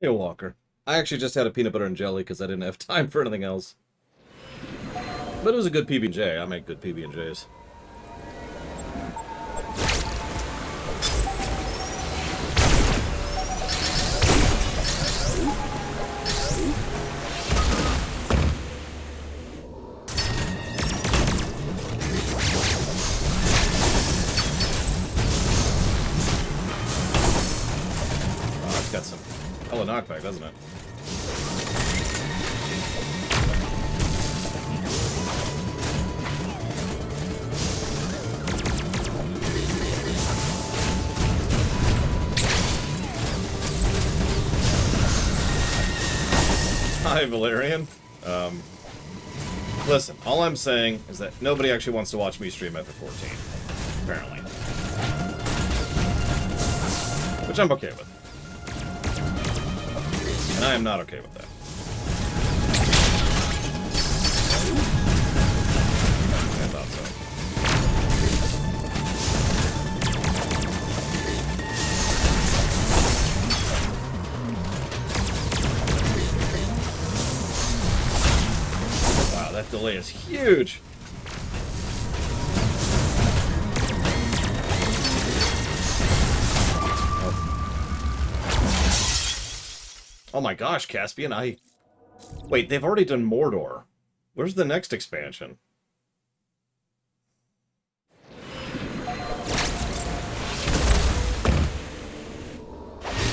Hey, Walker. I actually just had a peanut butter and jelly because I didn't have time for anything else. But it was a good PB&J. I make good PB&Js. Oh, it's got some hella knockback, doesn't it? Hi, Valerian. Listen, all I'm saying is that nobody actually wants to watch me stream FF14. Apparently. Which I'm okay with. And I am not okay with that. I thought so. That delay is huge. Oh my gosh, Caspian, Wait, they've already done Mordor. Where's the next expansion?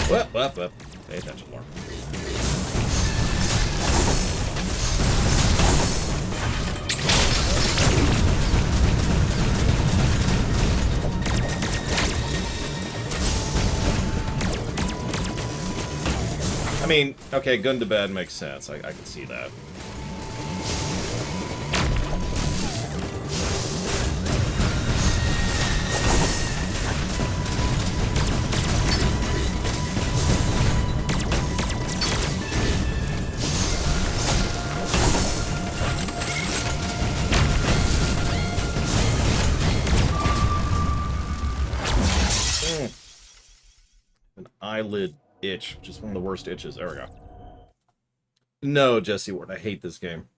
Well. Pay attention more. I mean, okay, gun to bed makes sense. I can see that. An eyelid itch, which is one of the worst itches. There we go. No, Jesse Ward, I hate this game.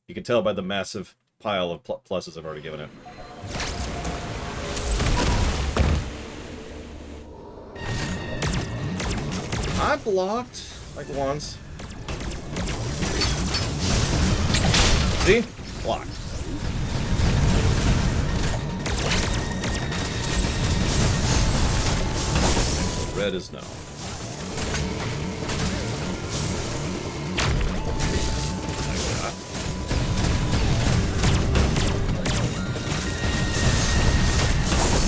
You can tell by the massive pile of pluses I've already given it. I blocked, like, once. See? Blocked. Red is no.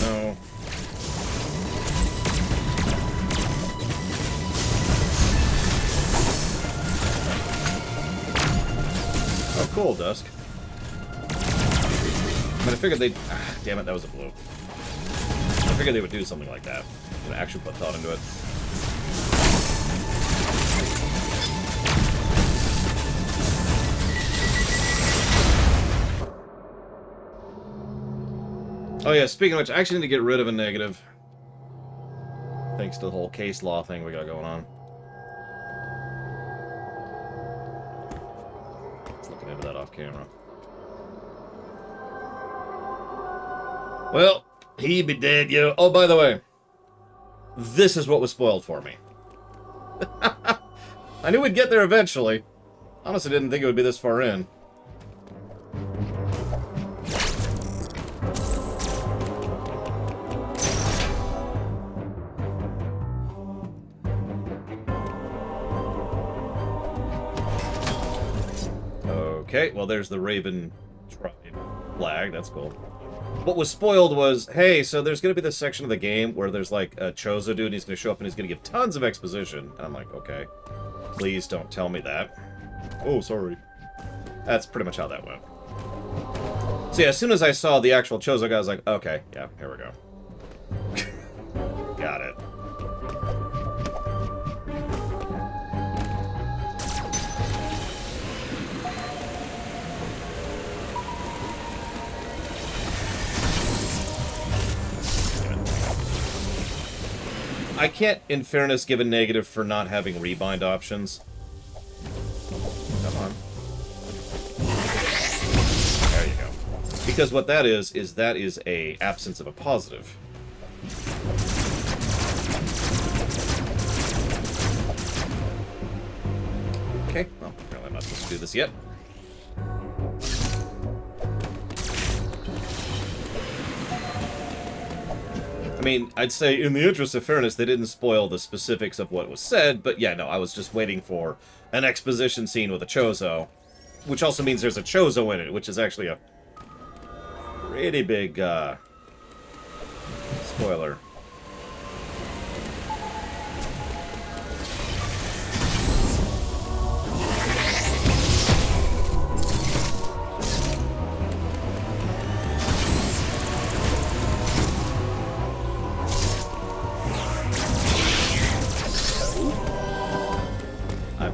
No. Oh, cool, Dusk. I mean, I figured they'd... damn it, that was a blue. I figured they would do something like that. And actually put thought into it. Oh yeah, speaking of which, I actually need to get rid of a negative. Thanks to the whole case law thing we got going on. Let's look into that off camera. Well, he be dead, yo. Oh, by the way, this is what was spoiled for me. I knew we'd get there eventually. Honestly, didn't think it would be this far in. Okay, well, there's the Raven tribe flag. That's cool. What was spoiled was, hey, so there's going to be this section of the game where there's like a Chozo dude, and he's going to show up and he's going to give tons of exposition. And I'm like, okay, please don't tell me that. Oh, sorry. That's pretty much how that went. So yeah, as soon as I saw the actual Chozo guy, I was like, okay, yeah, here we go. Got it. I can't, in fairness, give a negative for not having rebind options. Come on. There you go. Because what that is that is a absence of a positive. Okay, well, apparently I'm not supposed to do this yet. I mean, I'd say in the interest of fairness, they didn't spoil the specifics of what was said, but yeah, no, I was just waiting for an exposition scene with a Chozo, which also means there's a Chozo in it, which is actually a pretty big, spoiler.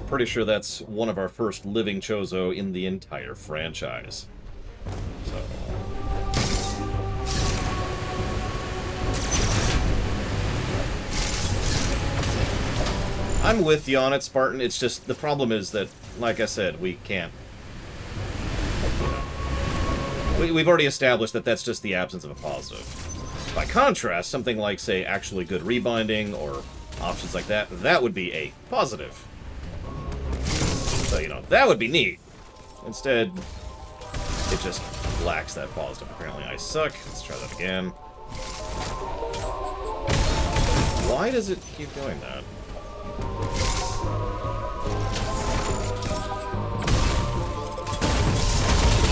Pretty sure that's one of our first living Chozo in the entire franchise. So. I'm with you on it, Spartan. It's just, the problem is that, like I said, we can't. We've already established that that's just the absence of a positive. By contrast, something like, say, actually good rebinding or options like that, that would be a positive. So, you know, that would be neat. Instead, it just lacks that positive. Apparently I suck. Let's try that again. Why does it keep doing that?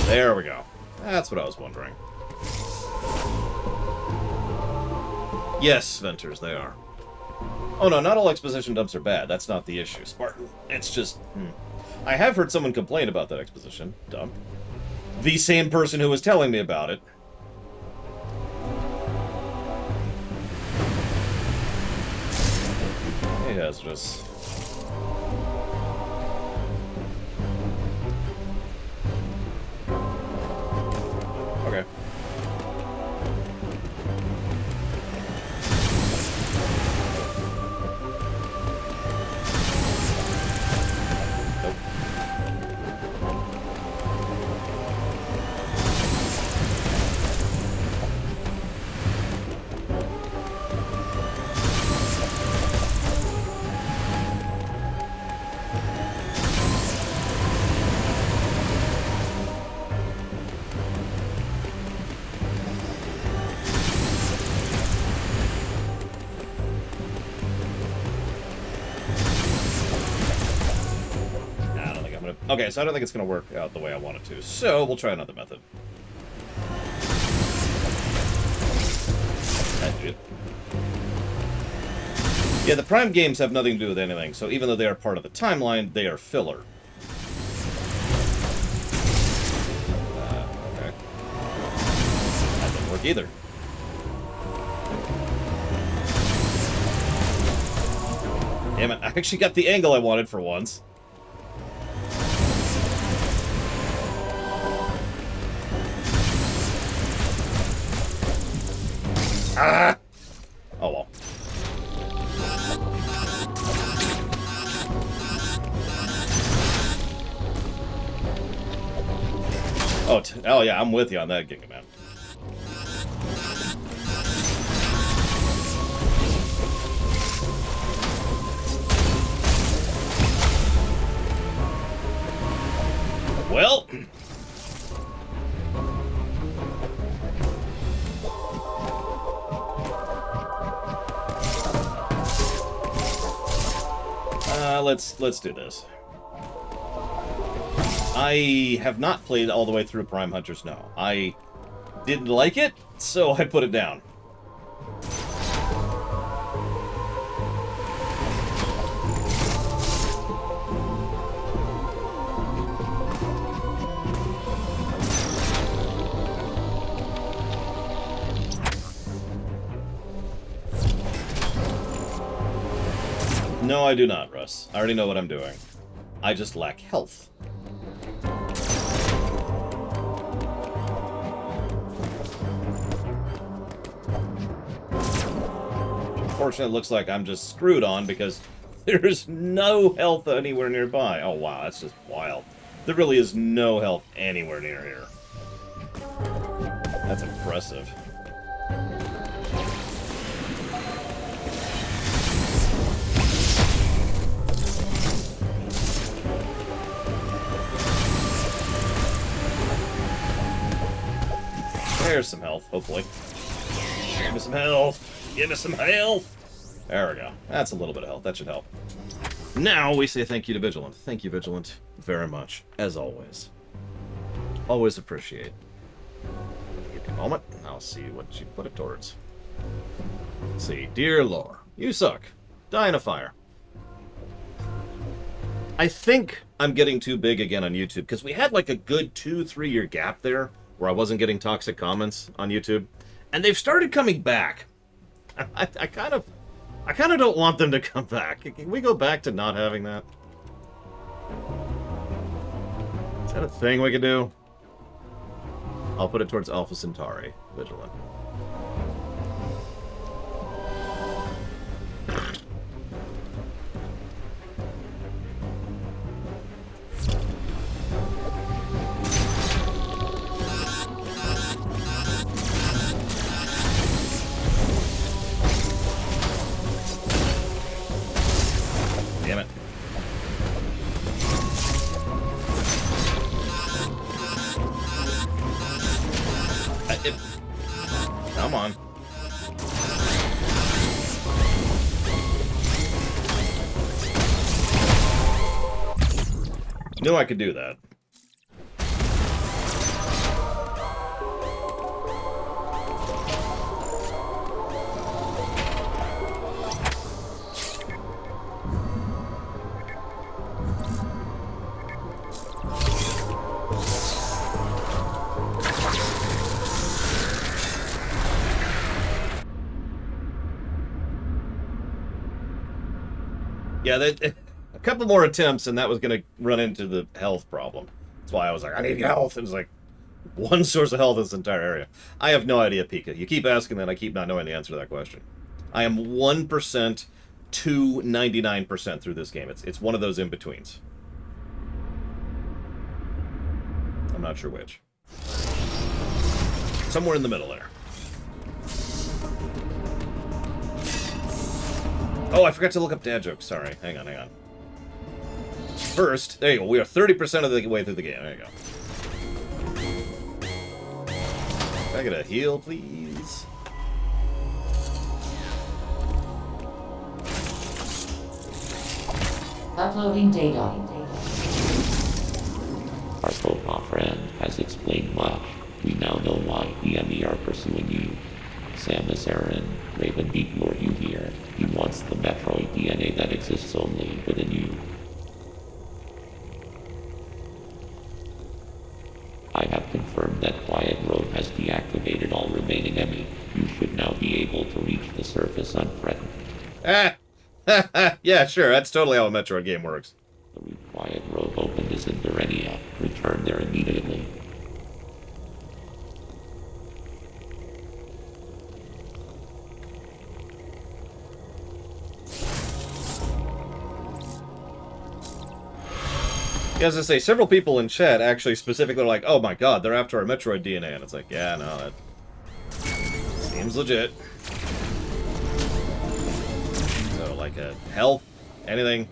There we go. That's what I was wondering. Yes, Venters, they are. Oh no, not all exposition dumps are bad. That's not the issue, Spartan. It's just... I have heard someone complain about that exposition dump. The same person who was telling me about it. Hey, Hazardous. Okay. Okay, so I don't think it's going to work out the way I want it to, so we'll try another method. Yeah, the Prime games have nothing to do with anything, so even though they are part of the timeline, they are filler. Okay. That didn't work either. Damn it, I actually got the angle I wanted for once. Ah! Oh well. Oh yeah, I'm with you on that, Giga Man. Well. Let's do this. I have not played all the way through Prime Hunters, no. I didn't like it, so I put it down. No, I do not, Russ. I already know what I'm doing. I just lack health. unfortunately, it looks like I'm just screwed on because there's no health anywhere nearby. Oh, wow, that's just wild. There really is no health anywhere near here. That's impressive. There's some health, hopefully. Give me some health! Give me some health! There we go. That's a little bit of health. That should help. Now we say thank you to Vigilant. Thank you, Vigilant, very much, as always. Always appreciate. Give me a moment, and I'll see what you put it towards. Let's see. Dear Lore, you suck. Die in a fire. I think I'm getting too big again on YouTube, because we had like a good 2-3 year gap there where I wasn't getting toxic comments on YouTube, and they've started coming back. I kind of don't want them to come back. Can we go back to not having that? Is that a thing we can do? I'll put it towards Alpha Centauri, Vigilant. Damn it. Come on. Knew I could do that. Yeah, a couple more attempts, and that was going to run into the health problem. That's why I was like, I need health. It was like one source of health in this entire area. I have no idea, Pika. You keep asking that, I keep not knowing the answer to that question. I am 1% to 99% through this game. It's one of those in-betweens. I'm not sure which. Somewhere in the middle there. Oh, I forgot to look up dad jokes. Sorry. Hang on. First, there you go. We are 30% of the way through the game. There you go. Can I get a heal, please? Uploading data. Our profile friend has explained much. We now know why the enemy are pursuing you. Samus Aran, Raven Beak lured you here. He wants the Metroid DNA that exists only within you. I have confirmed that Quiet Road has deactivated all remaining enemy. You should now be able to reach the surface unthreatened. Yeah, sure. That's totally how a Metroid game works. The route Quiet Road opened is in Paranoia. Return there immediately. As I say, several people in chat actually specifically are like, oh my god, they're after our Metroid DNA. And it's like, yeah, no, that seems legit. So, like, health? Anything?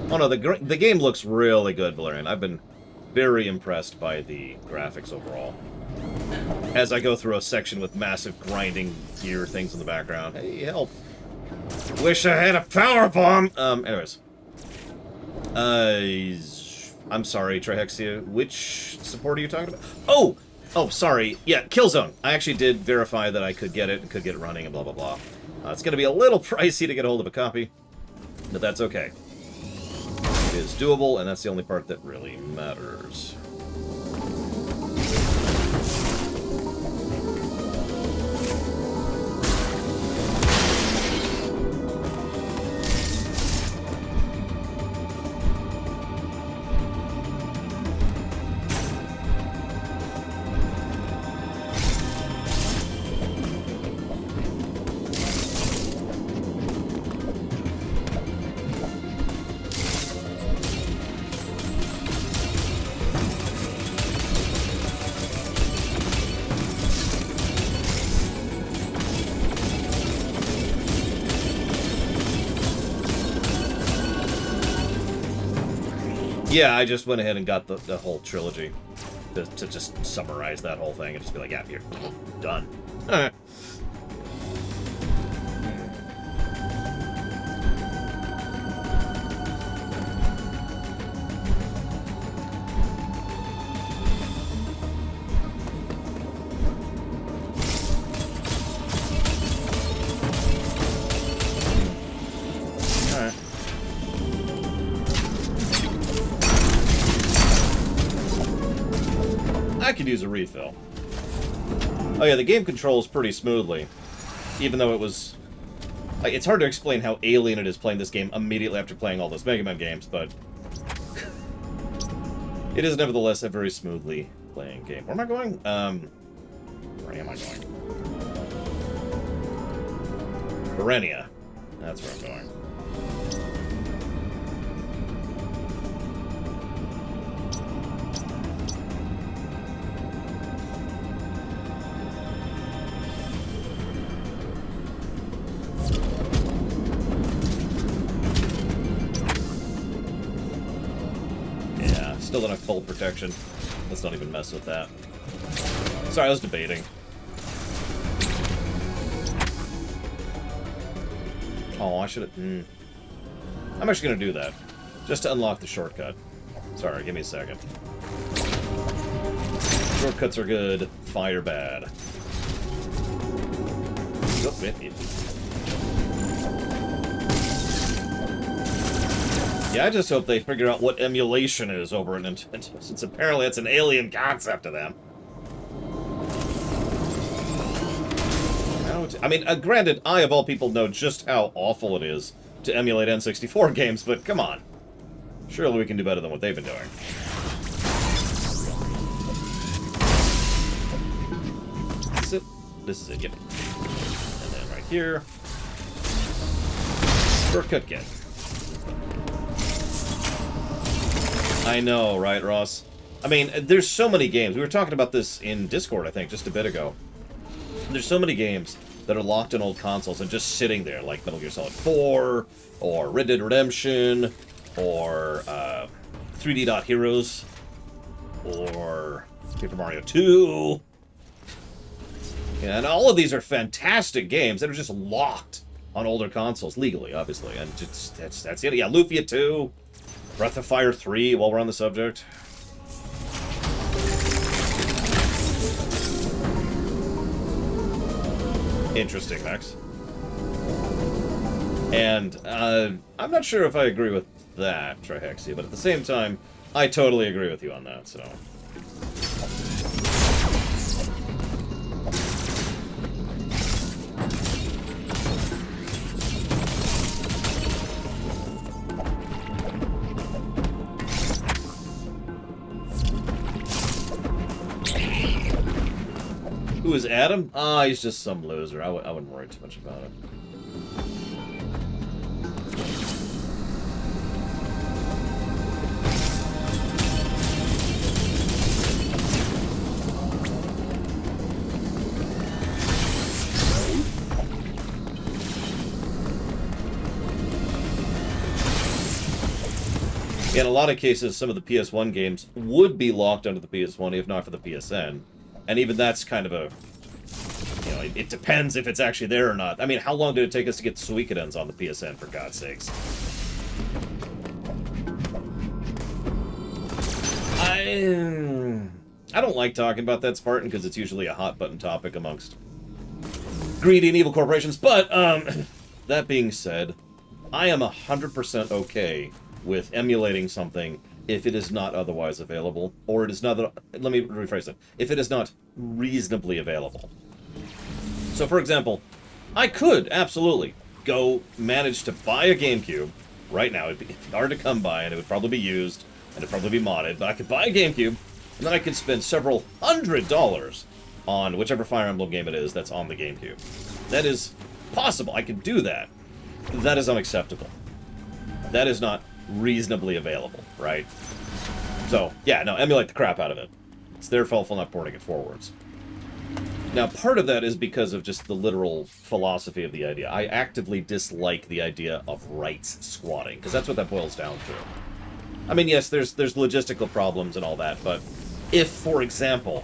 Oh no, the game looks really good, Valerian. I've been very impressed by the graphics overall. As I go through a section with massive grinding gear things in the background. Hey, help. Wish I had a power bomb! Anyways. I'm sorry, Trihexia. Which support are you talking about? Oh, sorry. Yeah, Killzone. I actually did verify that I could get it and could get it running and blah, blah, blah. It's going to be a little pricey to get a hold of a copy, but that's okay. It is doable, and that's the only part that really matters. Yeah, I just went ahead and got the whole trilogy to just summarize that whole thing and just be like, yeah, here, done. Alright. I could use a refill. Oh yeah, the game controls pretty smoothly. Even though it was... Like, it's hard to explain how alien it is playing this game immediately after playing all those Mega Man games, but... it is nevertheless a very smoothly playing game. Where am I going? Where am I going? Paranoia. That's where I'm going. Still don't have cold protection. Let's not even mess with that. Sorry, I was debating. Oh, I should have... I'm actually going to do that. Just to unlock the shortcut. Sorry, give me a second. Shortcuts are good. Fire bad. Oh, yeah, I just hope they figure out what emulation is over at Nintendo, since apparently it's an alien concept to them. I mean, granted, I, of all people, know just how awful it is to emulate N64 games, but come on. Surely we can do better than what they've been doing. This is it? This is it, yep. And then right here. Shortcut get. I know, right, Ross? I mean, there's so many games. We were talking about this in Discord, I think, just a bit ago. There's so many games that are locked in old consoles and just sitting there, like Metal Gear Solid 4, or Red Dead Redemption, or 3D Dot Heroes, or Paper Mario 2. And all of these are fantastic games that are just locked on older consoles, legally, obviously. And just, that's it. Yeah, Lufia 2. Breath of Fire 3, while we're on the subject. Interesting, Max. And, I'm not sure if I agree with that, Trihexia, but at the same time, I totally agree with you on that, so... Who is Adam? Ah, he's just some loser. I wouldn't worry too much about it. In a lot of cases, some of the PS1 games would be locked under the PS1 if not for the PSN. And even that's kind of a... You know, it depends if it's actually there or not. I mean, how long did it take us to get Suikoden's on the PSN, for God's sakes? I don't like talking about that, Spartan, because it's usually a hot-button topic amongst greedy and evil corporations. But, that being said, I am 100% okay with emulating something if it is not otherwise available, or it is not... Let me rephrase it. If it is not reasonably available. So, for example, I could absolutely go manage to buy a GameCube right now. It'd be hard to come by, and it would probably be used, and it'd probably be modded, but I could buy a GameCube, and then I could spend several $100s on whichever Fire Emblem game it is that's on the GameCube. That is possible. I could do that. That is unacceptable. That is not reasonably available, right? So, yeah, no, emulate the crap out of it. It's their fault for not porting it forwards. Now, part of that is because of just the literal philosophy of the idea. I actively dislike the idea of rights squatting, because that's what that boils down to. I mean, yes, there's logistical problems and all that, but if, for example,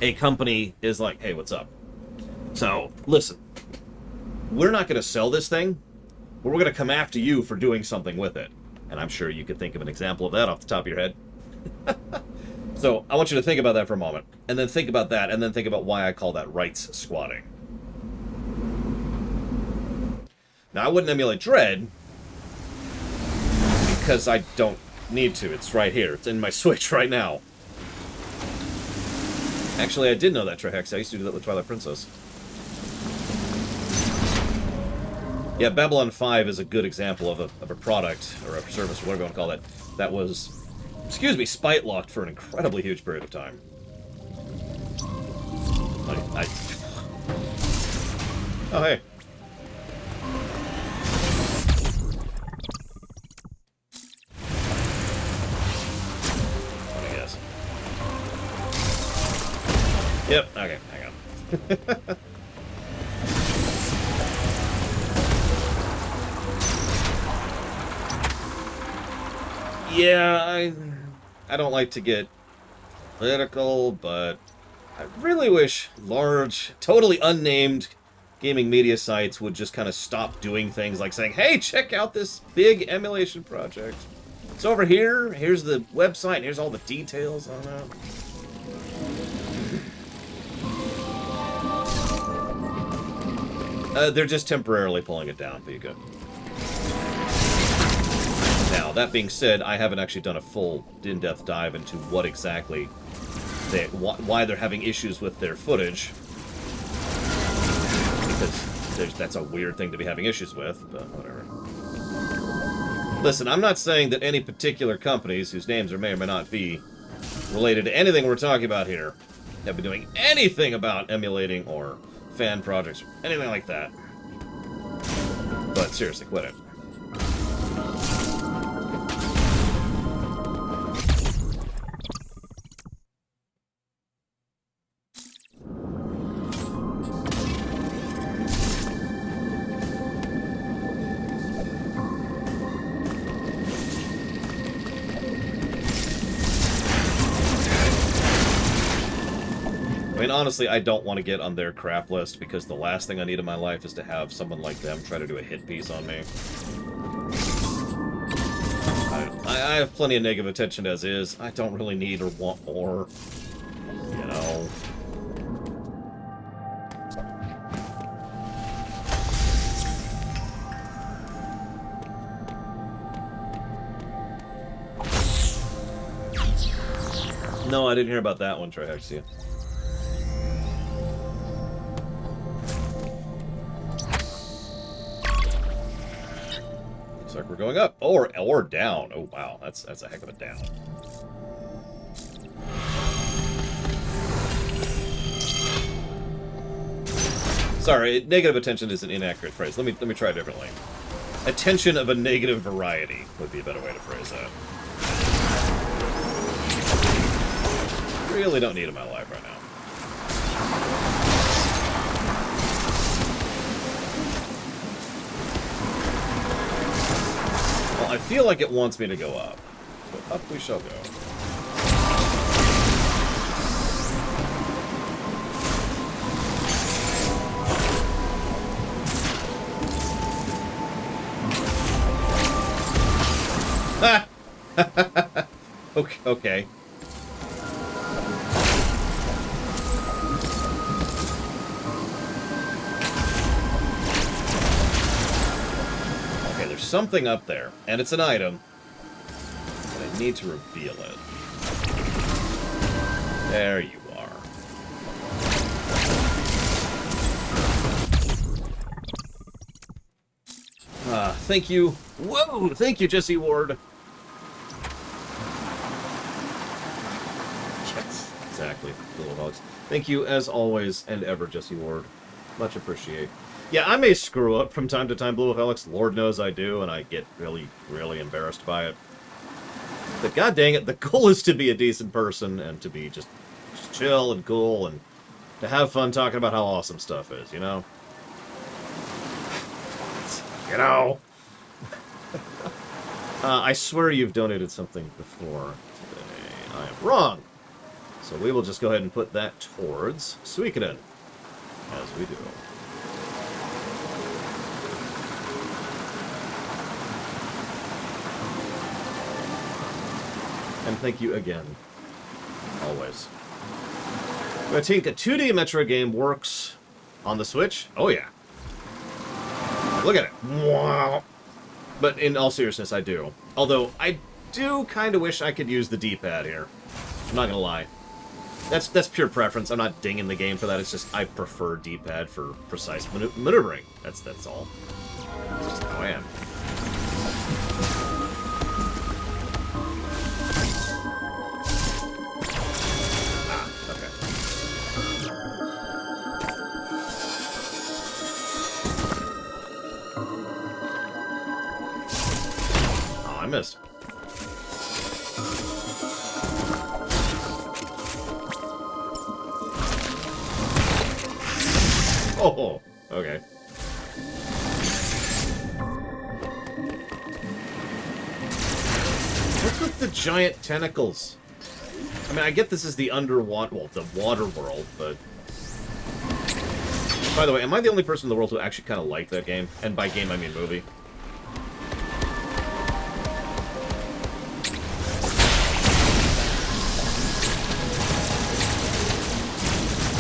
a company is like, hey, what's up? So, listen, we're not going to sell this thing, but we're going to come after you for doing something with it. And I'm sure you could think of an example of that off the top of your head. So, I want you to think about that for a moment, and then think about that, and then think about why I call that rights squatting. Now, I wouldn't emulate Dread, because I don't need to. It's right here. It's in my Switch right now. Actually, I did know that, Trihex. I used to do that with Twilight Princess. Yeah, Babylon 5 is a good example of a product, or a service, or whatever you want to call it, that was, excuse me, spite-locked for an incredibly huge period of time. Oh, hey. I guess. Yep, okay, hang on. Yeah, I don't like to get political, but I really wish large, totally unnamed gaming media sites would just kind of stop doing things like saying, hey, check out this big emulation project. It's over here, here's the website, here's all the details on it. They're just temporarily pulling it down, but you could. Now, that being said, I haven't actually done a full in-depth dive into what exactly why they're having issues with their footage. Because that's a weird thing to be having issues with, but whatever. Listen, I'm not saying that any particular companies, whose names may or may not be related to anything we're talking about here, have been doing anything about emulating or fan projects, or anything like that. But seriously, quit it. I mean, honestly, I don't want to get on their crap list, because the last thing I need in my life is to have someone like them try to do a hit piece on me. I have plenty of negative attention as is. I don't really need or want more. You know? No, I didn't hear about that one, Trihexia. Looks like we're going up. Or down. Oh, wow. That's a heck of a down. Sorry, negative attention is an inaccurate phrase. Let me try it differently. Attention of a negative variety would be a better way to phrase that. Really don't need it in my life right now. Well, I feel like it wants me to go up. So up we shall go. Ha! Okay. There's something up there, and it's an item, but I need to reveal it. There you are. Thank you. Whoa! Thank you, Jesse Ward. Yes, exactly. Little dogs. Thank you, as always and ever, Jesse Ward. Much appreciate. Yeah, I may screw up from time to time, Blue with Alex. Lord knows I do, and I get really, really embarrassed by it. But god dang it, the goal is to be a decent person and to be just chill and cool and to have fun talking about how awesome stuff is, you know? You know? I swear you've donated something before today. I am wrong. So we will just go ahead and put that towards Suikoden, as we do. And thank you again. Always. I think a 2D Metroid game works on the Switch? Oh yeah. Look at it. Wow. But in all seriousness, I do. Although, I do kind of wish I could use the D-pad here. I'm not gonna lie. That's pure preference. I'm not dinging the game for that. It's just I prefer D-pad for precise maneuvering. That's all. That's just how I am. I missed. Oh, okay. What's with the giant tentacles? I mean, I get this is the underwater, well, the water world, but... By the way, am I the only person in the world who actually kind of liked that game? And by game, I mean movie.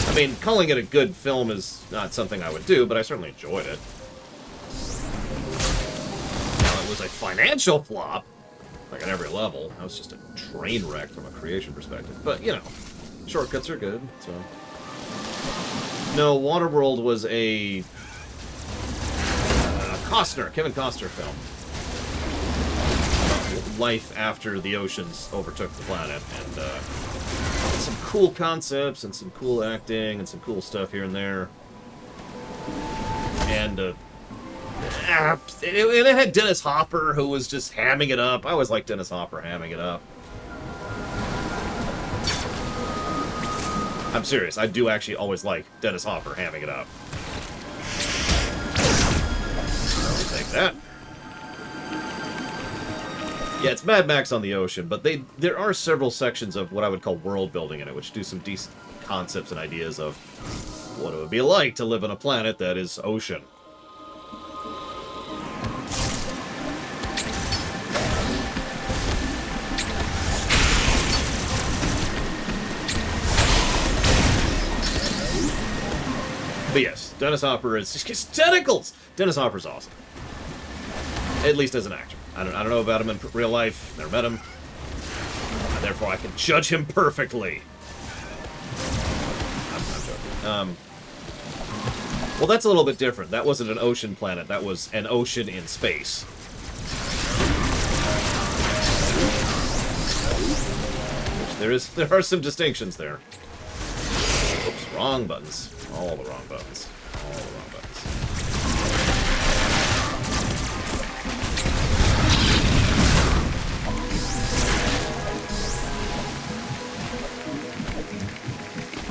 I mean, calling it a good film is not something I would do, but I certainly enjoyed it. Now, it was a financial flop, like on every level. That was just a train wreck from a creation perspective. But, you know, shortcuts are good, so... No, Waterworld was a Kevin Costner film. About life after the oceans overtook the planet, and, some cool concepts, and some cool acting, and some cool stuff here and there. And, it had Dennis Hopper, who was just hamming it up. I always liked Dennis Hopper hamming it up. I'm serious, I do actually always like Dennis Hopper hamming it up. I'll take that. Yeah, it's Mad Max on the ocean, but there are several sections of what I would call world building in it, which do some decent concepts and ideas of what it would be like to live on a planet that is ocean. But yes, Dennis Hopper is just tentacles! Dennis Hopper's awesome. At least as an actor. I don't know about him in real life. Never met him. And therefore, I can judge him perfectly. I'm joking. Well, that's a little bit different. That wasn't an ocean planet. That was an ocean in space. There are some distinctions there. Oops, wrong buttons. All the wrong buttons. All the wrong buttons.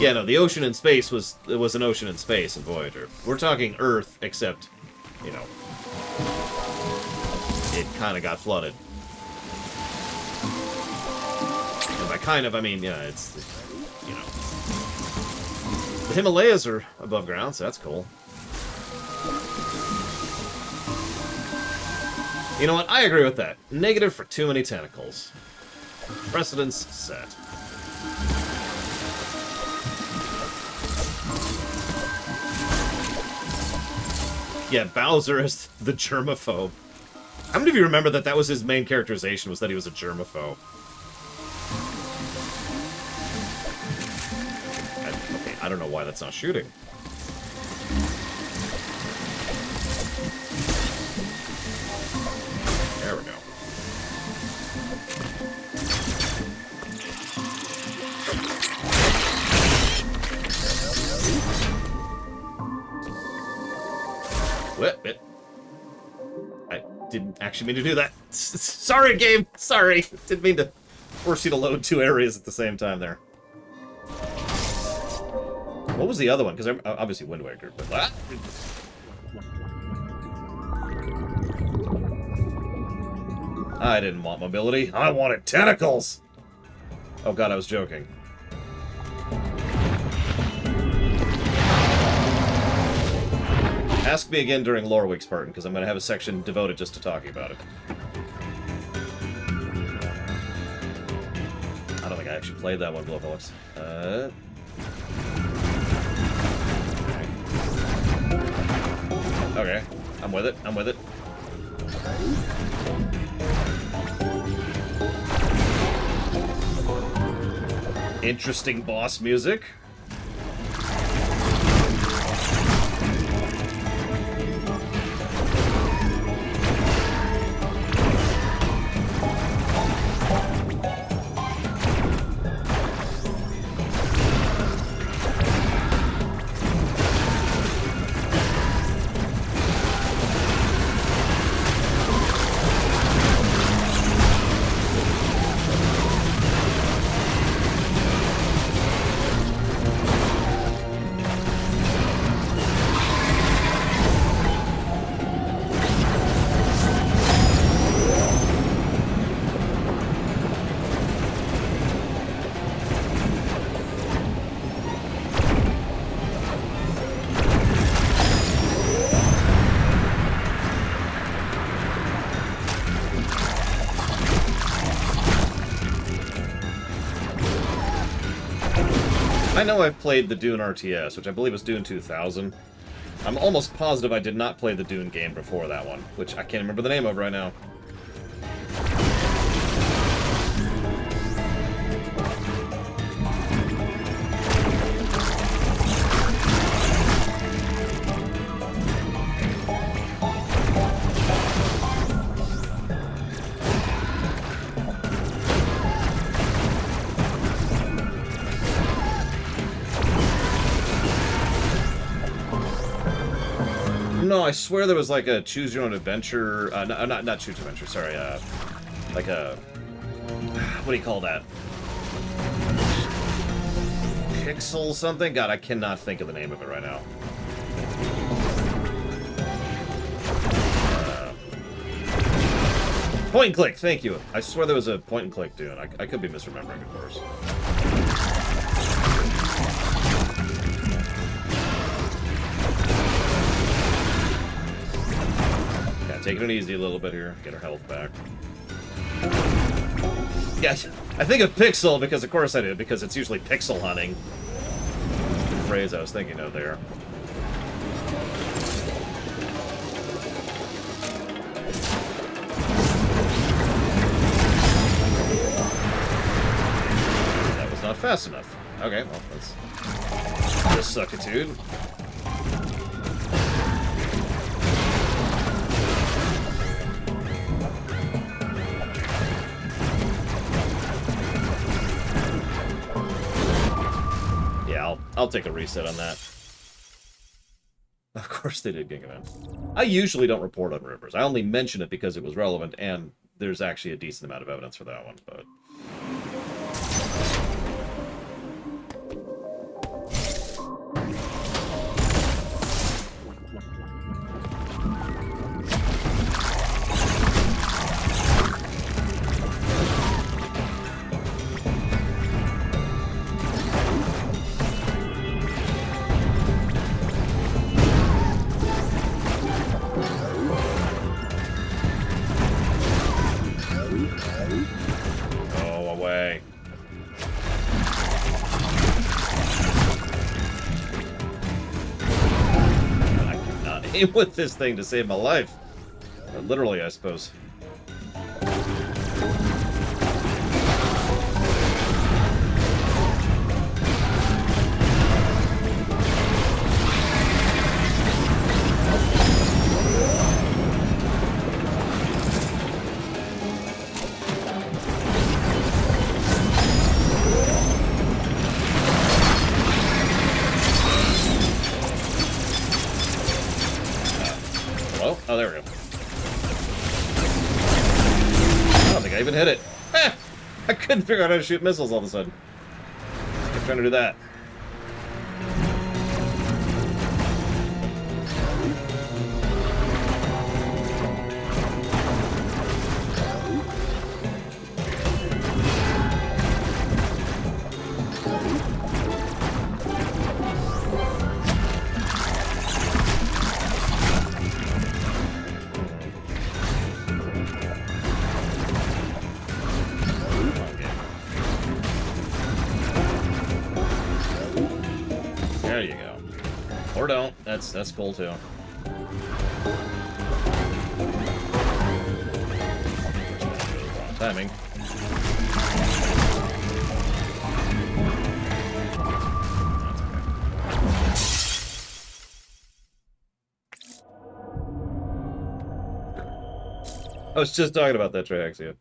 Yeah, no, the ocean in space was an ocean in space in Voyager. We're talking Earth, except, you know, it kind of got flooded. And by kind of, I mean, yeah, it's, you know. The Himalayas are above ground, so that's cool. You know what? I agree with that. Negative for too many tentacles. Precedence set. Yeah, Bowser is the germaphobe. How many of you remember that was his main characterization, was that he was a germaphobe? Okay, I don't know why that's not shooting. There we go. What? I didn't actually mean to do that. Sorry, game. Sorry. Didn't mean to force you to load two areas at the same time there. What was the other one? Because obviously Wind Waker, but that. I didn't want mobility. I wanted tentacles! Oh god, I was joking. Ask me again during Lore Week, Spartan, because I'm going to have a section devoted just to talking about it. I don't think I actually played that one, Blowfelix. Okay. I'm with it. I'm with it. Interesting boss music. I know I've played the Dune RTS, which I believe was Dune 2000. I'm almost positive I did not play the Dune game before that one, which I can't remember the name of right now. No, I swear there was like a choose your own adventure. Not choose adventure. Sorry, like a what do you call that? Pixel something. God, I cannot think of the name of it right now. Point and click. Thank you. I swear there was a point and click Dune. I could be misremembering, of course. Taking it easy a little bit here. Get our health back. Yeah, I think of pixel because, of course I do, because it's usually pixel hunting. That's the phrase I was thinking of there. That was not fast enough. Okay, well, that's just suckitude. I'll take a reset on that. Of course they did Gingaman. I usually don't report on rivers. I only mention it because it was relevant, and there's actually a decent amount of evidence for that one, but... with this thing to save my life. Literally, I suppose. Oh, there we go. I don't think I even hit it. Ah! I couldn't figure out how to shoot missiles all of a sudden. I'm trying to do that. There you go. Or don't. That's cool too. Wrong timing. I was just talking about that, Trihexia.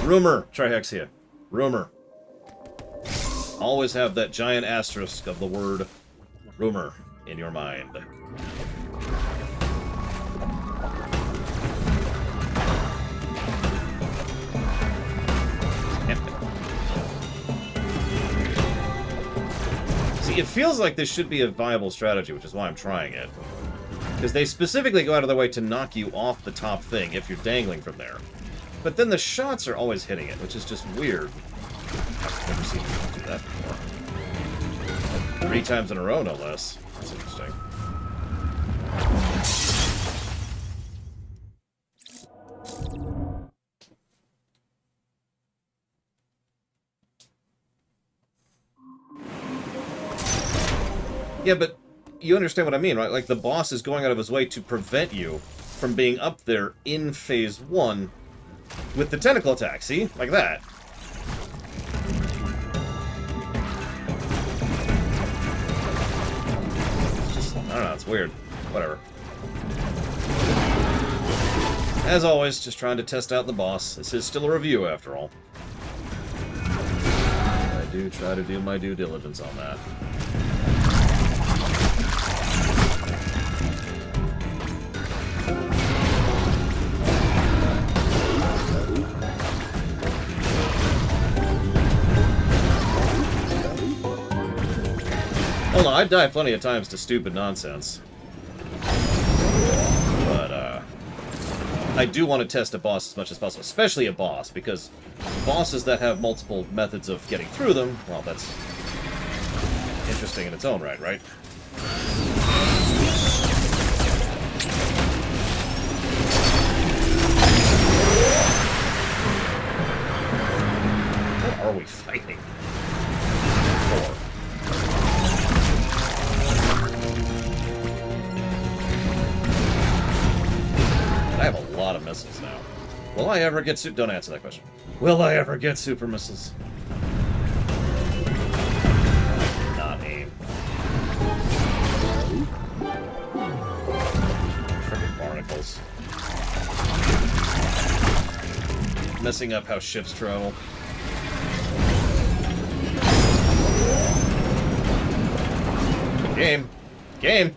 Rumor, Trihexia. Rumor. Always have that giant asterisk of the word rumor in your mind. See, it feels like this should be a viable strategy, which is why I'm trying it. Because they specifically go out of their way to knock you off the top thing if you're dangling from there. But then the shots are always hitting it, which is just weird. I've never seen people do that before. 3 times in a row, no less. That's interesting. Yeah, but you understand what I mean, right? Like, the boss is going out of his way to prevent you from being up there in Phase 1 with the tentacle attack, see? Like that. It's just, I don't know, it's weird. Whatever. As always, just trying to test out the boss. This is still a review, after all. I do try to do my due diligence on that. Hold on, I die plenty of times to stupid nonsense. But, I do want to test a boss as much as possible, especially a boss, because bosses that have multiple methods of getting through them, well, that's interesting in its own right, right? What are we fighting for? I have a lot of missiles now. Will I ever get Don't answer that question. Will I ever get super missiles? Not aim. Frickin' barnacles. Messing up how ships travel. Game. Game.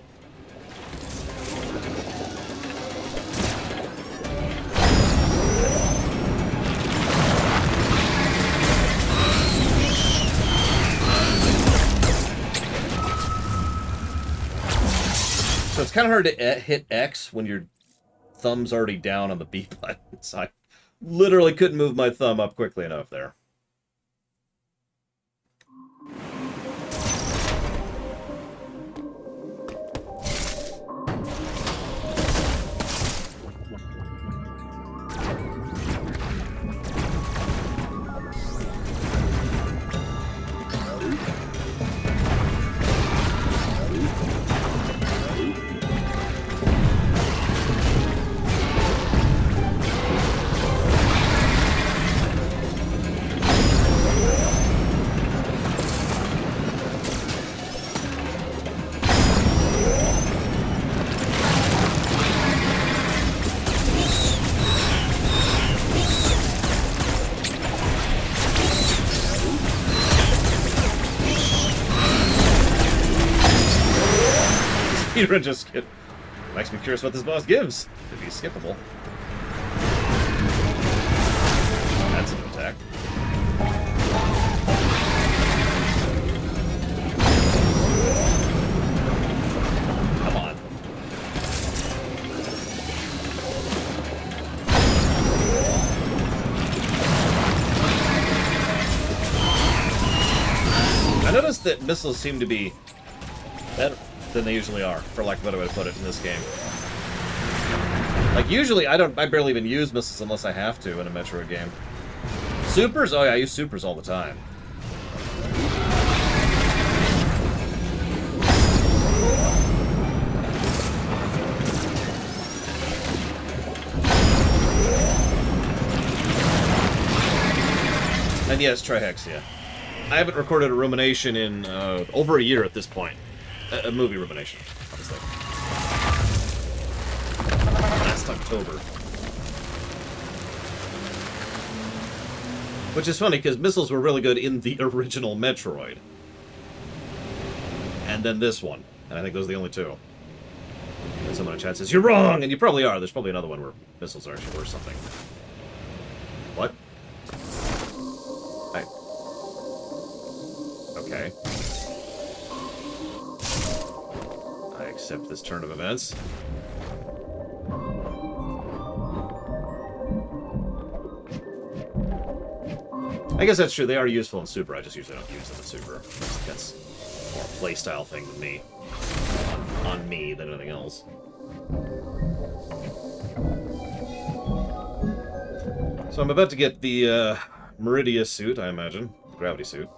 So it's kind of hard to hit X when your thumb's already down on the B button. So I literally couldn't move my thumb up quickly enough there. Speedrun just skip. Makes me curious what this boss gives. If he's skippable. That's an attack. Come on. I noticed that missiles seem to be better than they usually are, for lack of a better way to put it, in this game. Like, usually I barely even use missiles unless I have to in a Metroid game. Supers? Oh yeah, I use supers all the time. And yes, Trihexia. I haven't recorded a rumination in over a year at this point. A movie rumination, obviously. Last October. Which is funny, because missiles were really good in the original Metroid. And then this one. And I think those are the only two. And someone in chat says, "You're wrong!" And you probably are. There's probably another one where missiles are actually worth something. What? Okay. I accept this turn of events. I guess that's true. They are useful in Super. I just usually don't use them in Super. That's more a playstyle thing than me. On me than anything else. So I'm about to get the Meridia suit, I imagine. Gravity suit.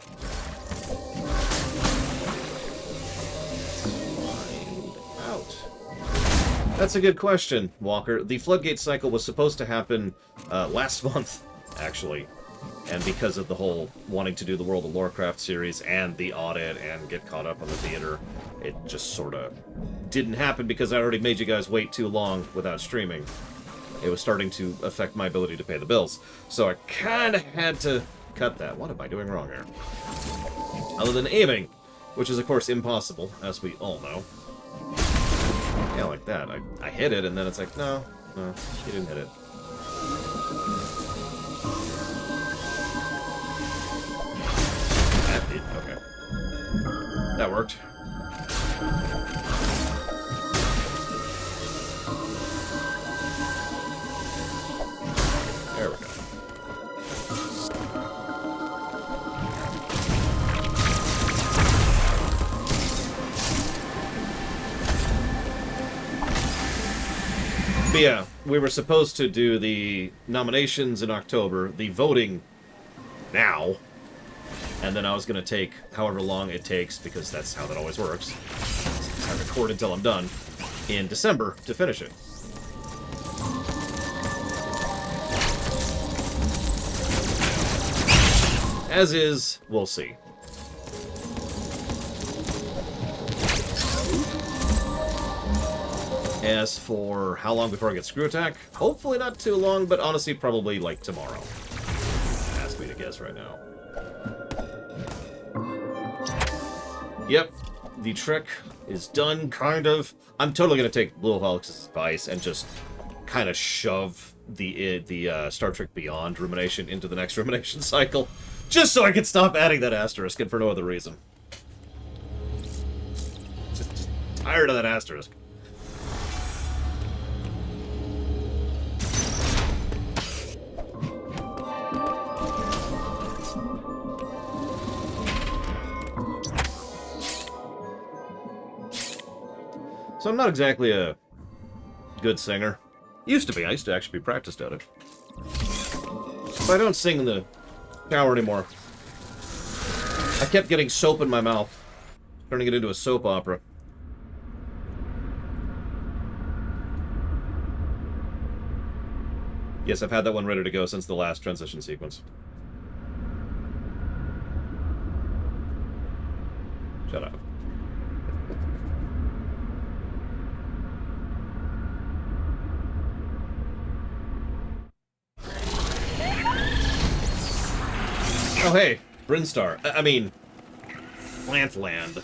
That's a good question, Walker. The Floodgate cycle was supposed to happen last month, actually. And because of the whole wanting to do the World of Warcraft series and the audit and get caught up on the theater, it just sort of didn't happen because I already made you guys wait too long without streaming. It was starting to affect my ability to pay the bills. So I kind of had to cut that. What am I doing wrong here? Other than aiming, which is, of course, impossible, as we all know. Yeah, like that. I hit it, and then it's like, no, you didn't hit it. That did, okay. That worked. There we go. But yeah, we were supposed to do the nominations in October, the voting now, and then I was going to take however long it takes, because that's how that always works. I record until I'm done, in December to finish it. As is, we'll see. As for how long before I get Screw Attack, hopefully not too long, but honestly probably like tomorrow. Ask me to guess right now. Yep, the trick is done, kind of. I'm totally going to take Blue Alex's advice and just kind of shove the Star Trek Beyond rumination into the next rumination cycle, just so I can stop adding that asterisk, and for no other reason. Just tired of that asterisk. So I'm not exactly a good singer. Used to be. I used to actually be practiced at it. But I don't sing in the shower anymore. I kept getting soap in my mouth, turning it into a soap opera. Yes, I've had that one ready to go since the last transition sequence. Shut up. Oh, hey, Brinstar. I mean, Plantland.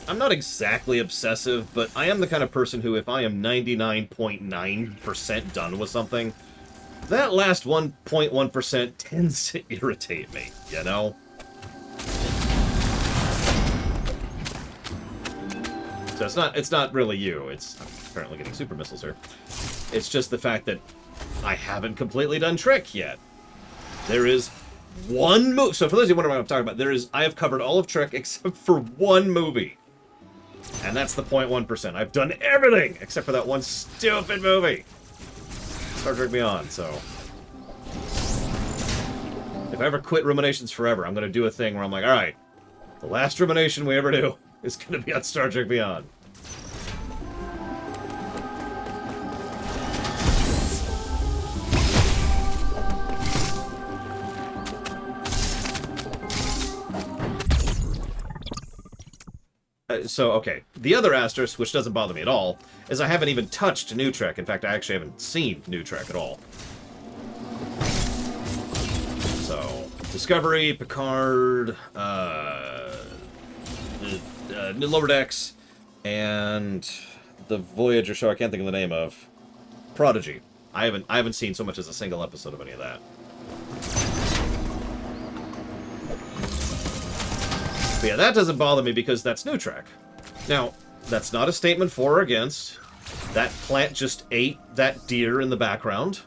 I'm not exactly obsessive, but I am the kind of person who, if I am 99.9% done with something, that last 1.1% tends to irritate me, you know? So it's not really you. It's apparently getting super missiles here. It's just the fact that I haven't completely done Trek yet. There is one movie. So for those of you wondering what I'm talking about, I have covered all of Trek except for one movie. And that's the 0.1%. I've done everything except for that one stupid movie. Star Trek Beyond, so... If I ever quit Ruminations forever, I'm going to do a thing where I'm like, alright, the last Rumination we ever do is going to be on Star Trek Beyond. So, okay. The other asterisk, which doesn't bother me at all, is I haven't even touched New Trek. In fact, I actually haven't seen New Trek at all. So, Discovery, Picard, Lower Decks, and the Voyager show I can't think of the name of. Prodigy. I haven't seen so much as a single episode of any of that. But yeah, that doesn't bother me because that's New Trek. Now, that's not a statement for or against. That plant just ate that deer in the background.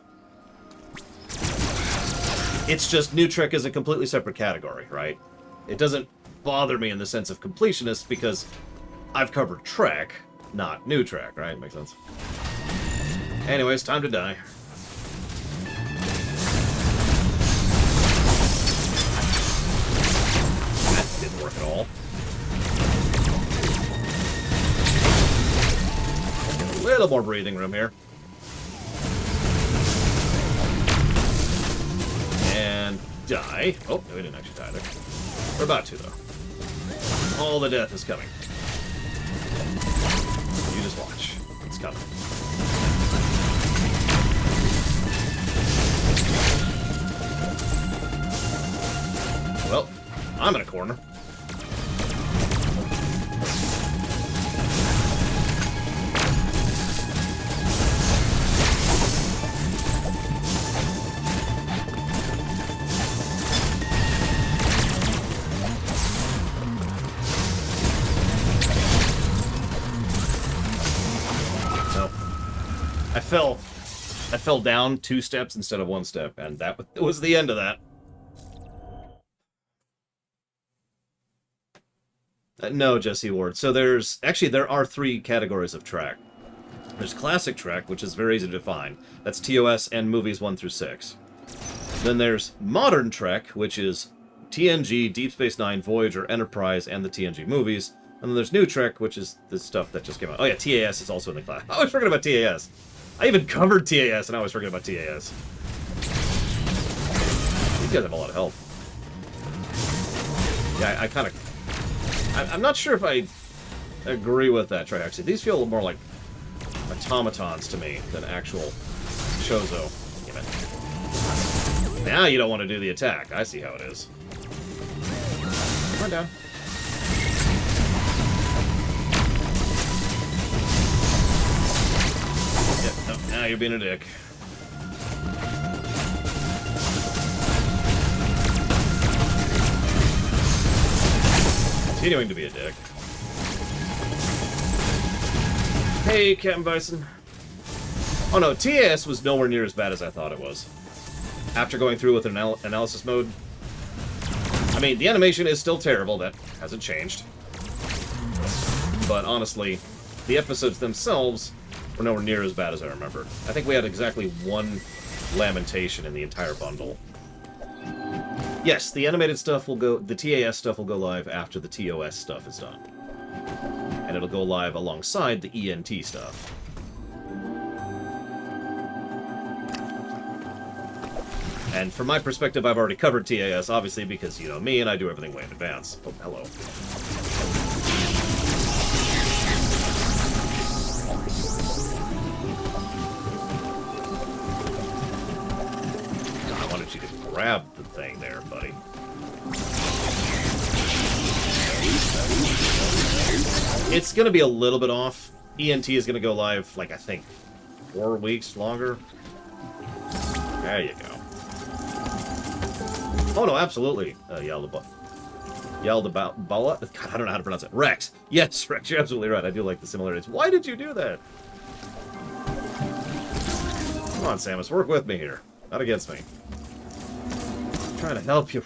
It's just New Trek is a completely separate category, right? It doesn't bother me in the sense of completionist because I've covered Trek, not New Trek, right? Makes sense. Anyways, time to die. Didn't work at all. Get a little more breathing room here. And die. Oh, no, we didn't actually die there. We're about to, though. All the death is coming. You just watch. It's coming. Well, I'm in a corner. So, I fell down 2 steps instead of 1 step, and that was the end of that. No, Jesse Ward. So there are 3 categories of Trek. There's classic Trek, which is very easy to define. That's TOS and movies 1 through 6. Then there's modern Trek, which is TNG, Deep Space Nine, Voyager, Enterprise, and the TNG movies. And then there's New Trek, which is the stuff that just came out. Oh yeah, TAS is also in the class. I always forget about TAS. I even covered TAS, and I always forget about TAS. These guys have a lot of help. Yeah, I kind of... I'm not sure if I agree with that Trek, actually. These feel more like automatons to me than actual Chozo. Damn it. Now you don't want to do the attack. I see how it is. Come on down. Yeah, no, now you're being a dick. Continuing to be a dick. Hey, Captain Bison. Oh no, TAS was nowhere near as bad as I thought it was. After going through with an analysis mode. I mean, the animation is still terrible. That hasn't changed. But honestly, the episodes themselves were nowhere near as bad as I remember. I think we had exactly 1 lamentation in the entire bundle. Yes, the animated stuff will go... The TAS stuff will go live after the TOS stuff is done. And it'll go live alongside the ENT stuff. And from my perspective, I've already covered TAS, obviously, because you know me, and I do everything way in advance. Oh, hello. I wanted you to grab the thing there, buddy. It's going to be a little bit off. ENT is going to go live, like, I think, 4 weeks longer. There you go. Oh, no, absolutely. Yaldabala. God, I don't know how to pronounce it. Rex. Yes, Rex, you're absolutely right. I do like the similarities. Why did you do that? Come on, Samus, work with me here. Not against me. I'm trying to help you.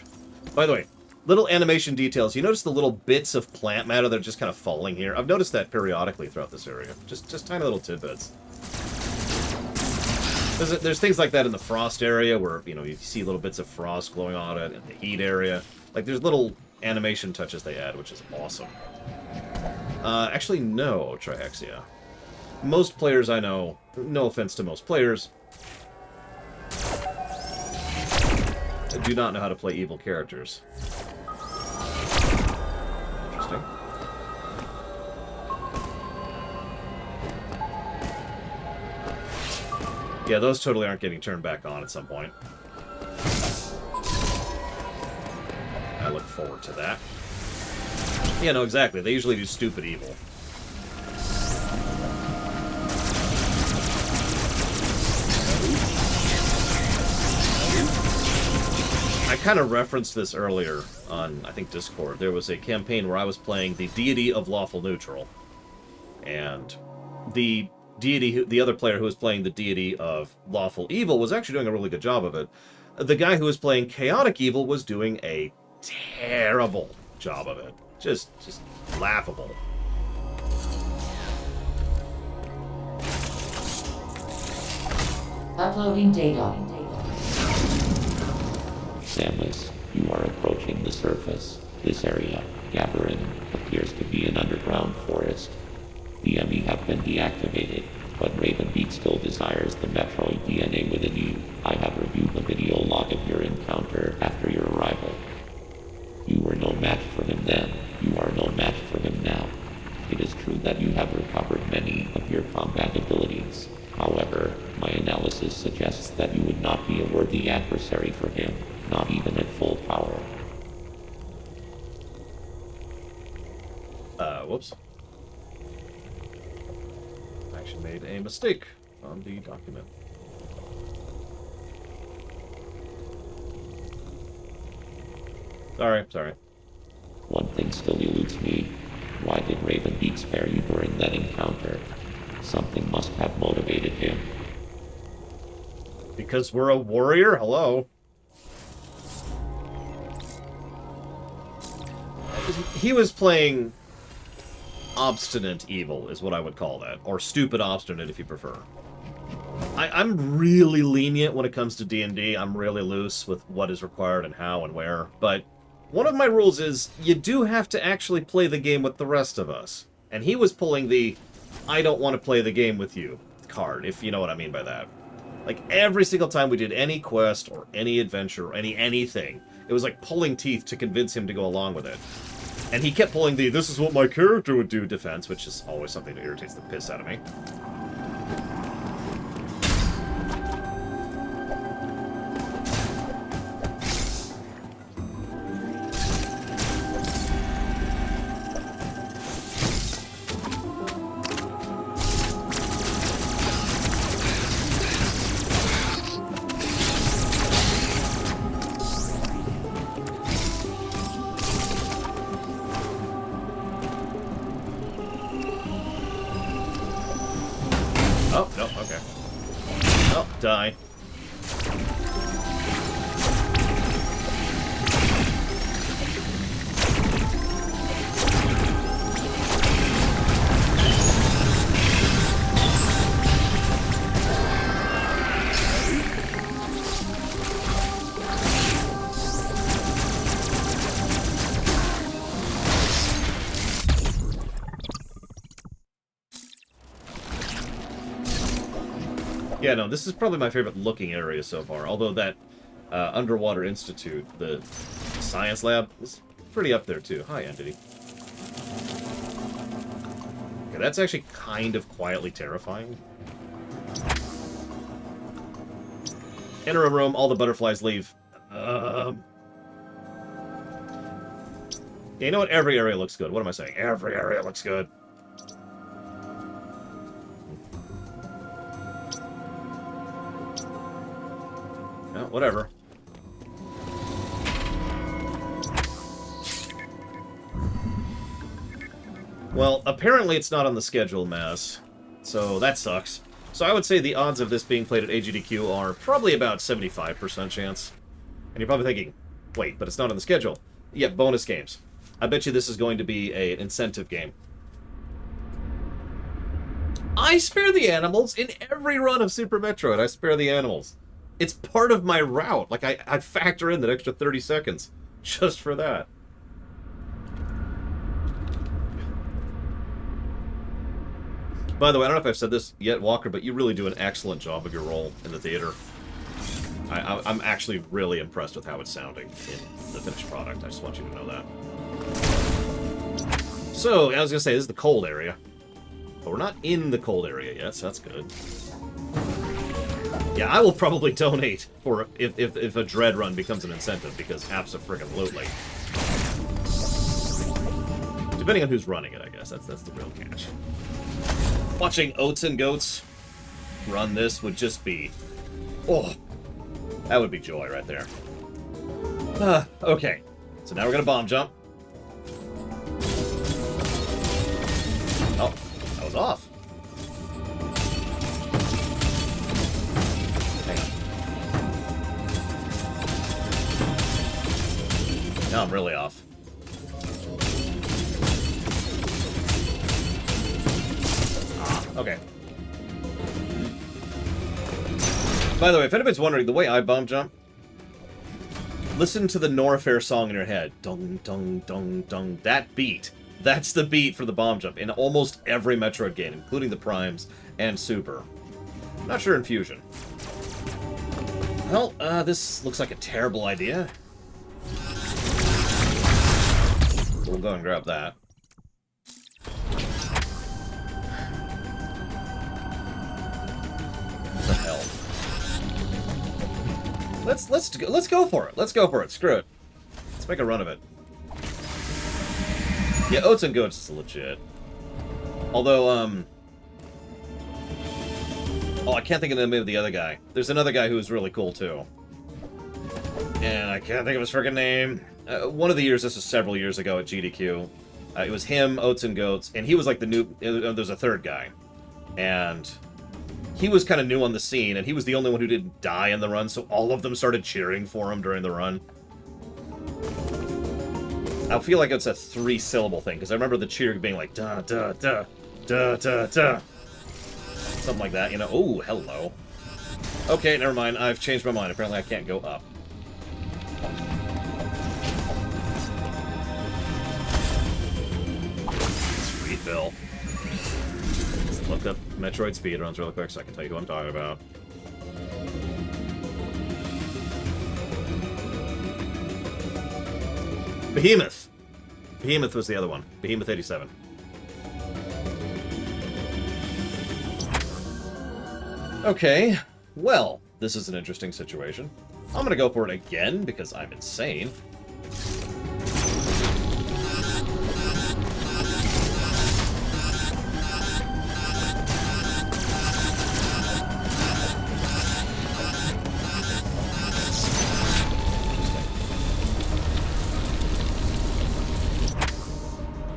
By the way, Little animation details. You notice the little bits of plant matter that are just kind of falling here? I've noticed that periodically throughout this area. Just tiny little tidbits. There's things like that in the frost area where, you know, you see little bits of frost glowing on it, in the heat area. Like, there's little animation touches they add, which is awesome. Actually, no, Trihexia. Most players I know, no offense to most players, do not know how to play evil characters. Interesting. Yeah, those totally aren't getting turned back on at some point. I look forward to that. Yeah, no, exactly. They usually do stupid evil. I kind of referenced this earlier on, I think, Discord. There was a campaign where I was playing the deity of lawful neutral. And the deity, the other player who was playing the deity of lawful evil was actually doing a really good job of it. The guy who was playing chaotic evil was doing a terrible job of it. Just laughable. Uploading data. Samus, you are approaching the surface. This area, Gabarin, appears to be an underground forest. The Emmy have been deactivated, but Ravenbeak still desires the Metroid DNA within you. I have reviewed the video log of your encounter after your arrival. You were no match for him then. You are no match for him now. It is true that you have recovered many of your combat abilities. However, my analysis suggests that you would not be a worthy adversary for him, not even at full power. Whoops. I actually made a mistake on the document. Sorry. One thing still eludes me. Why did Ravenbeak spare you during that encounter? Something must have motivated him. Because we're a warrior? Hello? He was playing obstinate evil, is what I would call that. Or stupid obstinate, if you prefer. I'm really lenient when it comes to D&D. I'm really loose with what is required and how and where. But one of my rules is you do have to actually play the game with the rest of us. And he was pulling the I don't want to play the game with you card, if you know what I mean by that. Like, every single time we did any quest or any adventure or anything, it was like pulling teeth to convince him to go along with it. And he kept pulling the, this is what my character would do defense, which is always something that irritates the piss out of me. Oh, no, okay. Oh, die. Yeah, no, this is probably my favorite looking area so far, although that Underwater Institute, the science lab, is pretty up there too. Hi, Entity. Okay, that's actually kind of quietly terrifying. Enter a room, all the butterflies leave. Yeah, you know what? Every area looks good. What am I saying? Every area looks good. No, whatever. Well, apparently it's not on the schedule, Mass. So that sucks. So I would say the odds of this being played at AGDQ are probably about 75% chance. And you're probably thinking, wait, but it's not on the schedule. Yeah, bonus games. I bet you this is going to be an incentive game. I spare the animals in every run of Super Metroid. I spare the animals. It's part of my route. Like, I factor in that extra 30 seconds just for that. By the way, I don't know if I've said this yet, Walker, but you really do an excellent job of your role in the theater. I'm actually really impressed with how it's sounding in the finished product. I just want you to know that. So, I was going to say, this is the cold area. But we're not in the cold area yet, so that's good. Yeah, I will probably donate for if a Dread run becomes an incentive, because abso-friggin-lutely. Depending on who's running it, I guess. That's the real catch. Watching Oats and Goats run this would just be... Oh, that would be joy right there. Okay, so now we're going to bomb jump. Oh, that was off. Hang on. Now I'm really off. Okay. By the way, if anybody's wondering, the way I bomb jump, listen to the Norfair song in your head. Dung, dung, dung, dung. That beat. That's the beat for the bomb jump in almost every Metroid game, including the Primes and Super. Not sure in Fusion. Well, this looks like a terrible idea. We'll go and grab that. The hell. Let's go for it. Let's go for it. Screw it. Let's make a run of it. Yeah, Oats and Goats is legit. Although, oh, I can't think of the name of the other guy. There's another guy who's really cool too. And I can't think of his freaking name. One of the years, this was several years ago at GDQ. It was him, Oats and Goats, and he was like the new. There's a third guy, and he was kind of new on the scene, and he was the only one who didn't die in the run, so all of them started cheering for him during the run. I feel like it's a 3-syllable thing, because I remember the cheer being like, da, da, da, da, da, da. Something like that, you know? Oh, hello. Okay, never mind. I've changed my mind. Apparently I can't go up. Let's refill. Looked up Metroid speedruns real quick so I can tell you who I'm talking about. Behemoth! Behemoth was the other one. Behemoth 87. Okay, well, this is an interesting situation. I'm gonna go for it again because I'm insane.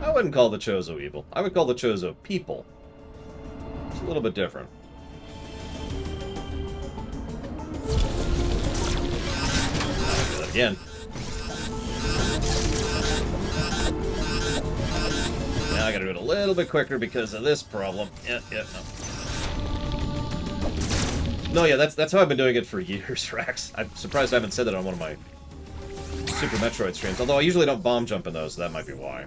I wouldn't call the Chozo evil. I would call the Chozo people. It's a little bit different. I'll do that again. Now I gotta do it a little bit quicker because of this problem. Yeah, no. No, yeah, that's how I've been doing it for years, Rax. I'm surprised I haven't said that on one of my Super Metroid streams. Although I usually don't bomb jump in those, so that might be why.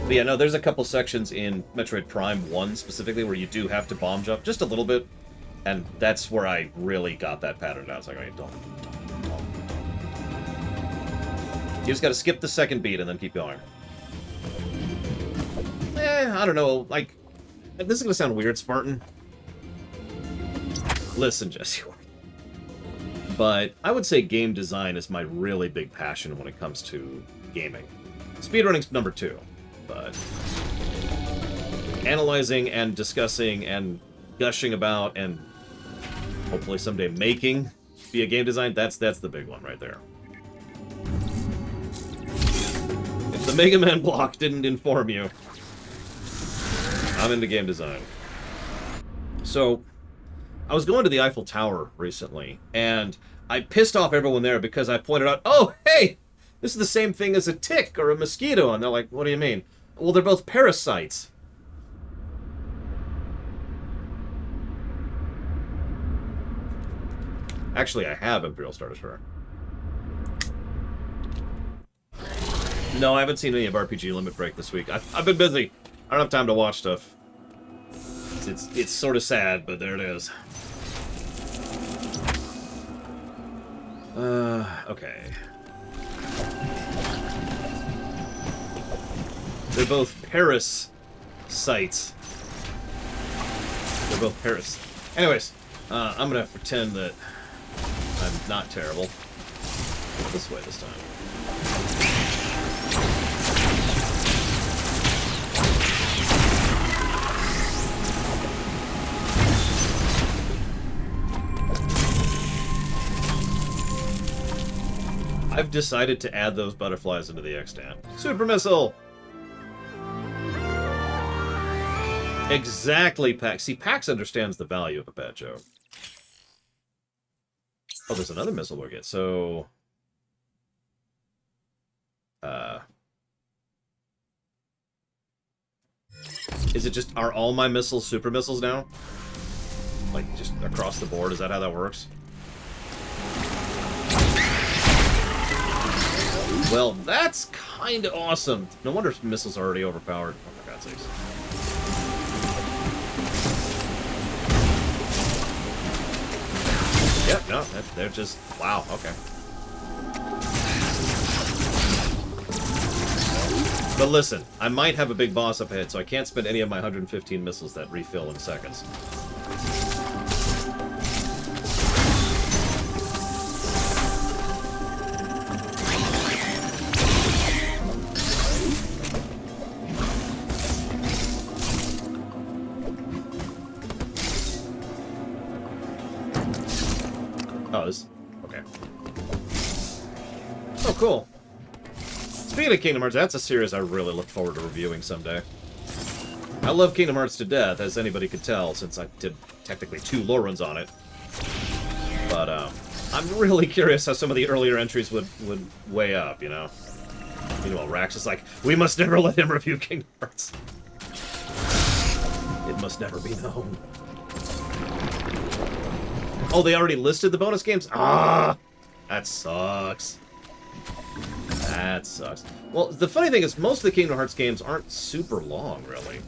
But yeah, no, there's a couple sections in Metroid Prime 1 specifically where you do have to bomb jump just a little bit, and that's where I really got that pattern down. It's like, okay, don't. You just gotta skip the second beat and then keep going. I don't know, like, this is gonna sound weird, Spartan. Listen, Jesse. But I would say game design is my really big passion when it comes to gaming. Speedrunning's number 2. But analyzing and discussing and gushing about and hopefully someday making via game design, that's the big one right there. If the Mega Man block didn't inform you, I'm into game design. So, I was going to the Eiffel Tower recently, and I pissed off everyone there because I pointed out, oh, hey! This is the same thing as a tick or a mosquito. And they're like, what do you mean? Well, they're both parasites. Actually, I have Imperial Star Destroyer. No, I haven't seen any of RPG Limit Break this week. I've been busy. I don't have time to watch stuff. It's sort of sad, but there it is. Okay. They're both parasites. They're both Paris. Anyways, I'm gonna pretend that I'm not terrible. Go this way this time. I've decided to add those butterflies into the extant. Super Missile! Exactly, Pax. See, Pax understands the value of a bad joke. Oh, there's another missile we'll get, so... Is it just... Are all my missiles super missiles now? Like, just across the board? Is that how that works? Well, that's kind of awesome. No wonder missiles are already overpowered. Oh, for God's sakes. Yep, no, they're just... Wow, okay. But listen, I might have a big boss up ahead, so I can't spend any of my 115 missiles that refill in seconds. Oh, this... Okay. Oh, cool. Speaking of Kingdom Hearts, that's a series I really look forward to reviewing someday. I love Kingdom Hearts to death, as anybody could tell, since I did technically 2 lore runs on it. But, I'm really curious how some of the earlier entries would weigh up, you know? Meanwhile, Rax is like, we must never let him review Kingdom Hearts. It must never be known. Oh, they already listed the bonus games? Ah! That sucks. That sucks. Well, the funny thing is, most of the Kingdom Hearts games aren't super long, really.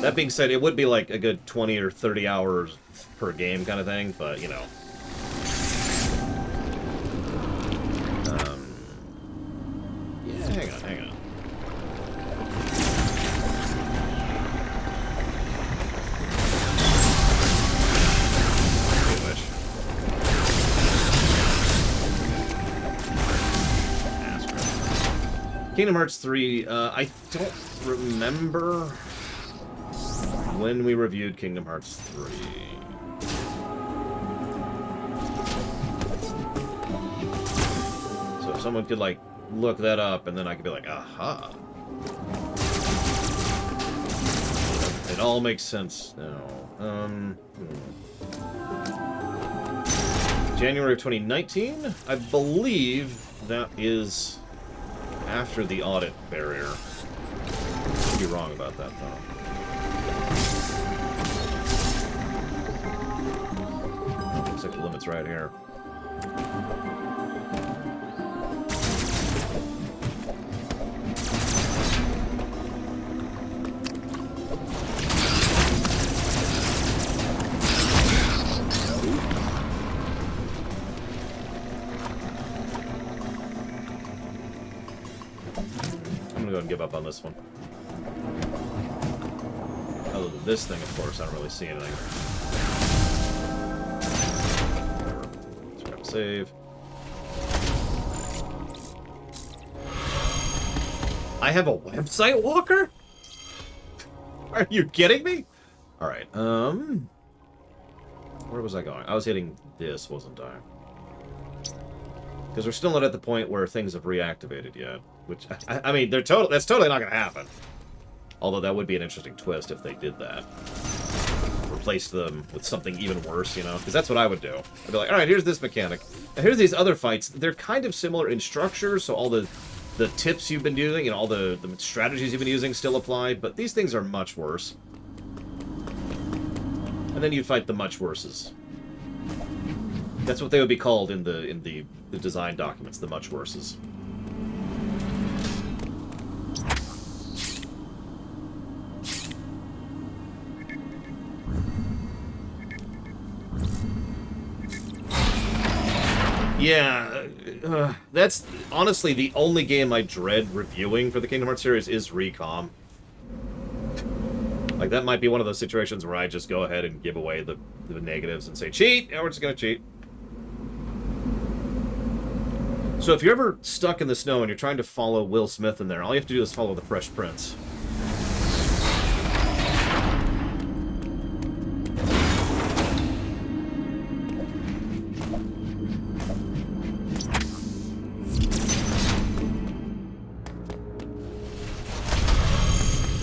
That being said, it would be like a good 20 or 30 hours per game kind of thing, but, you know. Yeah, hang on, hang on. Kingdom Hearts 3, I don't remember when we reviewed Kingdom Hearts 3. So if someone could, like, look that up, and then I could be like, aha. It all makes sense now. January of 2019, I believe that is... after the audit barrier. Could be wrong about that, though. Looks like the limit's right here. I'm gonna go ahead and give up on this one. Other than this thing, of course, I don't really see anything. Let's grab a save. I have a website walker? Are you kidding me? Alright, where was I going? I was hitting this, wasn't I? Because we're still not at the point where things have reactivated yet. Which, I mean, that's totally not going to happen. Although that would be an interesting twist if they did that. replace them with something even worse, you know? Because that's what I would do. I'd be like, alright, here's this mechanic. Now here's these other fights. They're kind of similar in structure, so all the tips you've been using and all the strategies you've been using still apply, but these things are much worse. And then you fight the much worses. That's what they would be called in the design documents, the much worses. Yeah, that's honestly the only game I dread reviewing for the Kingdom Hearts series is Recom. Like, that might be one of those situations where I just go ahead and give away the negatives and say, cheat! Yeah, we're just gonna cheat. So if you're ever stuck in the snow and you're trying to follow Will Smith in there, all you have to do is follow the Fresh Prince.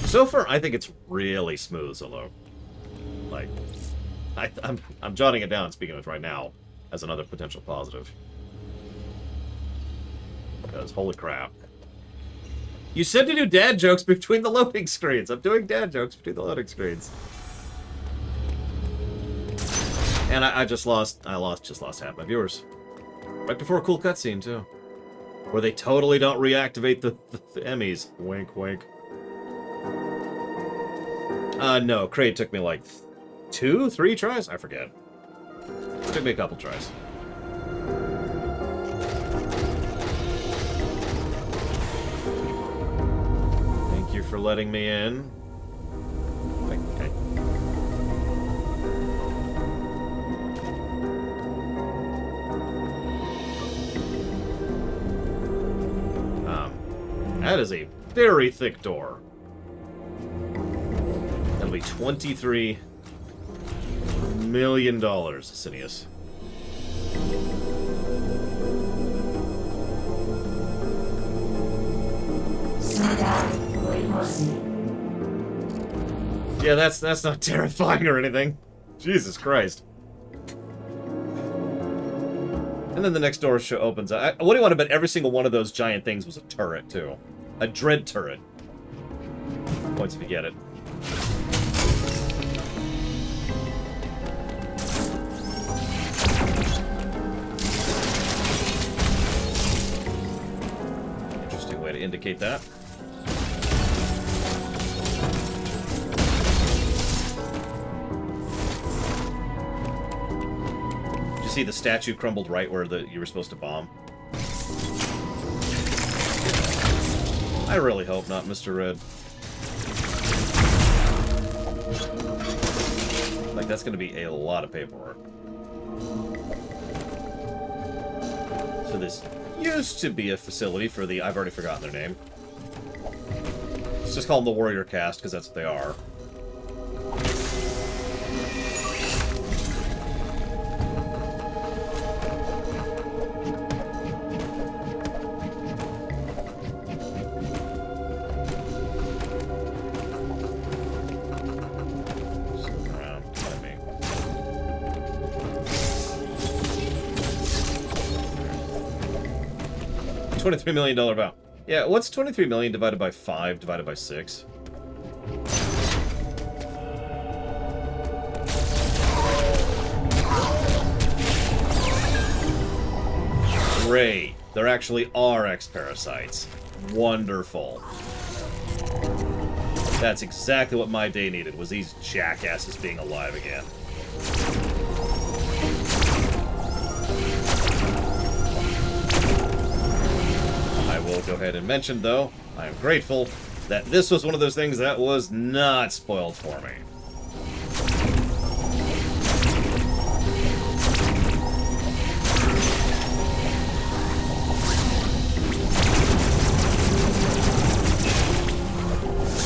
So far, I think it's really smooth, Zolo. Like, I'm jotting it down, speaking of it right now, as another potential positive. Because, holy crap. You said to do dad jokes between the loading screens. I'm doing dad jokes between the loading screens. And I just lost half my viewers. Right before a cool cutscene, too. Where they totally don't reactivate the Emmys. Wink, wink. No, Kraid took me like 2, 3 tries? I forget. It took me a couple tries. Thank you for letting me in. Okay. That is a very thick door. That'll be $23 million, Sinius. Yeah, that's not terrifying or anything. Jesus Christ. And then the next door opens. What do you want to bet every single one of those giant things was a turret, too? A dread turret. Points if you get it. Interesting way to indicate that. Did you see the statue crumbled right where you were supposed to bomb? I really hope not, Mr. Red. Like, that's going to be a lot of paperwork. So this used to be a facility for the... I've already forgotten their name. Let's just call them the Warrior Cast, because that's what they are. $23 million vow. Yeah, what's 23 million divided by 5 divided by 6? Great. There actually are X-parasites. Wonderful. That's exactly what my day needed, was these jackasses being alive again. I will go ahead and mention, though, I am grateful that this was one of those things that was not spoiled for me.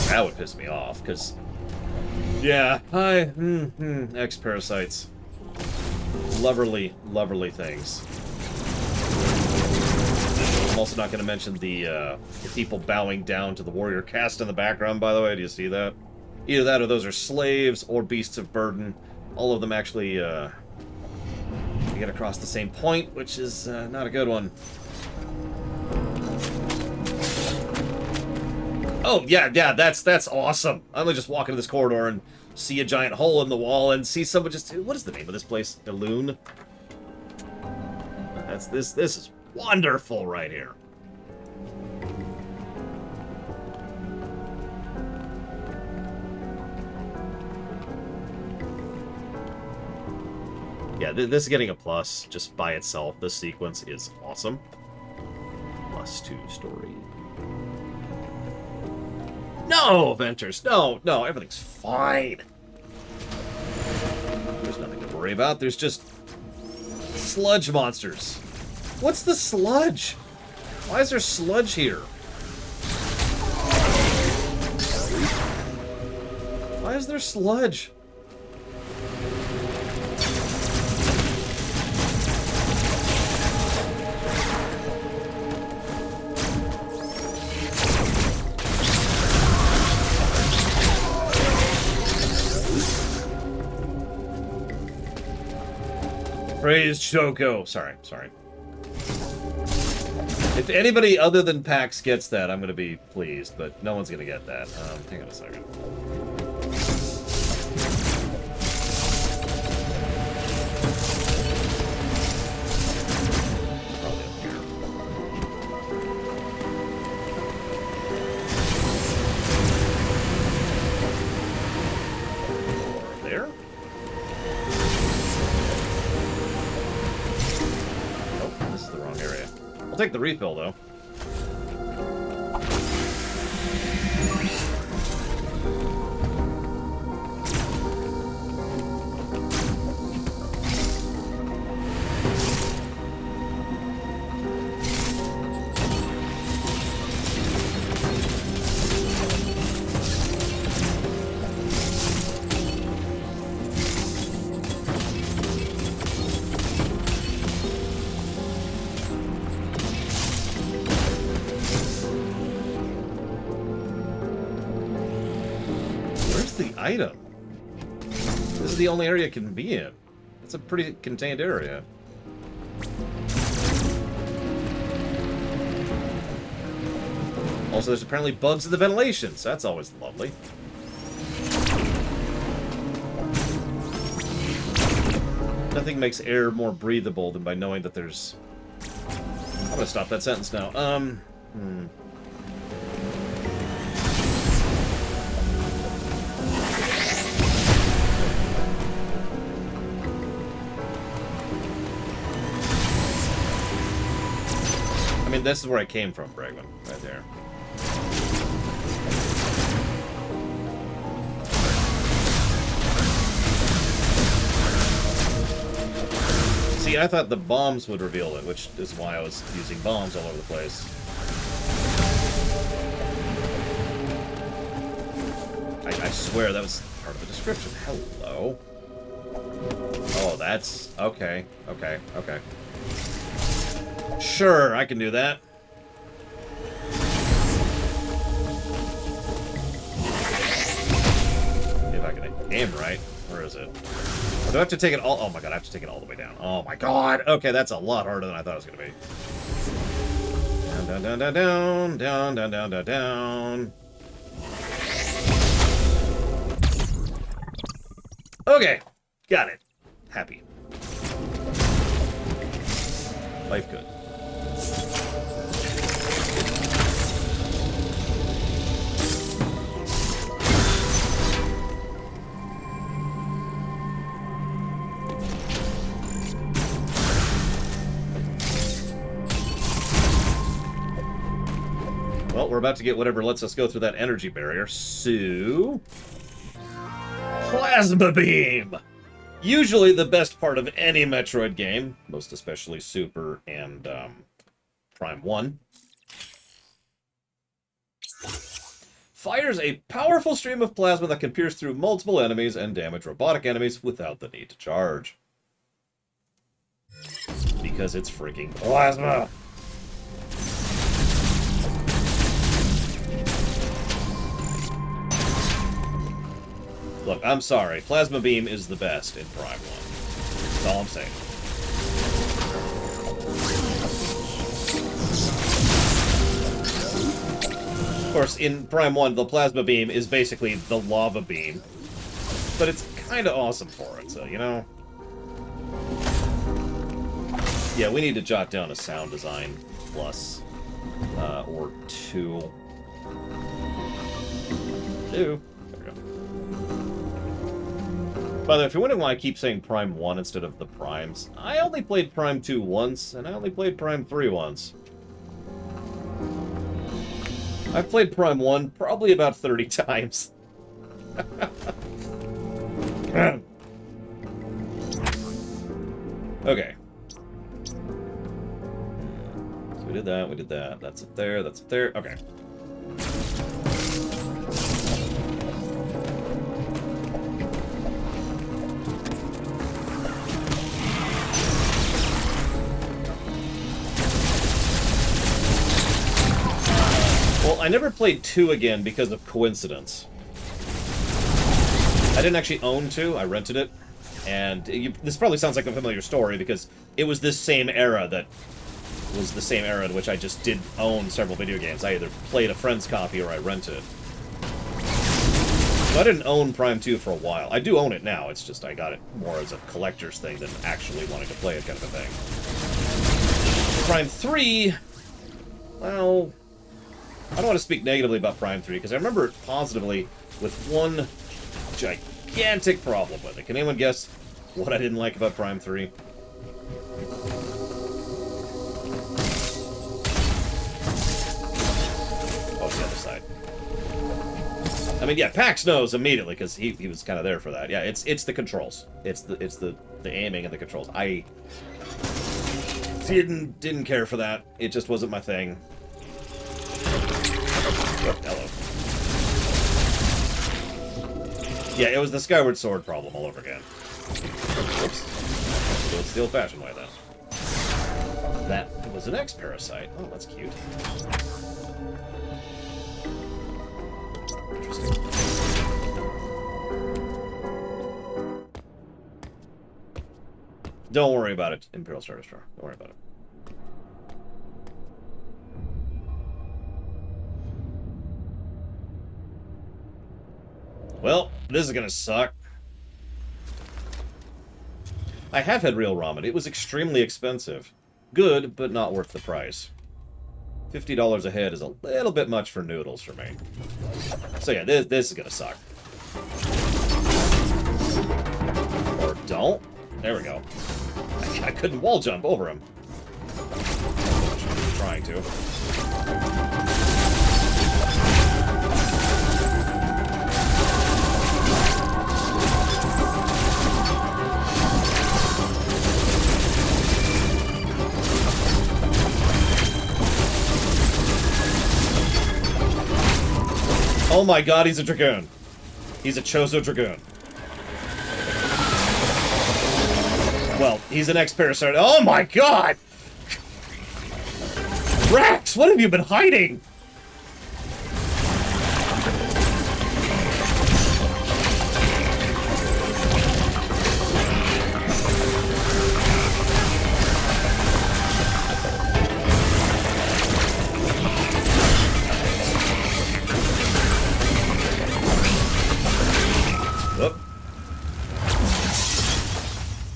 That would piss me off, because... Yeah, X-parasites. Loverly, loverly things. I'm also not going to mention the people bowing down to the warrior cast in the background, by the way. Do you see that? Either that or those are slaves or beasts of burden. All of them actually get across the same point, which is not a good one. Oh, yeah, that's awesome. I'm gonna just walk into this corridor and see a giant hole in the wall and see someone just... What is the name of this place? Elune? This is wonderful right here. Yeah, this is getting a plus just by itself. This sequence is awesome. +2 story. No, Venters. No, everything's fine. There's nothing to worry about. There's just sludge monsters. What's the sludge? Why is there sludge here? Why is there sludge? Praise Shoko. Sorry. If anybody other than Pax gets that, I'm going to be pleased, but no one's going to get that. Hang on a second. Probably up here. Or there? Oh, this is the wrong area. I'll take the refill, though. Item. This is the only area it can be in. It's a pretty contained area. Also, there's apparently bugs in the ventilation, so that's always lovely. Nothing makes air more breathable than by knowing that there's... I'm gonna stop that sentence now. I mean, this is where I came from, Bregman. Right there. See, I thought the bombs would reveal it, which is why I was using bombs all over the place. I swear that was part of the description. Hello. Oh, that's... Okay. Sure, I can do that. If I can aim right. Where is it? Oh, do I have to take it all? Oh my god, I have to take it all the way down. Oh my god. Okay, that's a lot harder than I thought it was going to be. Down. Okay, got it. Happy. Life good. Well, we're about to get whatever lets us go through that energy barrier, so... Plasma Beam! Usually the best part of any Metroid game, most especially Super and Prime 1. Fires a powerful stream of plasma that can pierce through multiple enemies and damage robotic enemies without the need to charge. Because it's freaking plasma! Look, I'm sorry. Plasma Beam is the best in Prime 1. That's all I'm saying. Of course, in Prime 1, the Plasma Beam is basically the Lava Beam. But it's kind of awesome for it, so, you know? Yeah, we need to jot down a sound design plus, or 2. 2. There we go. By the way, if you're wondering why I keep saying Prime 1 instead of the Primes, I only played Prime 2 once, and I only played Prime 3 once. I've played Prime 1 probably about 30 times. Okay. So we did that. That's up there, that's up there. Okay. Well, I never played 2 again because of coincidence. I didn't actually own 2, I rented it. And this probably sounds like a familiar story because it was this same era that was the same era in which I just did own several video games. I either played a friend's copy or I rented it. So I didn't own Prime 2 for a while. I do own it now, it's just I got it more as a collector's thing than actually wanting to play it kind of a thing. Prime 3... well... I don't want to speak negatively about Prime 3, because I remember it positively with one gigantic problem with it. Can anyone guess what I didn't like about Prime 3? Oh, it's the other side. I mean, yeah, Pax knows immediately, because he was kind of there for that. Yeah, it's the controls. It's the aiming and the controls. I didn't care for that. It just wasn't my thing. Oh, hello. Yeah, it was the Skyward Sword problem all over again. Oops. So it's the old-fashioned way, then. That was an X-parasite. Oh, that's cute. Interesting. Don't worry about it, Imperial Star Destroyer. Don't worry about it. Well, this is gonna suck. I have had real ramen. It was extremely expensive. Good, but not worth the price. $50 a head is a little bit much for noodles for me. So yeah, this is gonna suck. Or don't. There we go. I couldn't wall jump over him. Trying to. Oh my god, he's a Dragoon. He's a Chozo Dragoon. Well, he's an X-parasite. Oh my god! Rex, what have you been hiding?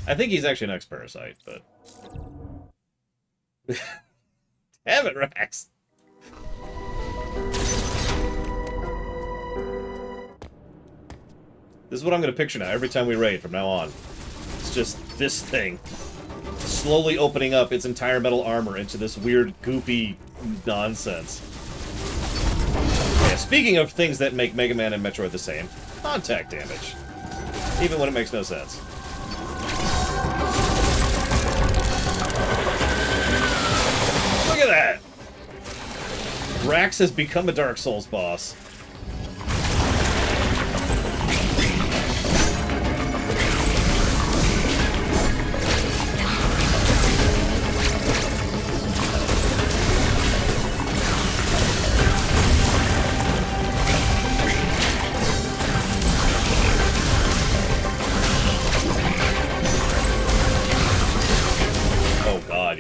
I think he's actually an X-parasite, but... Damn it, Rex! This is what I'm going to picture now, every time we raid from now on. It's just this thing. Slowly opening up its entire metal armor into this weird, goopy nonsense. Yeah, speaking of things that make Mega Man and Metroid the same, contact damage. Even when it makes no sense. Look at that! Rax has become a Dark Souls boss.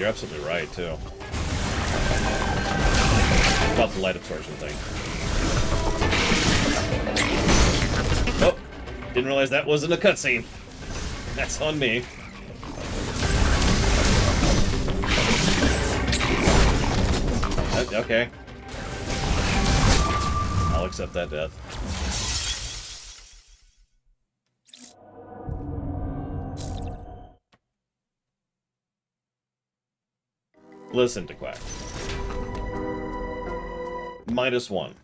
absolutely right, too. About the light absorption thing. Oh, didn't realize that wasn't a cutscene. That's on me. Okay. I'll accept that death. Listen to Quack. -1.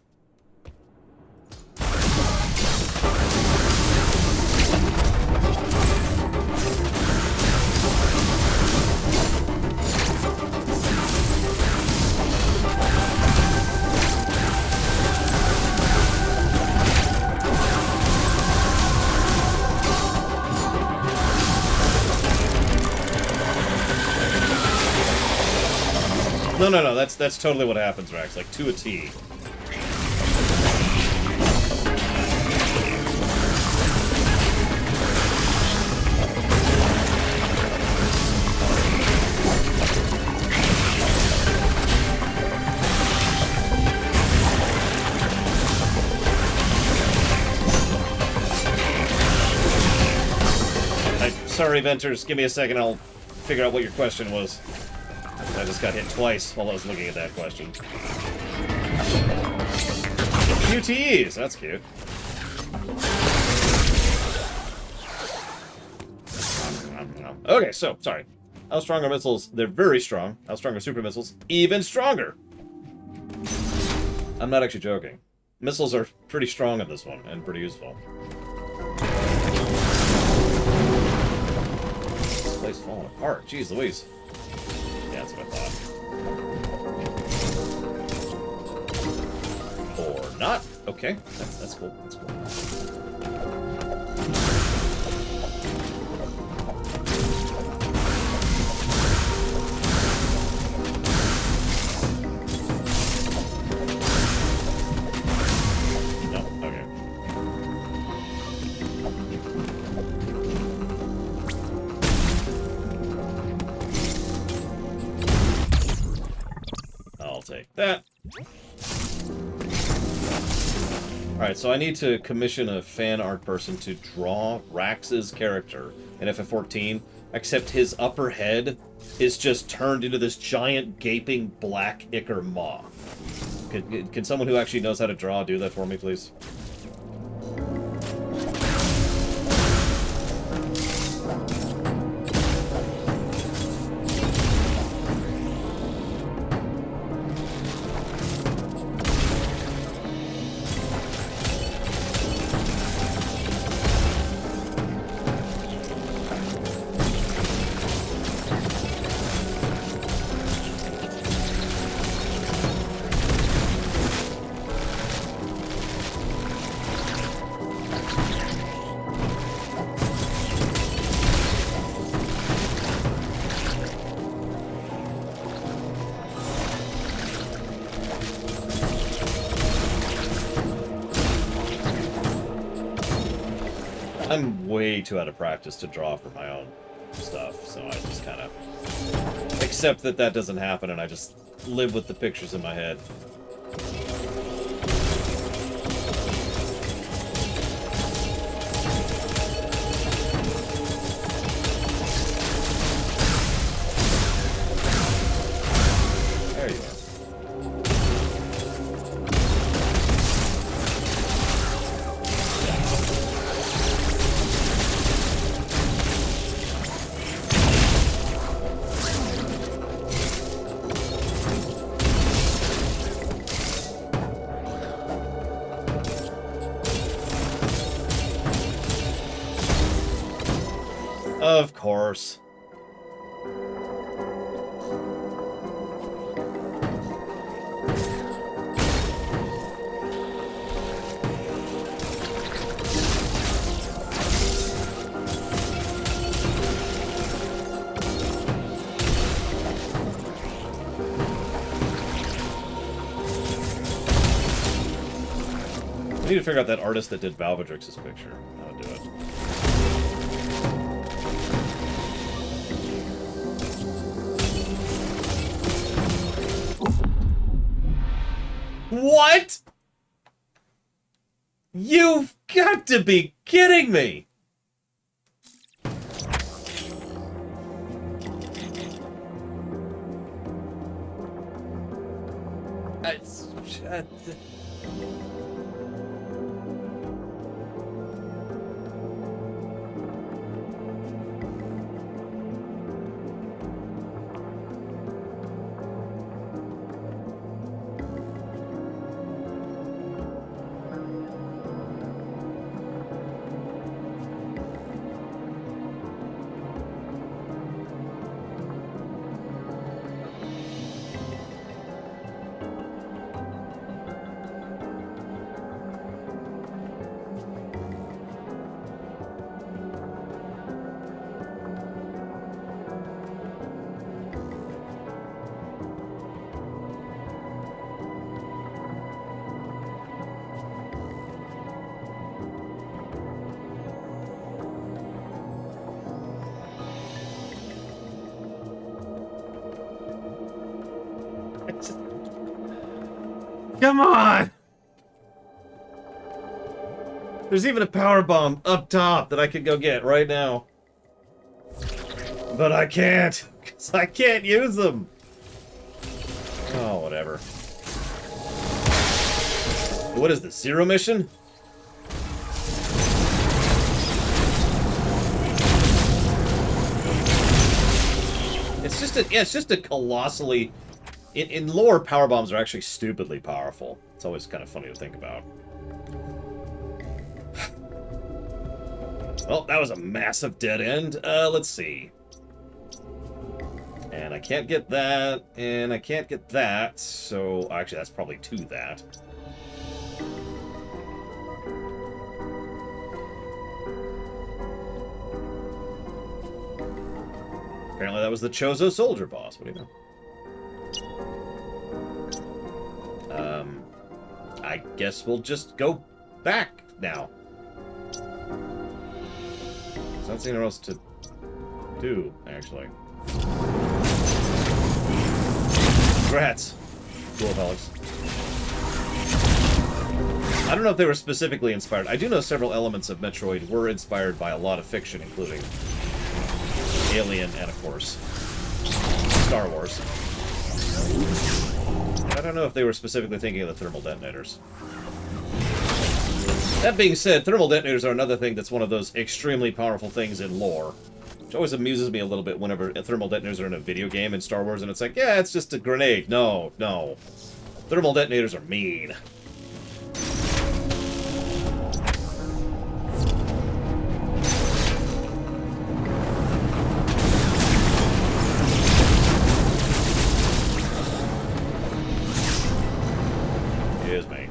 No, that's totally what happens, Rax, like, to a T. Sorry, Venters, give me a second, I'll figure out what your question was. I just got hit twice while I was looking at that question. QTEs! That's cute. Okay, so, sorry. How strong are missiles? They're very strong. How strong are super missiles? Even stronger! I'm not actually joking. Missiles are pretty strong in this one, and pretty useful. This place falling apart. Jeez Louise. Yeah, that's what I thought. Or not. Okay, that's cool. That's cool. No, okay. I'll take that. Alright, so I need to commission a fan art person to draw Rax's character in FF14, except his upper head is just turned into this giant, gaping, black ichor maw. Can someone who actually knows how to draw do that for me, please? I'm way too out of practice to draw for my own stuff, so I just kind of accept that that doesn't happen, and I just live with the pictures in my head. There you go. Of course. I need to figure out that artist that did Valvedrix's picture. That would do it. What? You've got to be kidding me! Come on! There's even a power bomb up top that I could go get right now. But I can't, because I can't use them. Oh, whatever. What is this, Zero Mission? It's just a colossally... In lore, power bombs are actually stupidly powerful. It's always kind of funny to think about. Well, that was a massive dead end. Let's see. And I can't get that, and I can't get that, so... Actually, that's probably to that. Apparently that was the Chozo Soldier boss. What do you know? I guess we'll just go back now. There's nothing else to do, actually. Congrats. Cool, Alex. I don't know if they were specifically inspired. I do know several elements of Metroid were inspired by a lot of fiction, including Alien and, of course, Star Wars. I don't know if they were specifically thinking of the thermal detonators. That being said, thermal detonators are another thing that's one of those extremely powerful things in lore. Which always amuses me a little bit whenever thermal detonators are in a video game in Star Wars, and it's like, yeah, it's just a grenade. No, no. Thermal detonators are mean. Here's me.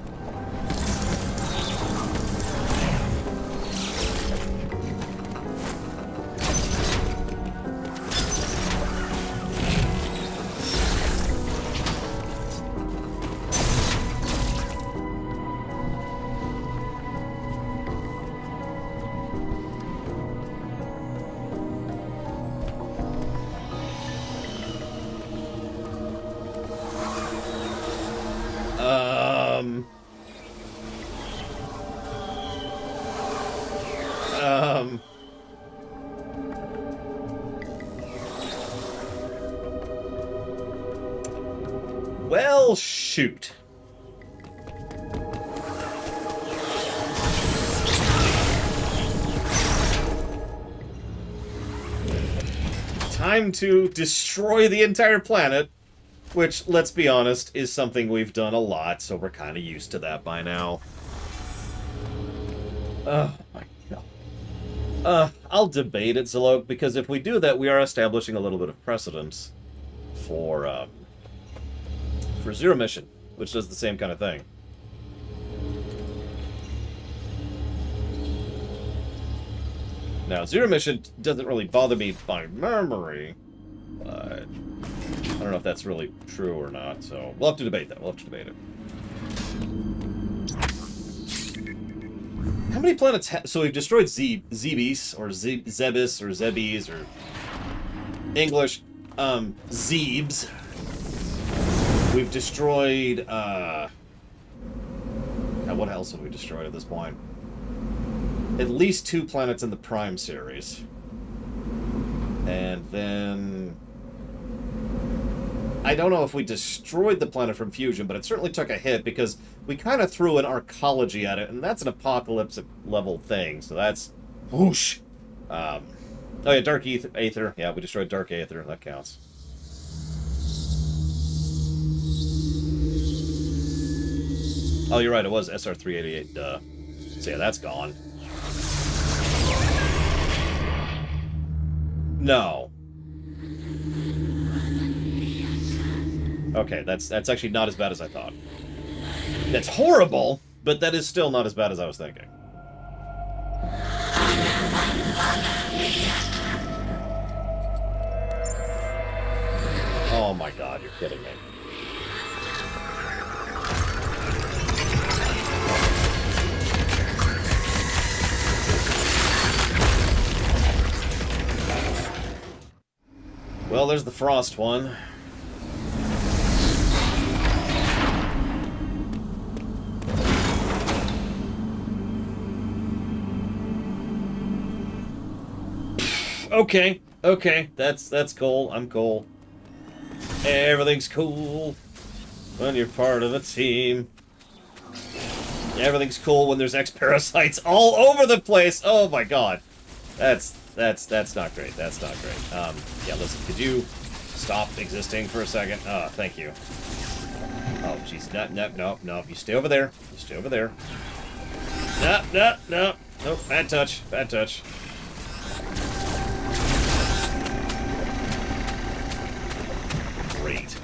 Well, shoot. Time to destroy the entire planet, which, let's be honest, is something we've done a lot, so we're kind of used to that by now. Oh, my God. I'll debate it, Zalok, because if we do that, we are establishing a little bit of precedence for Zero Mission, which does the same kind of thing. Now, Zero Mission doesn't really bother me by memory, but I don't know if that's really true or not, so we'll have to debate that. We'll have to debate it. How many planets so we've destroyed Zebes, or Zebis, or Zebes, or English, Zebes. We've destroyed, what else have we destroyed at this point? At least 2 planets in the Prime series. And then... I don't know if we destroyed the planet from Fusion, but it certainly took a hit because we kind of threw an arcology at it, and that's an apocalyptic level thing, so that's... whoosh! Oh yeah, Dark Aether. Yeah, we destroyed Dark Aether. That counts. Oh, you're right. It was SR-388. Duh. So yeah, that's gone. No. Okay, that's actually not as bad as I thought. That's horrible, but that is still not as bad as I was thinking. Oh my god, you're kidding me. Well, there's the Frost one. Okay, okay, that's cool. I'm cool. Everything's cool when you're part of a team. Everything's cool when there's X-parasites all over the place. Oh my god, that's not great. That's not great. Yeah, listen, could you stop existing for a second? Thank you. Oh, jeez, no. You stay over there. You stay over there. No. Nope, bad touch. Bad touch. Great.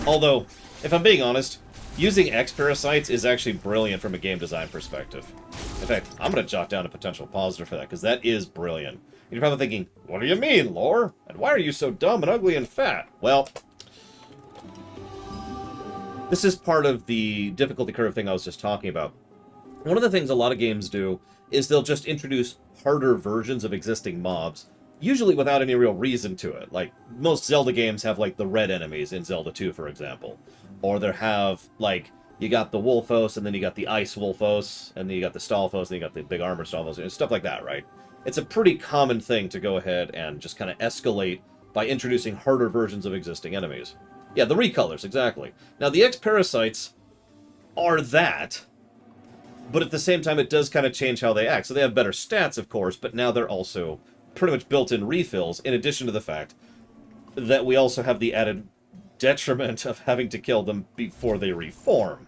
Although, if I'm being honest, using X-parasites is actually brilliant from a game design perspective. In fact, I'm going to jot down a potential positive for that, because that is brilliant. And you're probably thinking, what do you mean, Lore? And why are you so dumb and ugly and fat? Well, this is part of the difficulty curve thing I was just talking about. One of the things a lot of games do is they'll just introduce harder versions of existing mobs, usually without any real reason to it. Like, most Zelda games have, like, the red enemies in Zelda 2, for example. Or they have, like, you got the Wolfos, and then you got the Ice Wolfos, and then you got the Stalfos, and then you got the big armor Stalfos, and stuff like that, right? It's a pretty common thing to go ahead and just kind of escalate by introducing harder versions of existing enemies. Yeah, the recolors, exactly. Now, the X-parasites are that, but at the same time, it does kind of change how they act. So they have better stats, of course, but now they're also pretty much built-in refills, in addition to the fact that we also have the added detriment of having to kill them before they reform.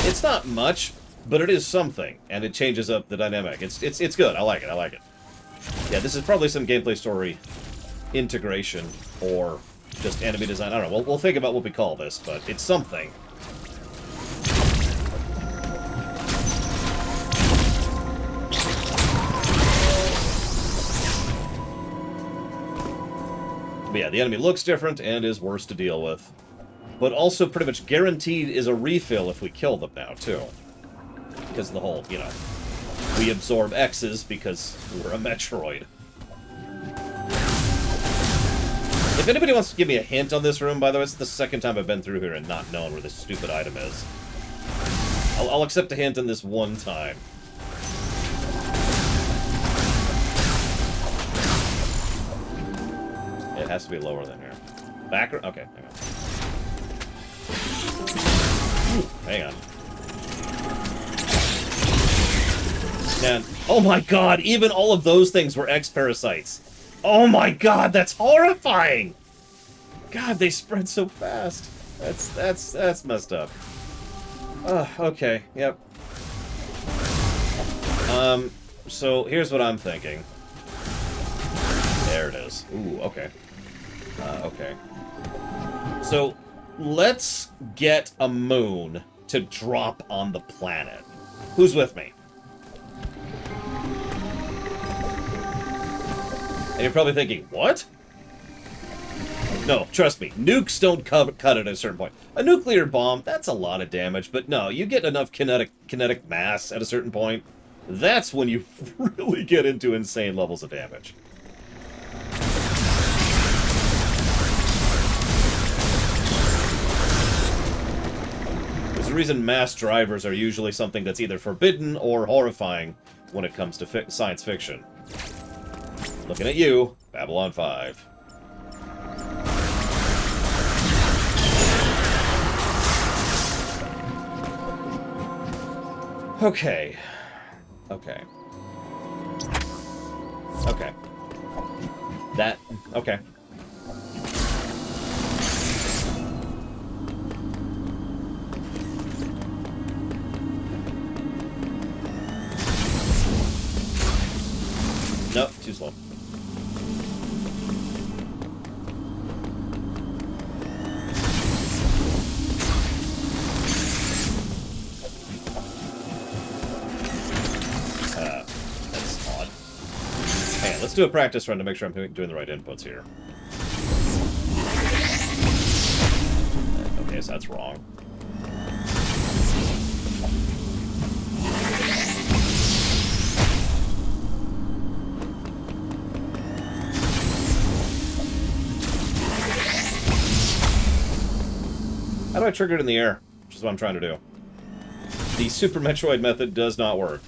It's not much, but it is something, and it changes up the dynamic. It's good. I like it. I like it. Yeah, this is probably some gameplay story integration, or just enemy design. I don't know. We'll think about what we call this, but it's something. But yeah, the enemy looks different and is worse to deal with. But also pretty much guaranteed is a refill if we kill them now, too. Because of the whole, you know, we absorb X's because we're a Metroid. If anybody wants to give me a hint on this room, by the way, it's the second time I've been through here and not known where this stupid item is. I'll accept a hint on this one time. It has to be lower than here. Back? Okay, hang on. Ooh, hang on. Man, oh my god, even all of those things were X-parasites. Oh my god, that's horrifying! God, they spread so fast. That's messed up. Okay, yep. So here's what I'm thinking. There it is. Ooh, okay. Okay. So, let's get a moon to drop on the planet. Who's with me? And you're probably thinking, what? No, trust me, nukes don't cut it at a certain point. A nuclear bomb, that's a lot of damage, but no, you get enough kinetic mass at a certain point, that's when you really get into insane levels of damage. a reason mass drivers are usually something that's either forbidden or horrifying when it comes to science fiction. Looking at you, Babylon 5. Okay. Okay. Okay. That... Okay. Nope, too slow. That's odd. Hey, let's do a practice run to make sure I'm doing the right inputs here. Okay, so that's wrong. How do I trigger it in the air? Which is what I'm trying to do. The Super Metroid method does not work.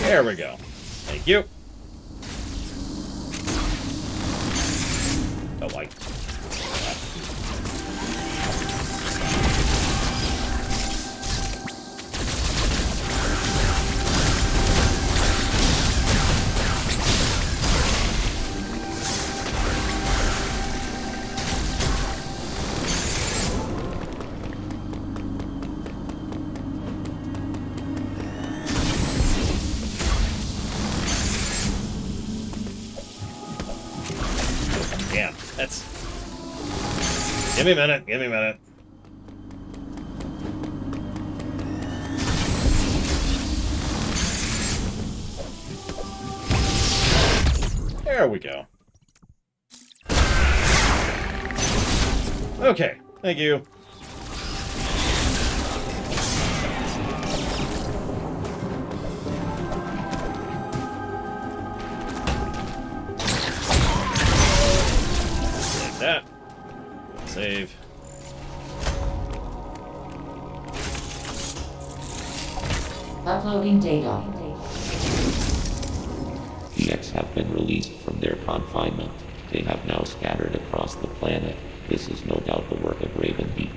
There we go. Thank you. Oh, like. Damn, that's... Give me a minute, give me a minute. There we go. Okay, thank you. That. Save. Uploading data. The X have been released from their confinement. They have now scattered across the planet. This is no doubt the work of Ravenbeak.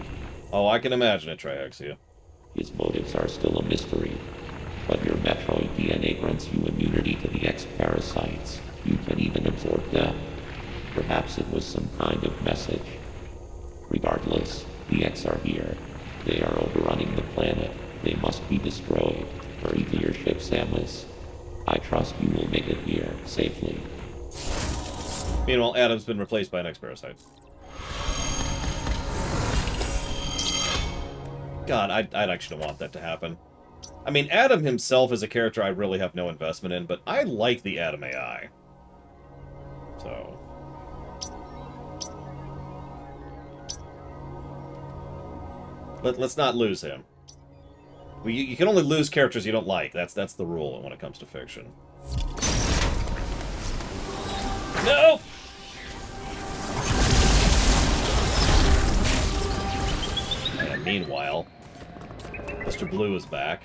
Oh, I can imagine it, Triaxia. His motives are still a mystery, but your Metroid DNA grants you immunity to the X-parasites. You can even absorb them. Perhaps it was some kind of message. Regardless, the X are here. They are overrunning the planet. They must be destroyed. Hurry to your ship, Samus. I trust you will make it here safely. Meanwhile, Adam's been replaced by an X-parasite. God, I'd actually want that to happen. I mean, Adam himself is a character I really have no investment in, but I like the Adam AI. So... Let's not lose him. Well, you can only lose characters you don't like. That's the rule when it comes to fiction. No! And meanwhile, Mr. Blue is back.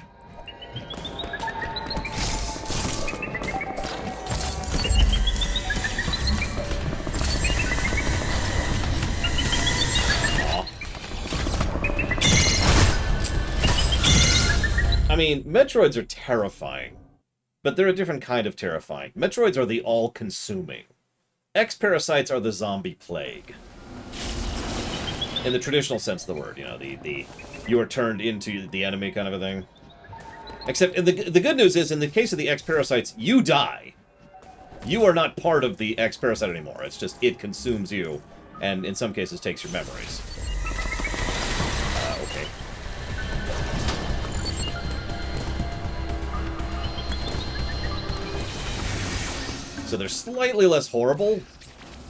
I mean, Metroids are terrifying, but they're a different kind of terrifying. Metroids are the all-consuming. X-parasites are the zombie plague. In the traditional sense of the word, you know, the you are turned into the enemy kind of a thing. Except, the good news is, in the case of the X-parasites, you die. You are not part of the X-parasite anymore. It's just, it consumes you, and in some cases takes your memories. Okay. So they're slightly less horrible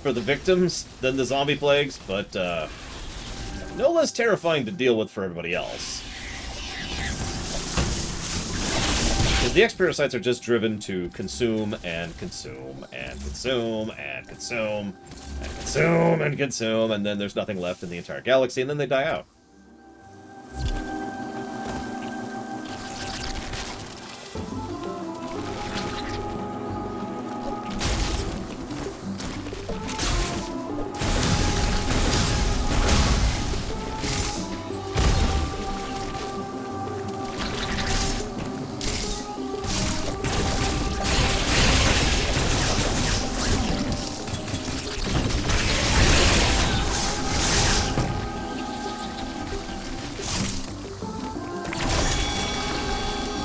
for the victims than the zombie plagues, but no less terrifying to deal with for everybody else. Because the X-parasites are just driven to consume and consume and consume and consume and consume and consume, and then there's nothing left in the entire galaxy, and then they die out.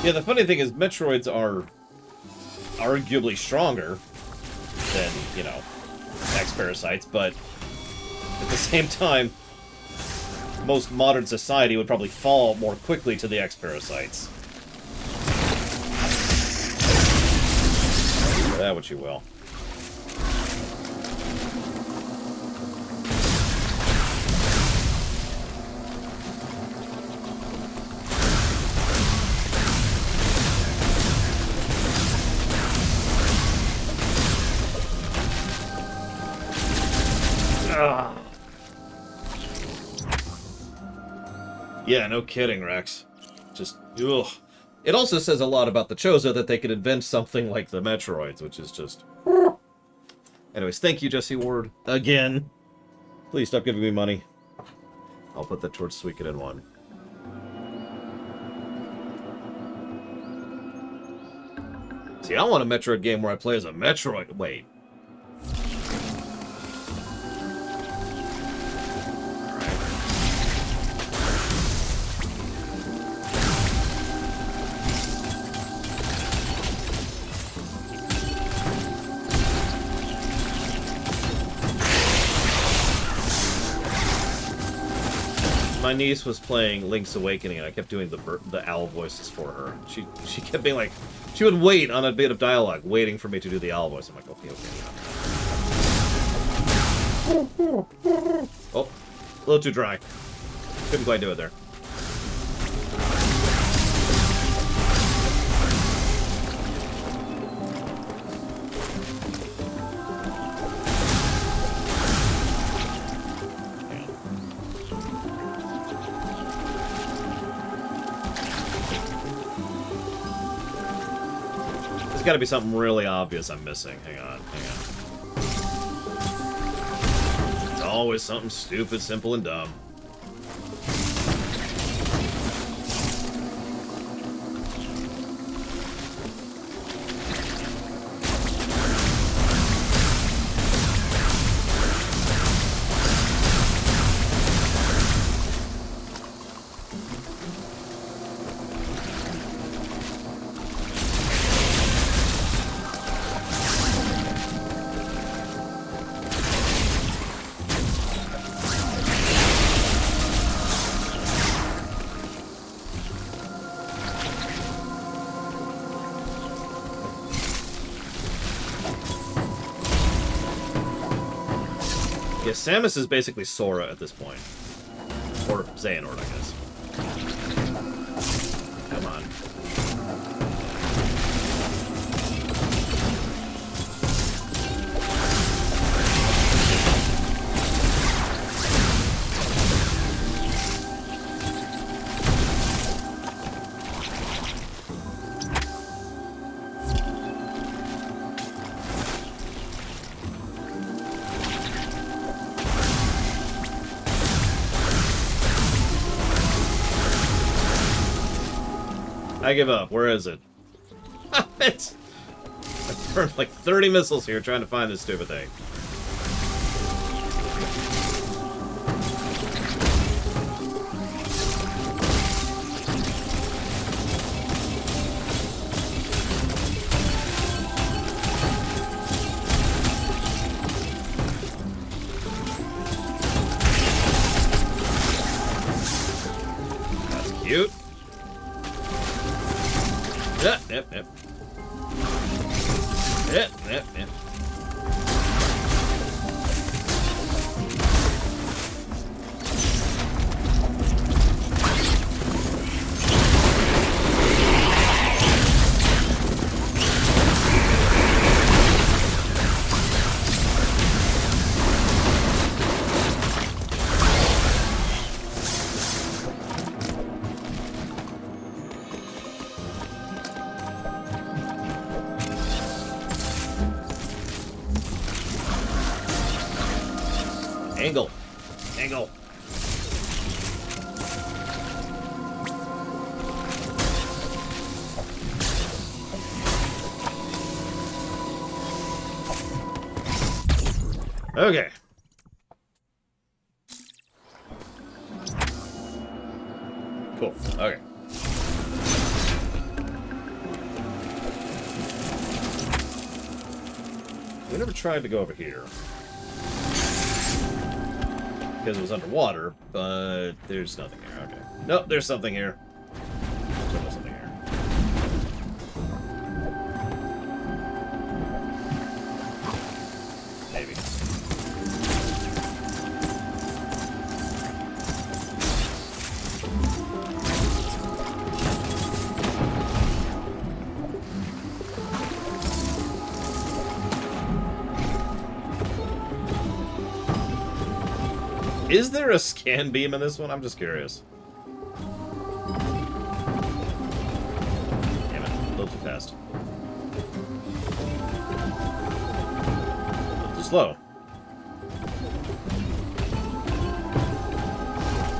Yeah, the funny thing is, Metroids are arguably stronger than, you know, X-parasites, but at the same time, most modern society would probably fall more quickly to the X-parasites. That what you will. Yeah, no kidding, Rex. Just, ugh. It also says a lot about the Chozo that they could invent something like the Metroids, which is just... Anyways, thank you, Jesse Ward. Again. Please stop giving me money. I'll put that towards Suikoden 1. See, I want a Metroid game where I play as a Metroid. Wait. My niece was playing Link's Awakening, and I kept doing the owl voices for her. She kept being like, she would wait on a bit of dialogue, waiting for me to do the owl voice. I'm like, okay. Oh, a little too dry. Couldn't quite do it there. Got to be something really obvious I'm missing. Hang on. It's always something stupid, simple, and dumb. Yeah, Samus is basically Sora at this point. Or Xehanort, I guess. Come on. I give up. Where is it? I burned like 30 missiles here trying to find this stupid thing. That's cute. Yep. Angle. Angle. Okay. Cool. Okay. We never tried to go over here. Because it was underwater, but there's nothing here. Okay. Nope, there's something here. There's something here. Maybe. Is there a scan beam in this one? I'm just curious. Damn it, a little too fast. A little too slow.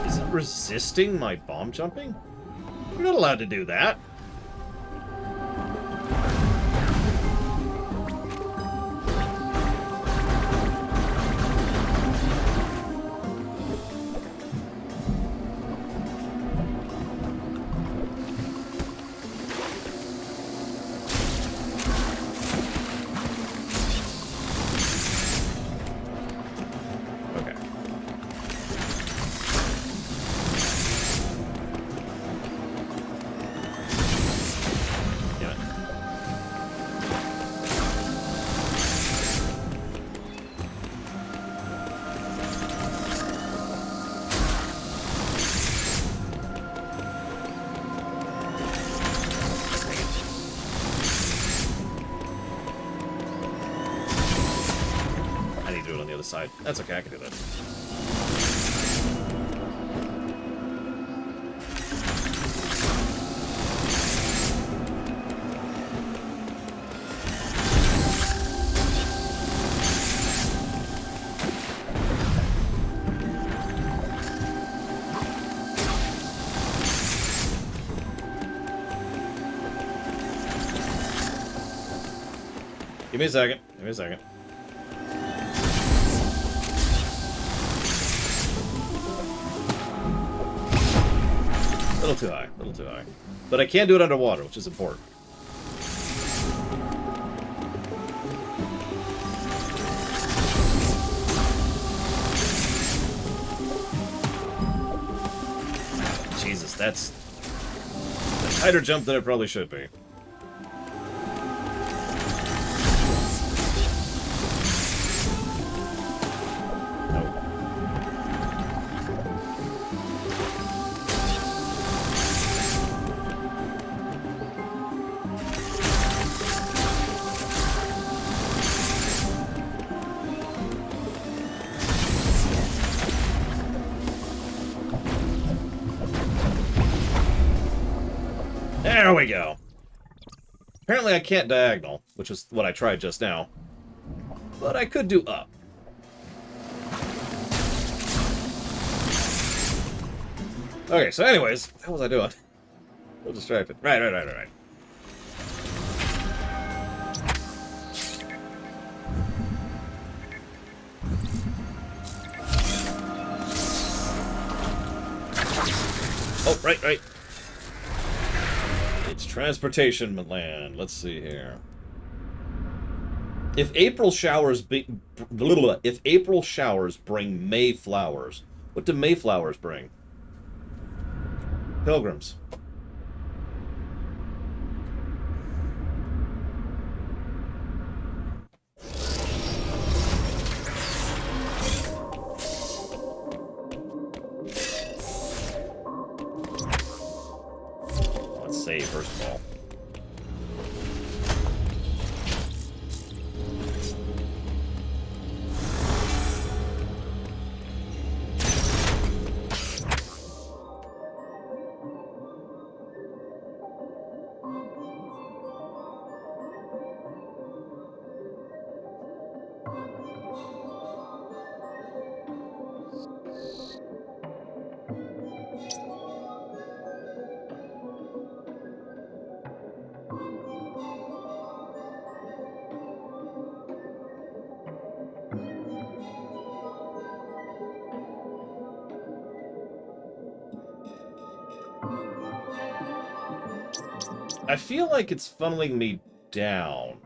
Is it resisting my bomb jumping? You're not allowed to do that. Side. That's okay, I can do that. Give me a second. Give me a second. A little too high, a little too high. But I can do it underwater, which is important. Jesus, that's a tighter jump than it probably should be. There we go. Apparently I can't diagonal, which is what I tried just now. But I could do up. Okay, so anyways, what was I doing? A little distracted. Right. Oh, right. It's transportation land. Let's see here. If April showers bring May flowers, what do May flowers bring? Pilgrims. Let's save first of all. I feel like it's funneling me down.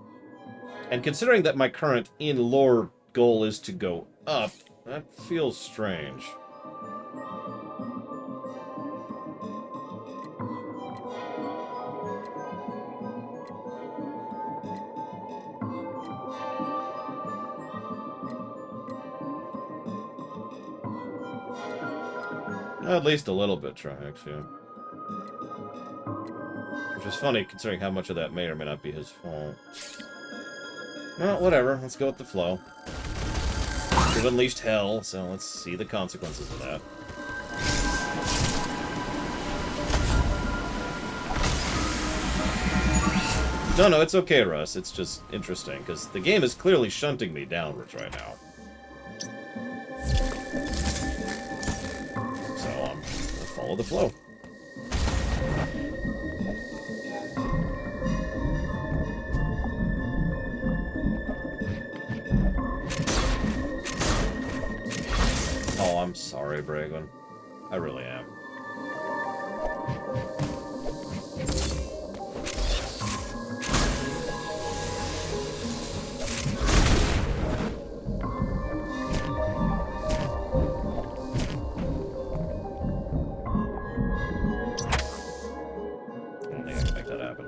And considering that my current in-lore goal is to go up, that feels strange. At least a little bit, Trihex, yeah. Which is funny, considering how much of that may or may not be his fault. Well, whatever. Let's go with the flow. We've unleashed hell, so let's see the consequences of that. No, it's okay, Russ. It's just interesting, because the game is clearly shunting me downwards right now. So I'm gonna follow the flow. Oh, I'm sorry, Braglin. I really am. I don't think I can make that happen.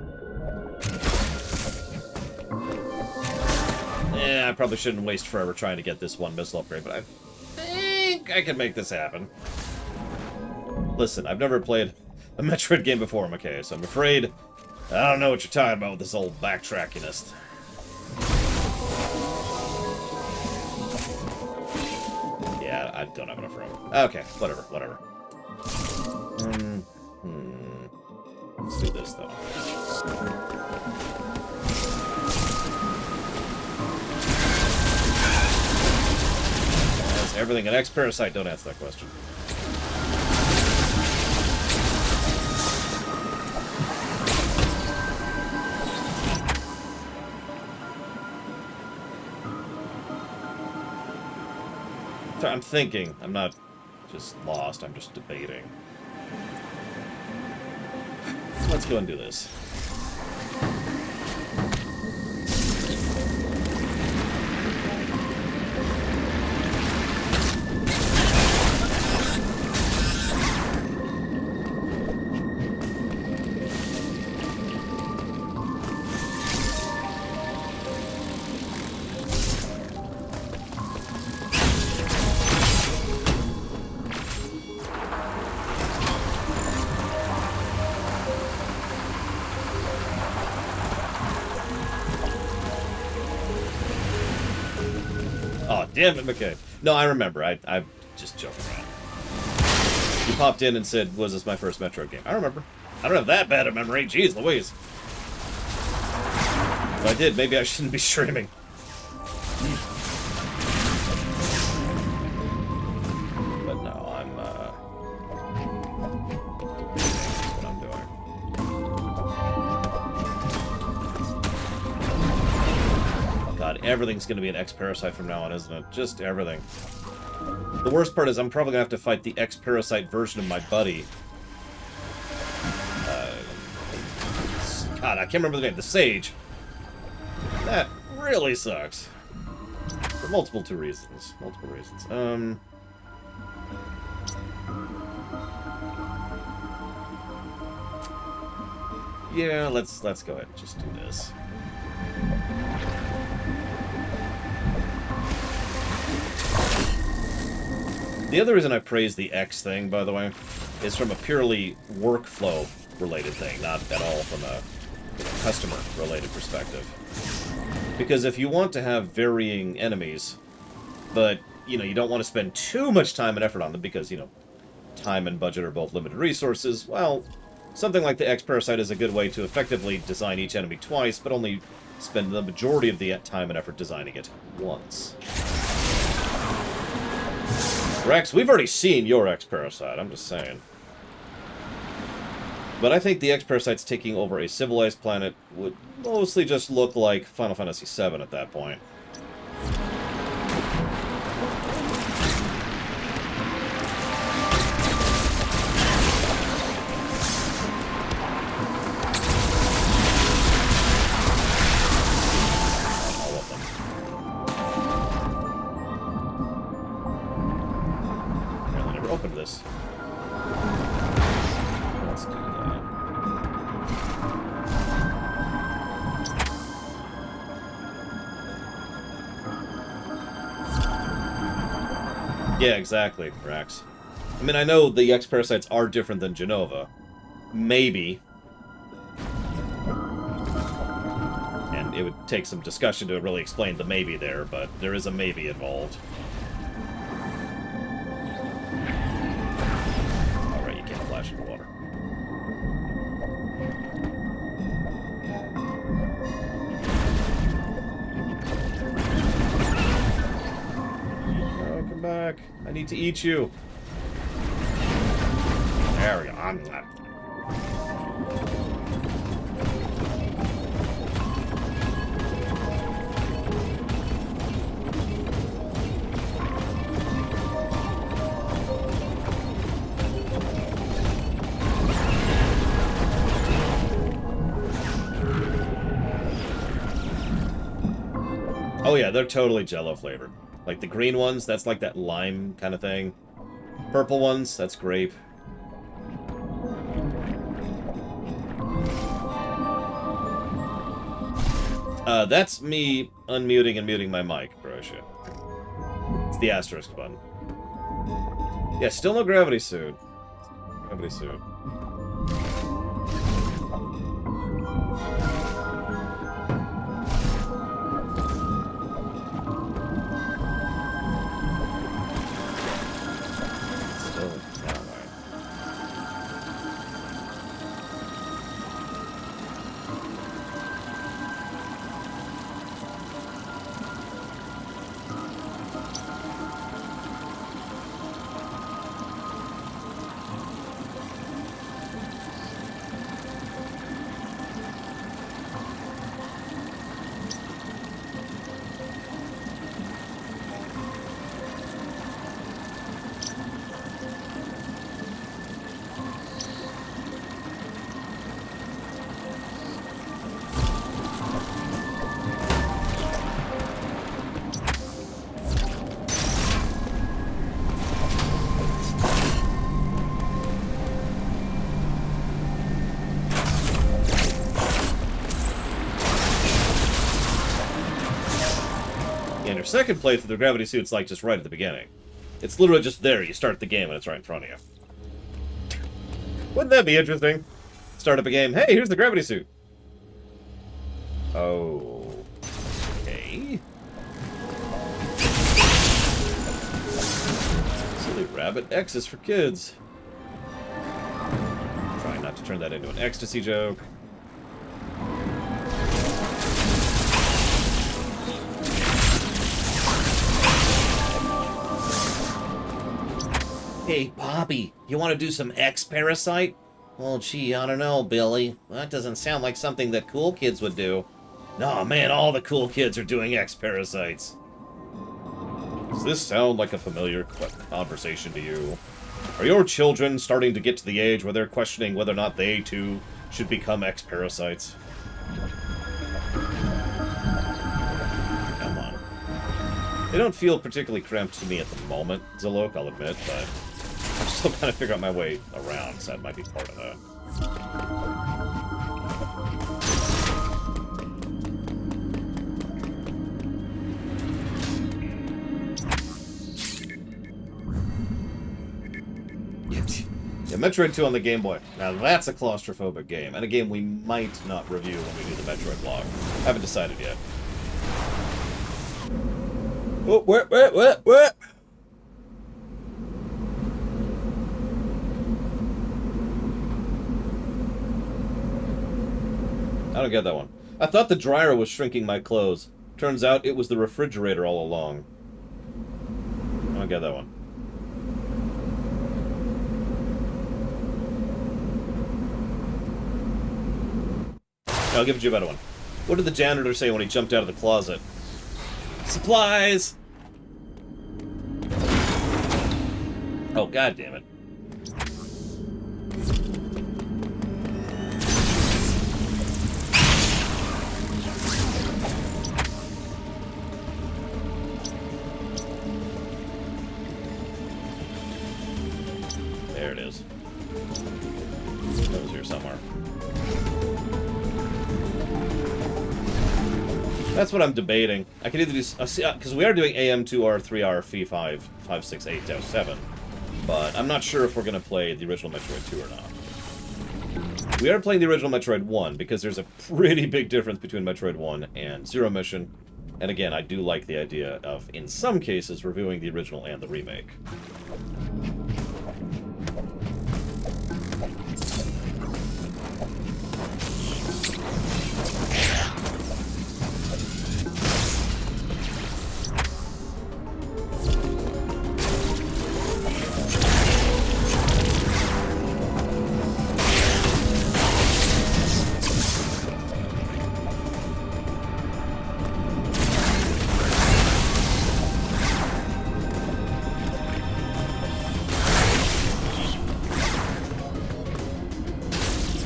Yeah, I probably shouldn't waste forever trying to get this one missile upgrade, but I think I can make this happen. Listen, I've never played a Metroid game before, McKay, so I'm afraid I don't know what you're talking about with this old backtrackiness. Yeah, I don't have enough room. Okay, whatever. Let's do this, though. Is everything an X-parasite? Don't ask that question. I'm thinking. I'm not just lost. I'm just debating. Let's go and do this. Damn it, McKay. No, I remember. I'm just joking around. You popped in and said, was this my first Metroid game? I remember. I don't have that bad a memory. Jeez Louise. If I did, maybe I shouldn't be streaming. But no, I'm, that's what I'm doing. God, everything's going to be an X-parasite from now on, isn't it? Just everything. The worst part is I'm probably going to have to fight the X-parasite version of my buddy. God, I can't remember the name. The Sage. That really sucks. For multiple reasons. Yeah, let's go ahead and just do this. The other reason I praise the X thing, by the way, is from a purely workflow-related thing, not at all from a customer-related perspective. Because if you want to have varying enemies, but, you don't want to spend too much time and effort on them because, time and budget are both limited resources, well, something like the X-parasite is a good way to effectively design each enemy twice, but only spend the majority of the time and effort designing it once. Rex, we've already seen your X-parasite, I'm just saying. But I think the X-parasites taking over a civilized planet would mostly just look like Final Fantasy VII at that point. Yeah, exactly, Rax. I mean, I know the X-parasites are different than Genova. Maybe. And it would take some discussion to really explain the maybe there, but there is a maybe involved. Alright, you can't flash into water. Oh, come back. I need to eat you. There we go. I'm not. Oh yeah, they're totally Jell-O flavored. Like the green ones, that's like that lime kind of thing. Purple ones, that's grape. That's me unmuting and muting my mic, Croatia. It's the asterisk button. Yeah, still no gravity suit. Gravity suit. In your second playthrough, the gravity suit's like just right at the beginning. It's literally just there. You start the game and it's right in front of you. Wouldn't that be interesting? Start up a game. Hey, here's the gravity suit. Oh. Okay. Silly rabbit. X is for kids. Trying not to turn that into an ecstasy joke. Hey, Bobby, you want to do some X-parasite? Well, gee, I don't know, Billy. That doesn't sound like something that cool kids would do. Nah, man, all the cool kids are doing X-parasites. Does this sound like a familiar conversation to you? Are your children starting to get to the age where they're questioning whether or not they, too, should become X-parasites? Come on. They don't feel particularly cramped to me at the moment, Zilok, I'll admit, but I'm still trying to figure out my way around, so that might be part of that. Yeah, Metroid 2 on the Game Boy. Now that's a claustrophobic game, and a game we might not review when we do the Metroid vlog. Haven't decided yet. Oh, what? I don't get that one. I thought the dryer was shrinking my clothes. Turns out it was the refrigerator all along. I don't get that one. I'll give you a better one. What did the janitor say when he jumped out of the closet? Supplies! Oh, god damn it. There it is. That was here somewhere. That's what I'm debating. I could either do... Because we are doing AM2R 3R Fee 5 568-7. But I'm not sure if we're going to play the original Metroid 2 or not. We are playing the original Metroid 1, because there's a pretty big difference between Metroid 1 and Zero Mission. And again, I do like the idea of, in some cases, reviewing the original and the remake.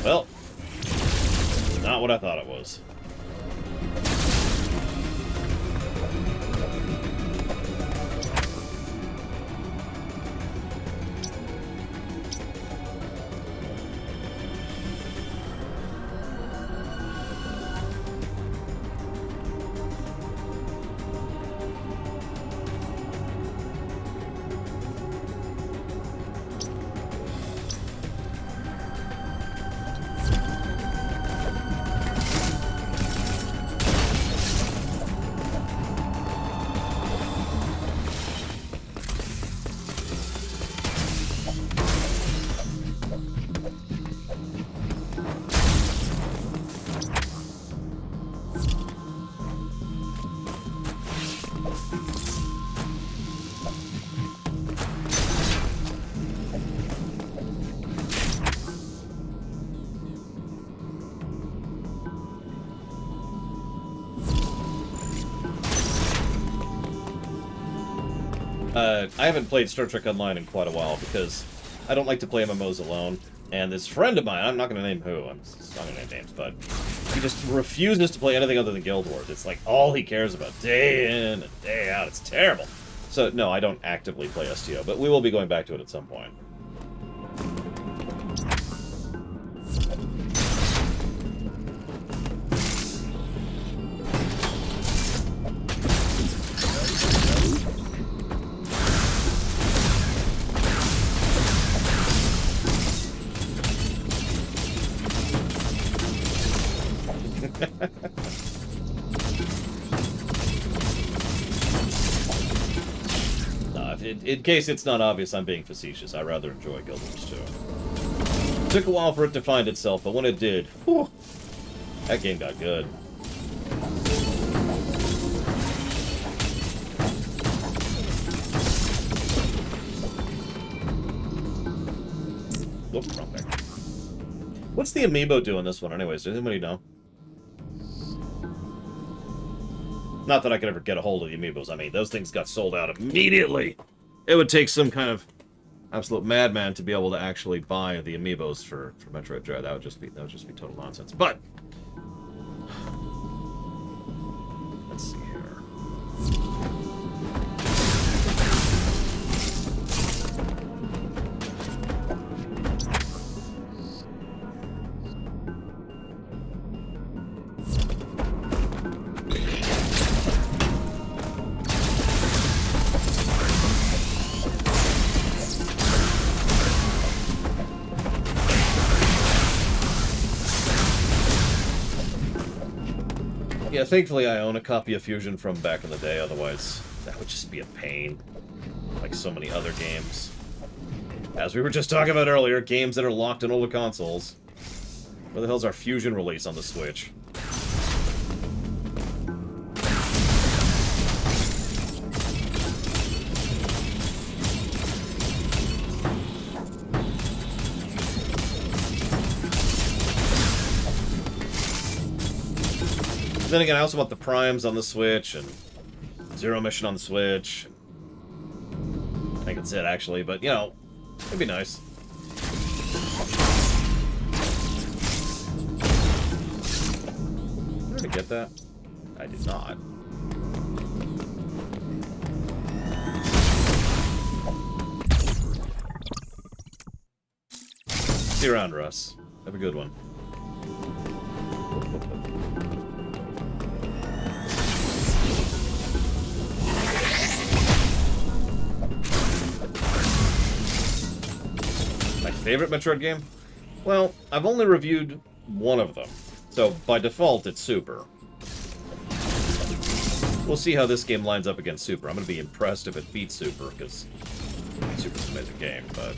Well, not what I thought it was. I haven't played Star Trek Online in quite a while because I don't like to play MMOs alone. And this friend of mine, I'm not going to name who, I'm not going to name names, but he just refuses to play anything other than Guild Wars. It's like all he cares about day in and day out. It's terrible. So, no, I don't actively play STO, but we will be going back to it at some point. In case it's not obvious, I'm being facetious. I rather enjoy Guild Wars 2. It took a while for it to find itself, but when it did, whew, that game got good. Whoop, wrong thing. What's the amiibo do in this one anyways? Does anybody know? Not that I could ever get a hold of the amiibos. I mean, those things got sold out immediately. It would take some kind of absolute madman to be able to actually buy the amiibos for Metroid Dread. That would just be total nonsense. But let's see here. Yeah, thankfully I own a copy of Fusion from back in the day, otherwise that would just be a pain. Like so many other games. As we were just talking about earlier, games that are locked in older consoles. Where the hell's our Fusion release on the Switch? Then again, I also want the Primes on the Switch, and Zero Mission on the Switch. I think that's it, actually, but, you know, it'd be nice. Did I get that? I did not. See you around, Russ. Have a good one. favorite Metroid game? Well, I've only reviewed one of them, so by default it's Super. We'll see how this game lines up against Super. I'm going to be impressed if it beats Super, because Super's an amazing game, but...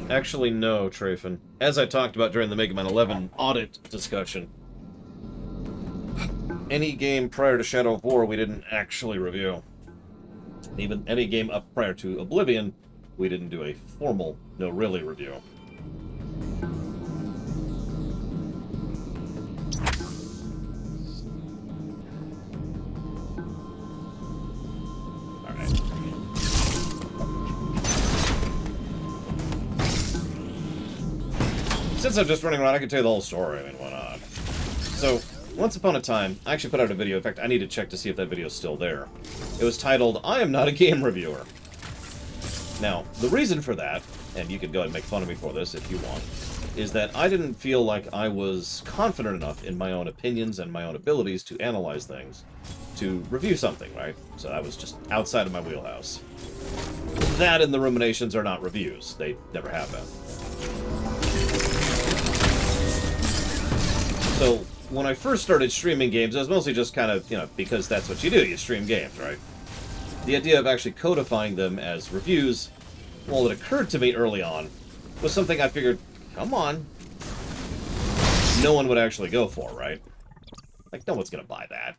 Actually, no, Trafin. As I talked about during the Mega Man 11 audit discussion, any game prior to Shadow of War we didn't actually review. Even any game up prior to Oblivion, we didn't do a formal, no really review. Alright. Since I'm just running around, I can tell you the whole story. I mean, why not? So, once upon a time, I actually put out a video. In fact, I need to check to see if that video is still there. It was titled, I Am Not a Game Reviewer. Now, the reason for that, and you can go ahead and make fun of me for this if you want, is that I didn't feel like I was confident enough in my own opinions and my own abilities to analyze things, to review something, right? So I was just outside of my wheelhouse. That and the ruminations are not reviews. They never have been. So, when I first started streaming games, it was mostly just kind of, because that's what you do, you stream games, right? The idea of actually codifying them as reviews, well, it occurred to me early on, was something I figured, come on, no one would actually go for, right? Like, no one's gonna buy that.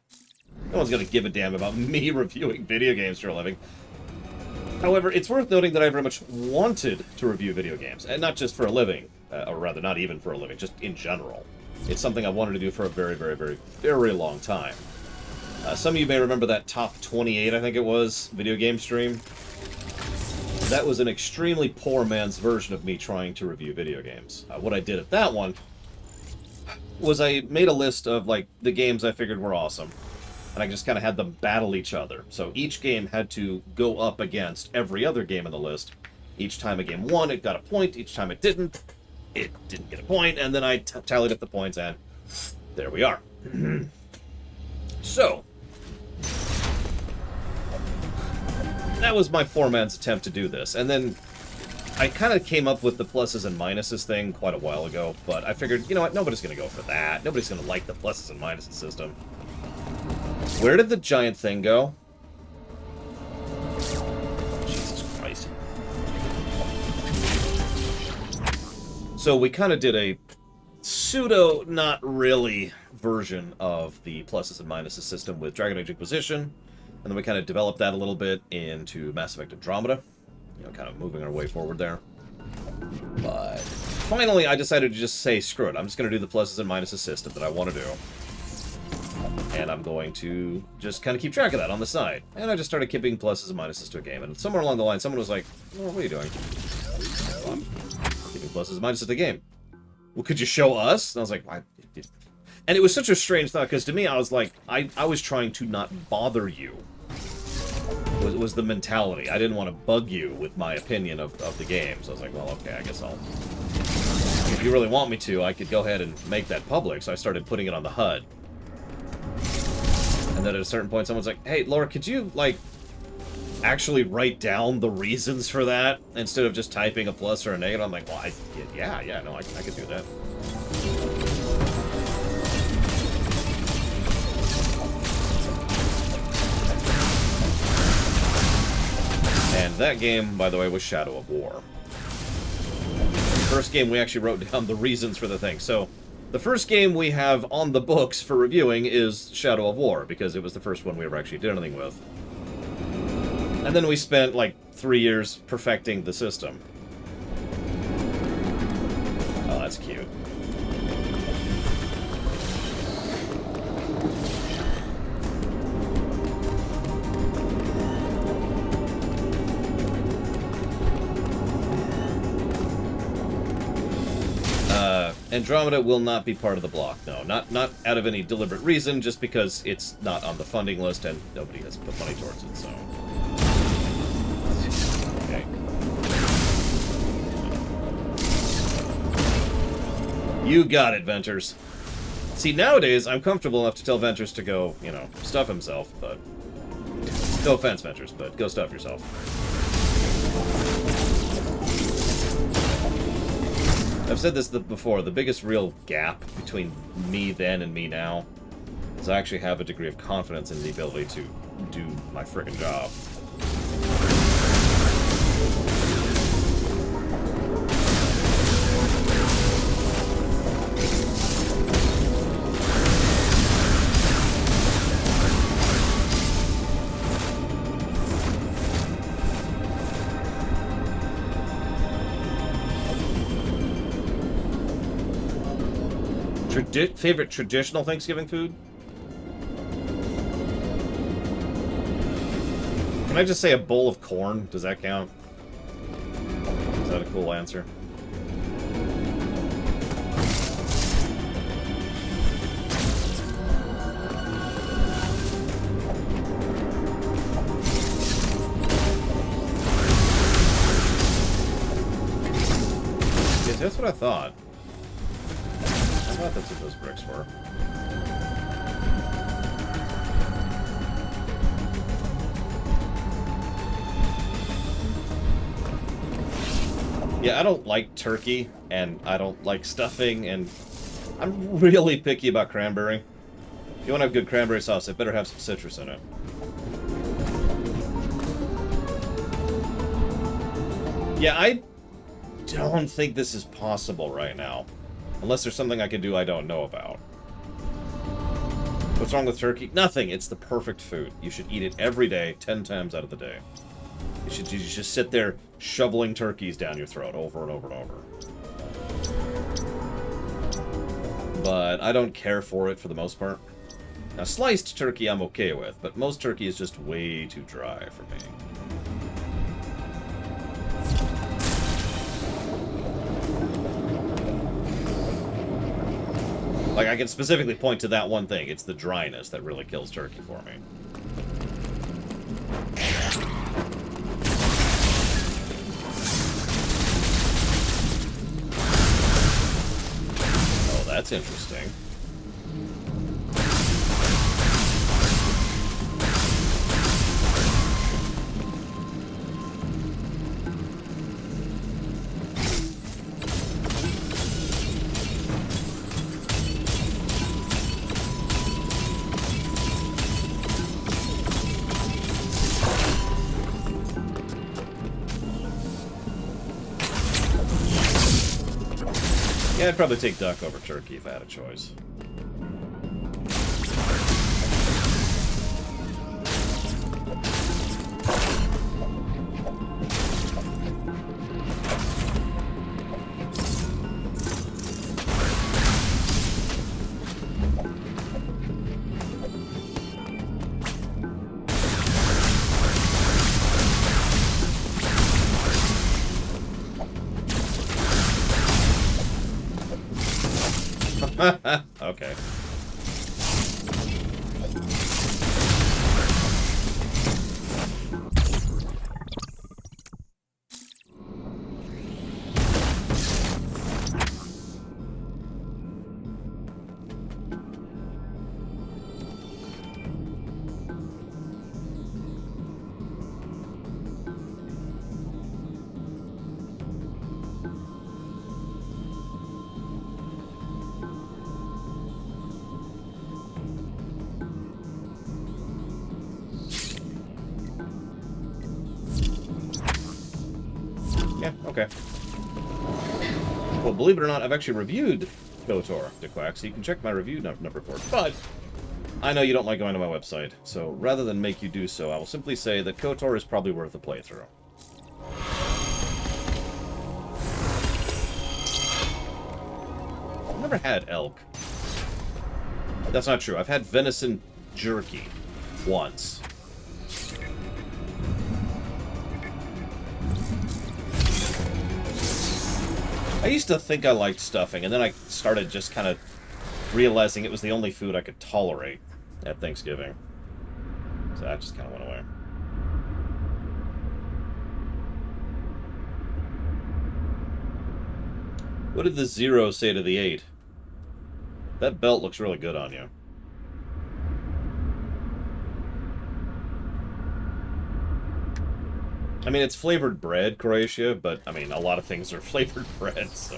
No one's gonna give a damn about me reviewing video games for a living. However, it's worth noting that I very much wanted to review video games, and not just for a living, or rather, not even for a living, just in general. It's something I wanted to do for a very, very, very, very long time. Some of you may remember that top 28, I think it was, video game stream. That was an extremely poor man's version of me trying to review video games. What I did at that one was I made a list of, like, the games I figured were awesome. And I just kind of had them battle each other. So each game had to go up against every other game on the list. Each time a game won, it got a point. Each time it didn't get a point, and then I tallied up the points, and there we are. So, that was my poor man's attempt to do this, and then I kind of came up with the pluses and minuses thing quite a while ago, but I figured, you know what, nobody's going to go for that. Nobody's going to like the pluses and minuses system. Where did the giant thing go? Jesus Christ. So we kind of did a pseudo, not really, version of the pluses and minuses system with Dragon Age Inquisition, and then we kind of developed that a little bit into Mass Effect Andromeda, kind of moving our way forward there. But finally, I decided to just say, screw it, I'm just going to do the pluses and minuses system that I want to do. And I'm going to just kind of keep track of that on the side. And I just started keeping pluses and minuses to a game. And somewhere along the line, someone was like, oh, what are you doing? Well, I'm keeping pluses and minuses to the game. Well, could you show us? And I was like, why? And it was such a strange thought, because to me, I was like, I was trying to not bother you. Was the mentality. I didn't want to bug you with my opinion of the game. So I was like, well, okay, I guess I'll... If you really want me to, I could go ahead and make that public. So I started putting it on the HUD. And then at a certain point, someone's like, hey, Laura, could you, like, actually write down the reasons for that instead of just typing a plus or a negative? I'm like, well, yeah, no, I could do that. And that game, by the way, was Shadow of War. The first game we actually wrote down the reasons for the thing. So, the first game we have on the books for reviewing is Shadow of War, because it was the first one we ever actually did anything with. And then we spent, like, 3 years perfecting the system. Oh, that's cute. Andromeda will not be part of the block, no. Not out of any deliberate reason, just because it's not on the funding list and nobody has put money towards it, so... Okay. You got it, Venters. See, nowadays, I'm comfortable enough to tell Venters to go, you know, stuff himself, but... No offense, Venters, but go stuff yourself. I've said this before, the biggest real gap between me then and me now is I actually have a degree of confidence in the ability to do my frickin' job. Favorite traditional Thanksgiving food? Can I just say a bowl of corn? Does that count? Is that a cool answer? Yes, that's what I thought. I thought that's what those bricks were. Yeah, I don't like turkey, and I don't like stuffing, and I'm really picky about cranberry. If you want to have good cranberry sauce, it better have some citrus in it. Yeah, I don't think this is possible right now. Unless there's something I can do I don't know about. What's wrong with turkey? Nothing. It's the perfect food. You should eat it every day, 10 times out of the day. You should just sit there shoveling turkeys down your throat over and over and over. But I don't care for it for the most part. Now, sliced turkey I'm okay with, but most turkey is just way too dry for me. Like, I can specifically point to that one thing. It's the dryness that really kills turkey for me. Oh, that's interesting. Yeah, I'd probably take duck over turkey if I had a choice. Okay. Yeah, okay. Well, believe it or not, I've actually reviewed KOTOR, DeQuack, so you can check my review number for it. But I know you don't like going to my website, so rather than make you do so, I will simply say that KOTOR is probably worth a playthrough. I've never had elk. That's not true. I've had venison jerky once. I used to think I liked stuffing, and then I started just kind of realizing it was the only food I could tolerate at Thanksgiving. So that just kind of went away. What did the 0 say to the 8? That belt looks really good on you. I mean, it's flavored bread, Croatia, but, I mean, a lot of things are flavored bread, so...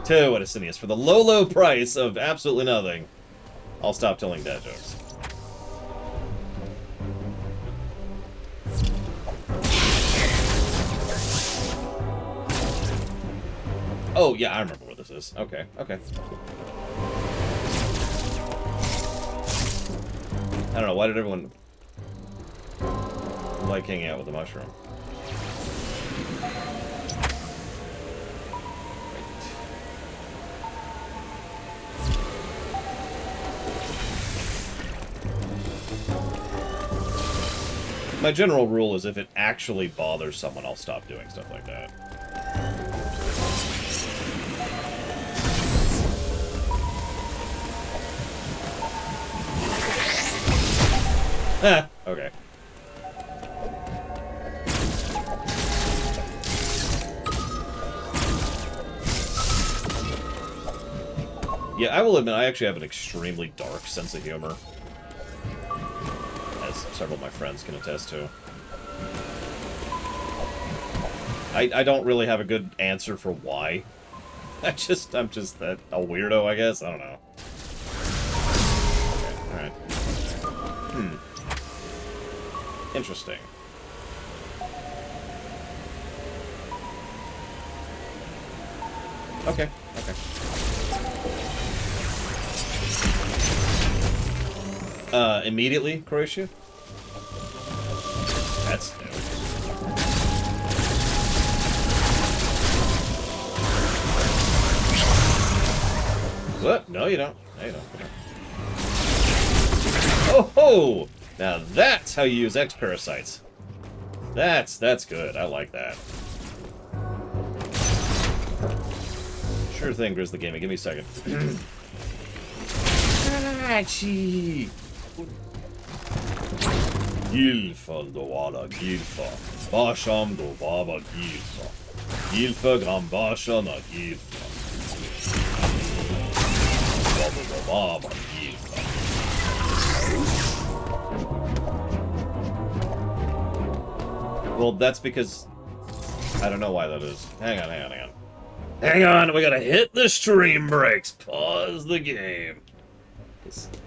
Tell you what, Asinius, for the low, low price of absolutely nothing, I'll stop telling dad jokes. Oh, yeah, I remember what this is. Okay, okay. I don't know, why did everyone like hanging out with the mushroom? My general rule is if it actually bothers someone, I'll stop doing stuff like that. Ah, okay. Yeah, I will admit, I actually have an extremely dark sense of humor. As several of my friends can attest to. I don't really have a good answer for why. I'm just that a weirdo, I guess? I don't know. Okay, alright. Interesting. Okay, okay. Immediately, Croatia? That's new. What? No, you don't. No, you don't. Oh ho! Now that's how you use X-parasites. That's good. I like that. Sure thing, Grizzly Gaming. Give me a second. Gilfa do wala Gilfa. Basham do baba Gilfa. Gilfa gram basha na Gilfa. Baba do baba Gilfa. Well, that's because... I don't know why that is. Hang on. Hang on, we gotta hit the stream brakes. Pause the game.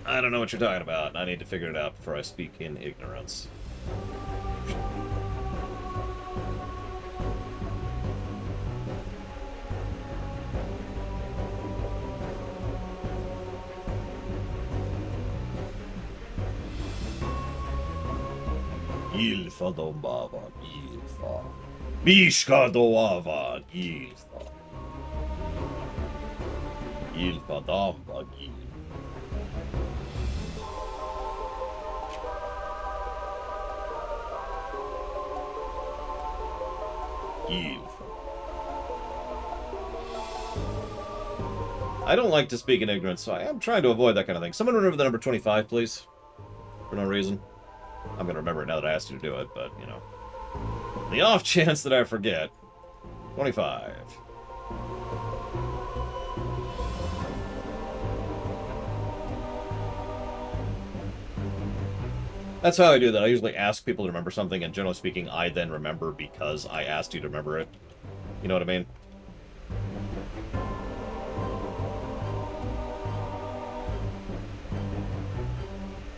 I don't know what you're talking about, and I need to figure it out before I speak in ignorance. Ilfa dombava, ilfa. Bishka doava, ilfa. Ilfa damba, ilfa. I don't like to speak in ignorance, so I am trying to avoid that kind of thing. Someone remember the number 25, please? For no reason. I'm going to remember it now that I asked you to do it, but, you know. The off chance that I forget. 25. That's how I do that. I usually ask people to remember something, and generally speaking, I then remember because I asked you to remember it. You know what I mean?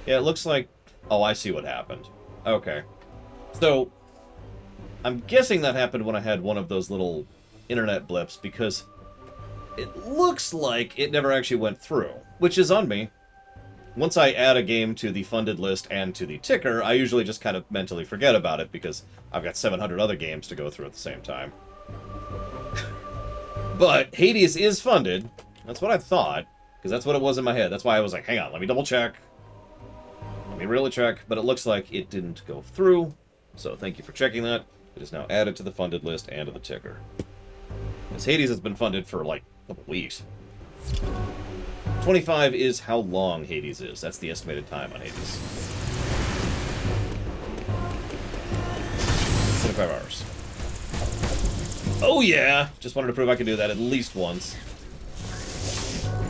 Yeah, it looks like... Oh, I see what happened. Okay. So, I'm guessing that happened when I had one of those little internet blips, because it looks like it never actually went through, which is on me. Once I add a game to the funded list and to the ticker, I usually just kind of mentally forget about it, because I've got 700 other games to go through at the same time. But Hades is funded. That's what I thought, because that's what it was in my head. That's why I was like, hang on, let me double check. Let me really check, but it looks like it didn't go through, so thank you for checking that. It is now added to the funded list and to the ticker. Because Hades has been funded for, like, a couple weeks. 25 is how long Hades is. That's the estimated time on Hades. 25 hours. Oh yeah! Just wanted to prove I could do that at least once.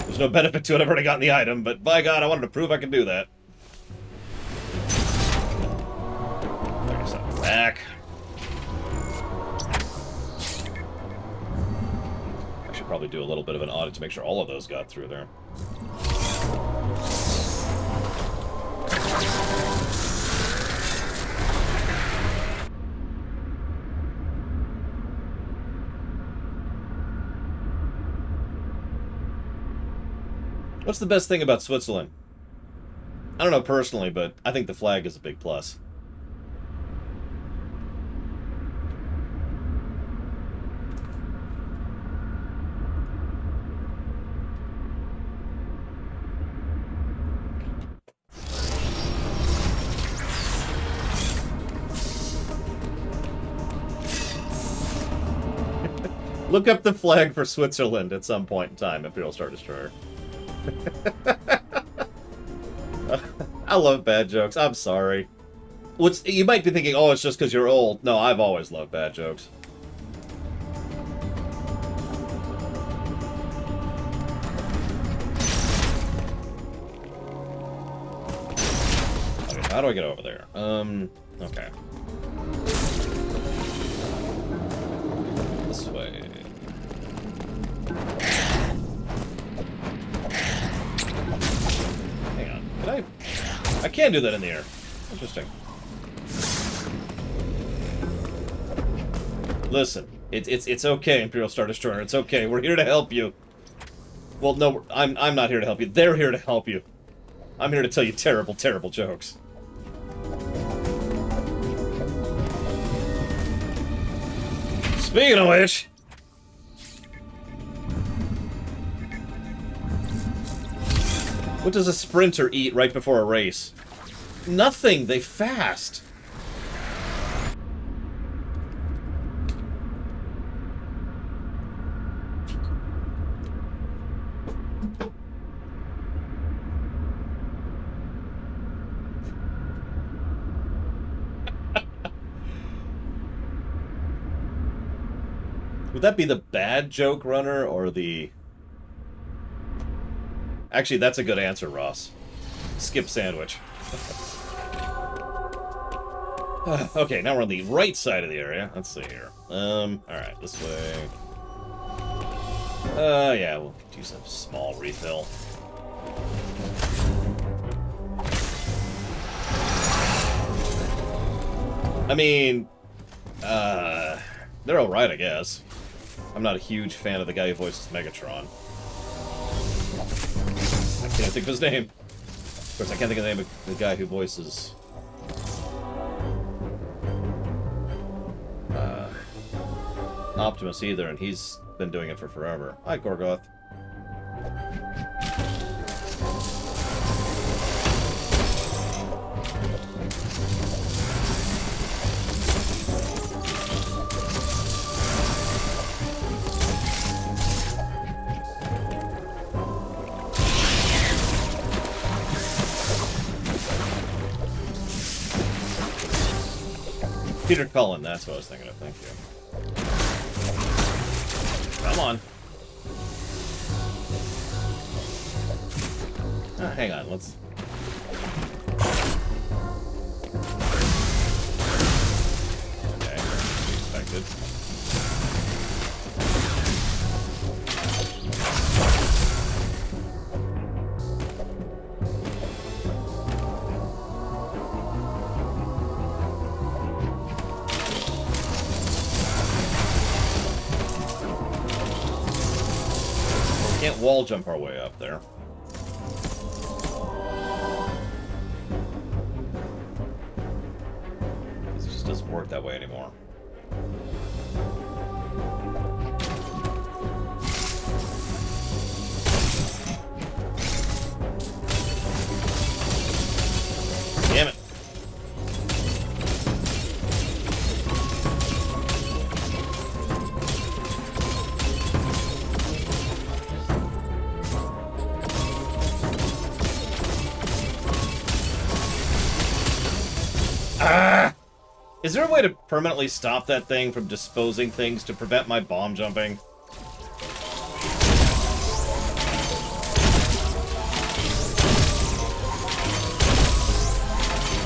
There's no benefit to it, I've already gotten the item, but by God, I wanted to prove I could do that. There's something back. I should probably do a little bit of an audit to make sure all of those got through there. What's the best thing about Switzerland? I don't know personally, but I think the flag is a big plus. Look up the flag for Switzerland at some point in time, Imperial Star Destroyer. I love bad jokes. I'm sorry. You might be thinking, oh, it's just because you're old. No, I've always loved bad jokes. Okay, how do I get over there? Okay. This way. Hang on. Can I can do that in the air. Interesting. Listen, it's okay, Imperial Star Destroyer. It's okay. We're here to help you. Well, no, I'm not here to help you. They're here to help you. I'm here to tell you terrible, terrible jokes. Speaking of which... what does a sprinter eat right before a race? Nothing! They fast! Would that be the bad joke runner, or the... Actually, that's a good answer, Ross. Skip sandwich. Okay, now we're on the right side of the area. Let's see here. Alright, this way. Yeah, we'll use a small refill. I mean, they're alright, I guess. I'm not a huge fan of the guy who voices Megatron. I can't think of his name. Of course, I can't think of the name of the guy who voices... Optimus either, and he's been doing it for forever. Hi, Gorgoth. Peter Cullen, that's what I was thinking of. Thank you. Come on. Hang on, let's... Okay, expected. Can't wall jump our way up there. It just doesn't work that way anymore. Damn it. Is there a way to permanently stop that thing from disposing things to prevent my bomb jumping?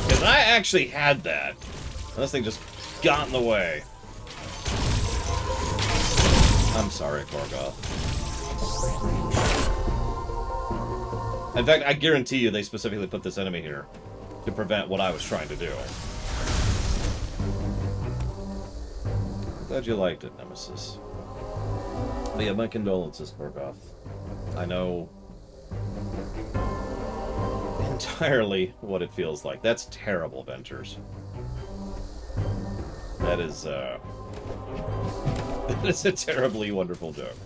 Because I actually had that. And this thing just got in the way. I'm sorry, Korgoth. In fact, I guarantee you they specifically put this enemy here to prevent what I was trying to do. Glad you liked it, Nemesis. But yeah, my condolences, Korgoth. I know entirely what it feels like. That's terrible, Venters. That is that is a terribly wonderful joke.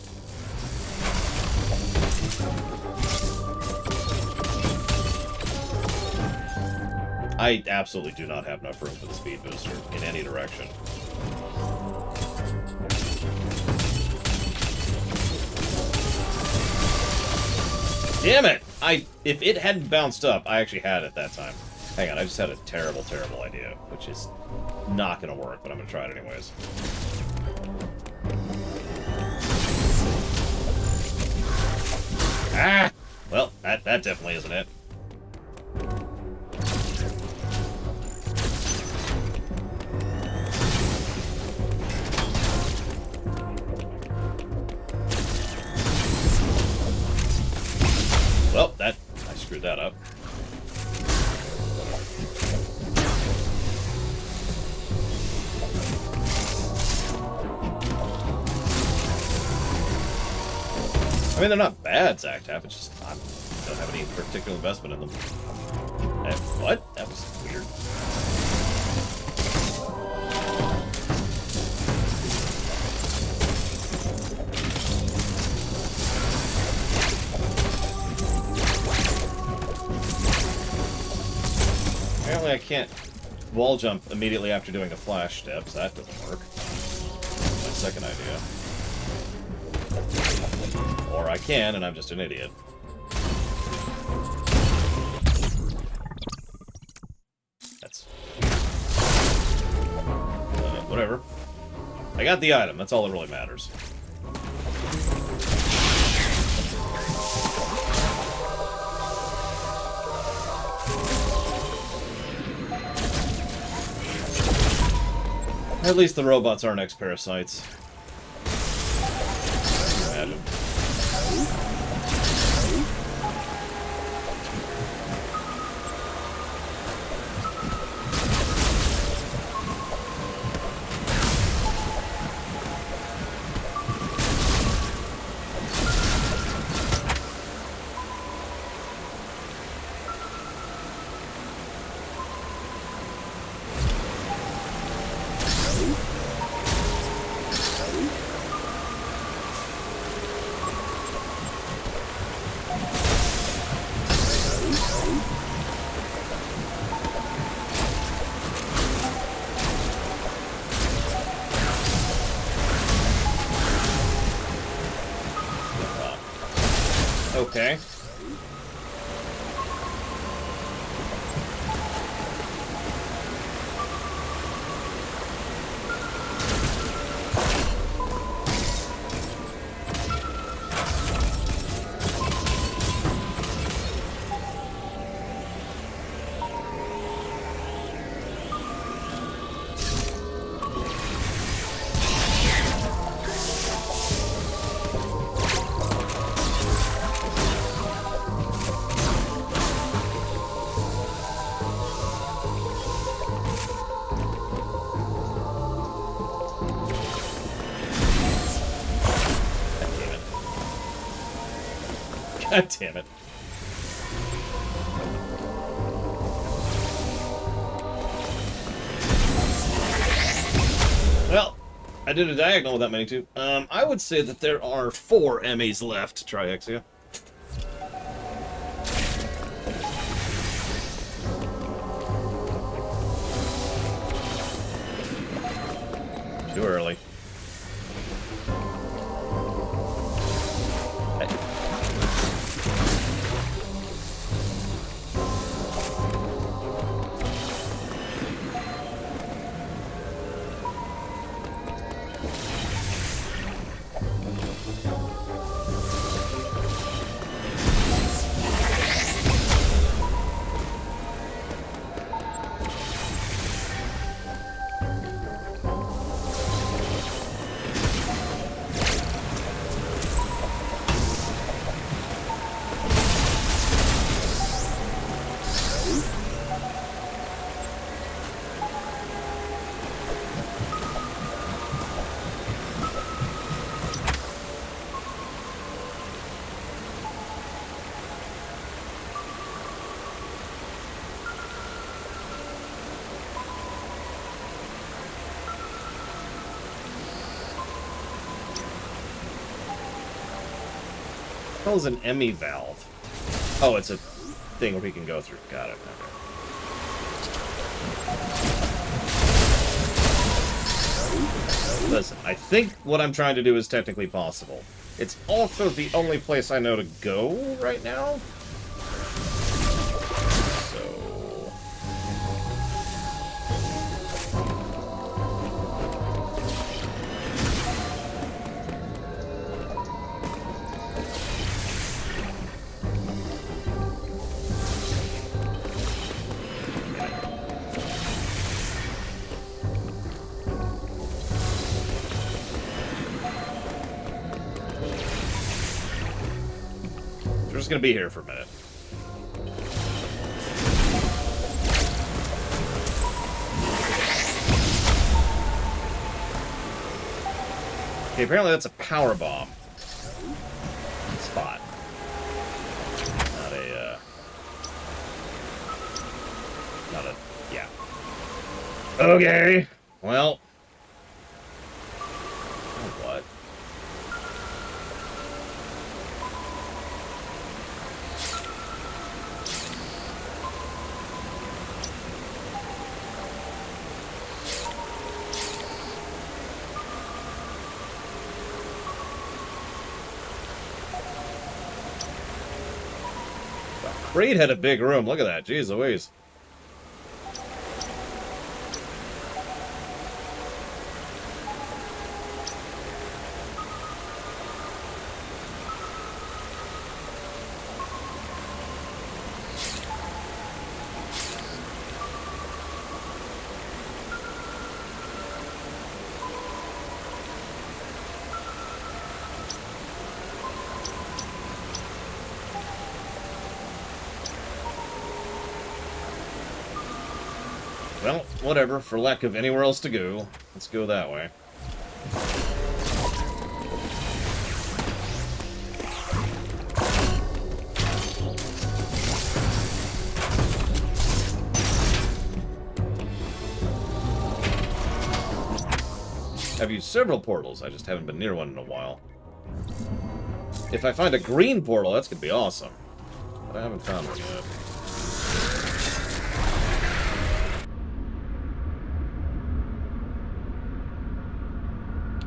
I absolutely do not have enough room for the speed booster in any direction. Damn it! If it hadn't bounced up, I actually had it that time. Hang on, I just had a terrible, terrible idea, which is not gonna work, but I'm gonna try it anyways. Ah! Well, that definitely isn't it. Well, I screwed that up. I mean, they're not bad, Zactap, it's just I don't have any particular investment in them. What? That was weird. Apparently I can't wall jump immediately after doing a flash step, so that doesn't work. That's my second idea. Or I can, and I'm just an idiot. That's... whatever. I got the item, that's all that really matters. At least the robots aren't X-parasites. Imagine. Okay. God damn it. Well, I did a diagonal with that many too. I would say that there are 4 Emmys left, Triexia. Too early. hell is an Emmy valve? Oh, it's a thing where we can go through. Got it. Okay. Listen, I think what I'm trying to do is technically possible. It's also the only place I know to go right now. So... We're just gonna be here for a minute. Okay, apparently that's a power bomb spot. Not a, yeah. Okay. Well. What? Raid had a big room. Look at that. Jeez Louise. Well, whatever. For lack of anywhere else to go, let's go that way. I've used several portals, I just haven't been near one in a while. If I find a green portal, that's gonna be awesome. But I haven't found one yet.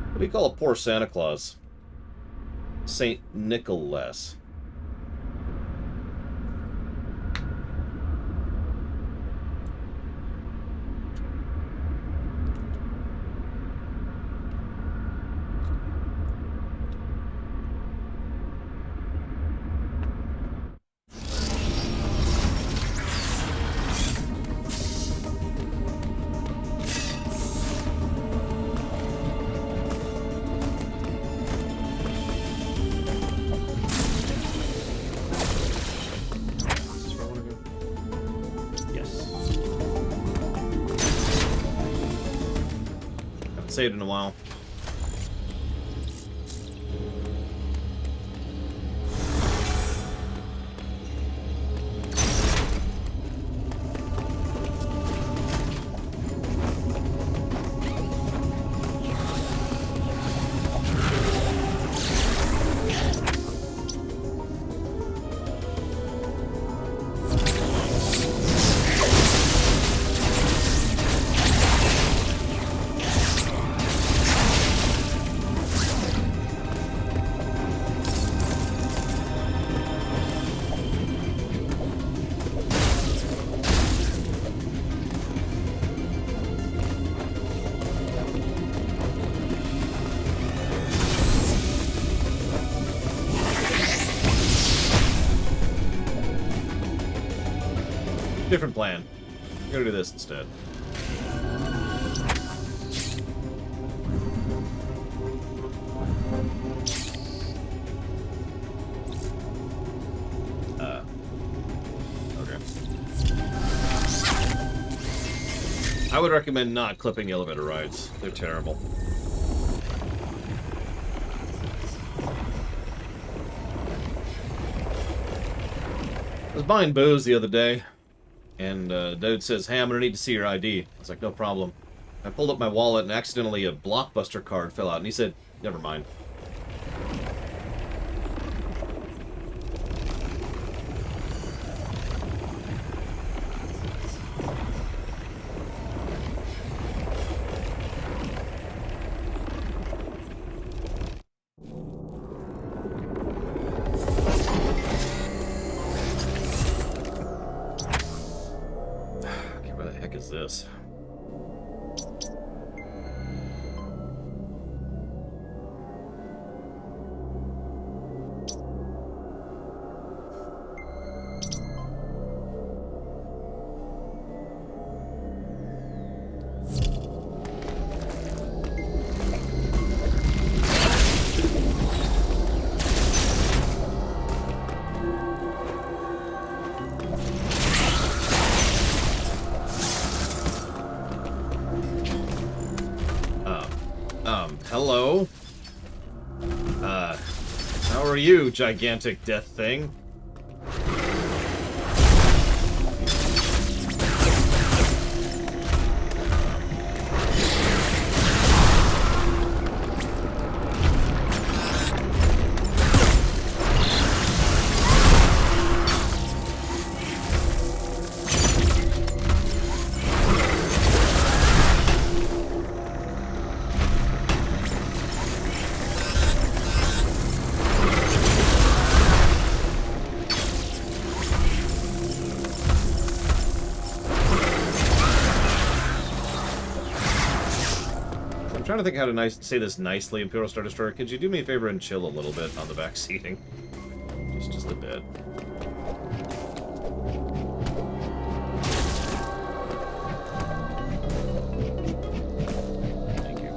What do you call a poor Santa Claus? Saint Nicholas. Saved in a while. Different plan. I'm gonna do this instead. Okay. I would recommend not clipping elevator rides. They're terrible. I was buying booze the other day. And dude says, hey, I'm going to need to see your ID. I was like, no problem. I pulled up my wallet and accidentally a Blockbuster card fell out. And he said, never mind. this. Hello? How are you, gigantic death thing? I'm trying to think how to say this nicely, Imperial Star Destroyer. Could you do me a favor and chill a little bit on the back seating? Just a bit. Thank you.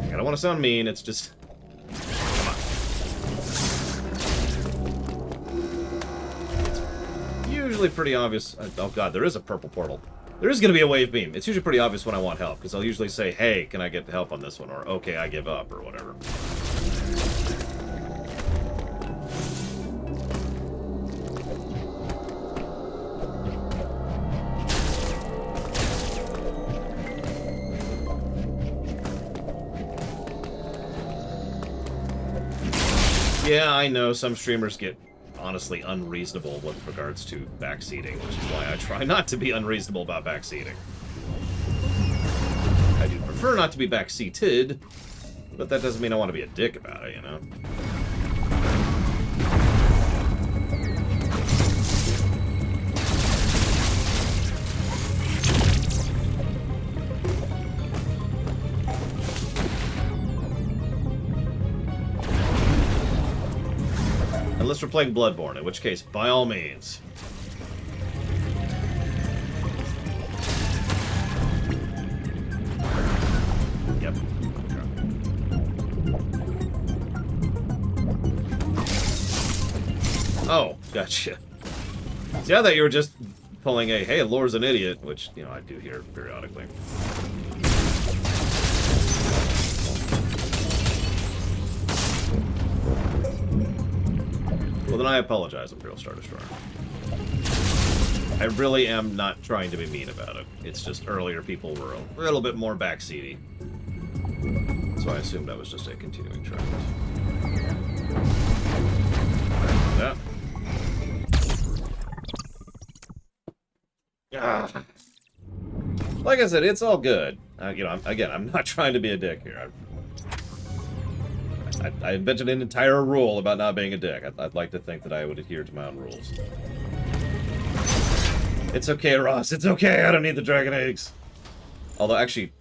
I don't want to sound mean, it's just... Come on. It's usually pretty obvious... Oh god, there is a purple portal. There is going to be a wave beam. It's usually pretty obvious when I want help, because I'll usually say, hey, can I get help on this one? Or, okay, I give up, or whatever. Yeah, I know some streamers get honestly unreasonable with regards to backseating, which is why I try not to be unreasonable about backseating. I do prefer not to be backseated, but that doesn't mean I want to be a dick about it, you know? Unless we're playing Bloodborne, in which case, by all means. Yep. Oh, gotcha. See, I thought you were just pulling a, hey, Lore's an idiot, which, you know, I do hear periodically. Well, then I apologize, Imperial Star Destroyer. I really am not trying to be mean about it. It's just earlier people were a little bit more backseaty. So I assumed that was just a continuing trend. Yeah. Ah. Like I said, it's all good. You know, I'm not trying to be a dick here. I invented an entire rule about not being a dick. I'd like to think that I would adhere to my own rules. It's okay, Ross. It's okay. I don't need the dragon eggs. Although, actually,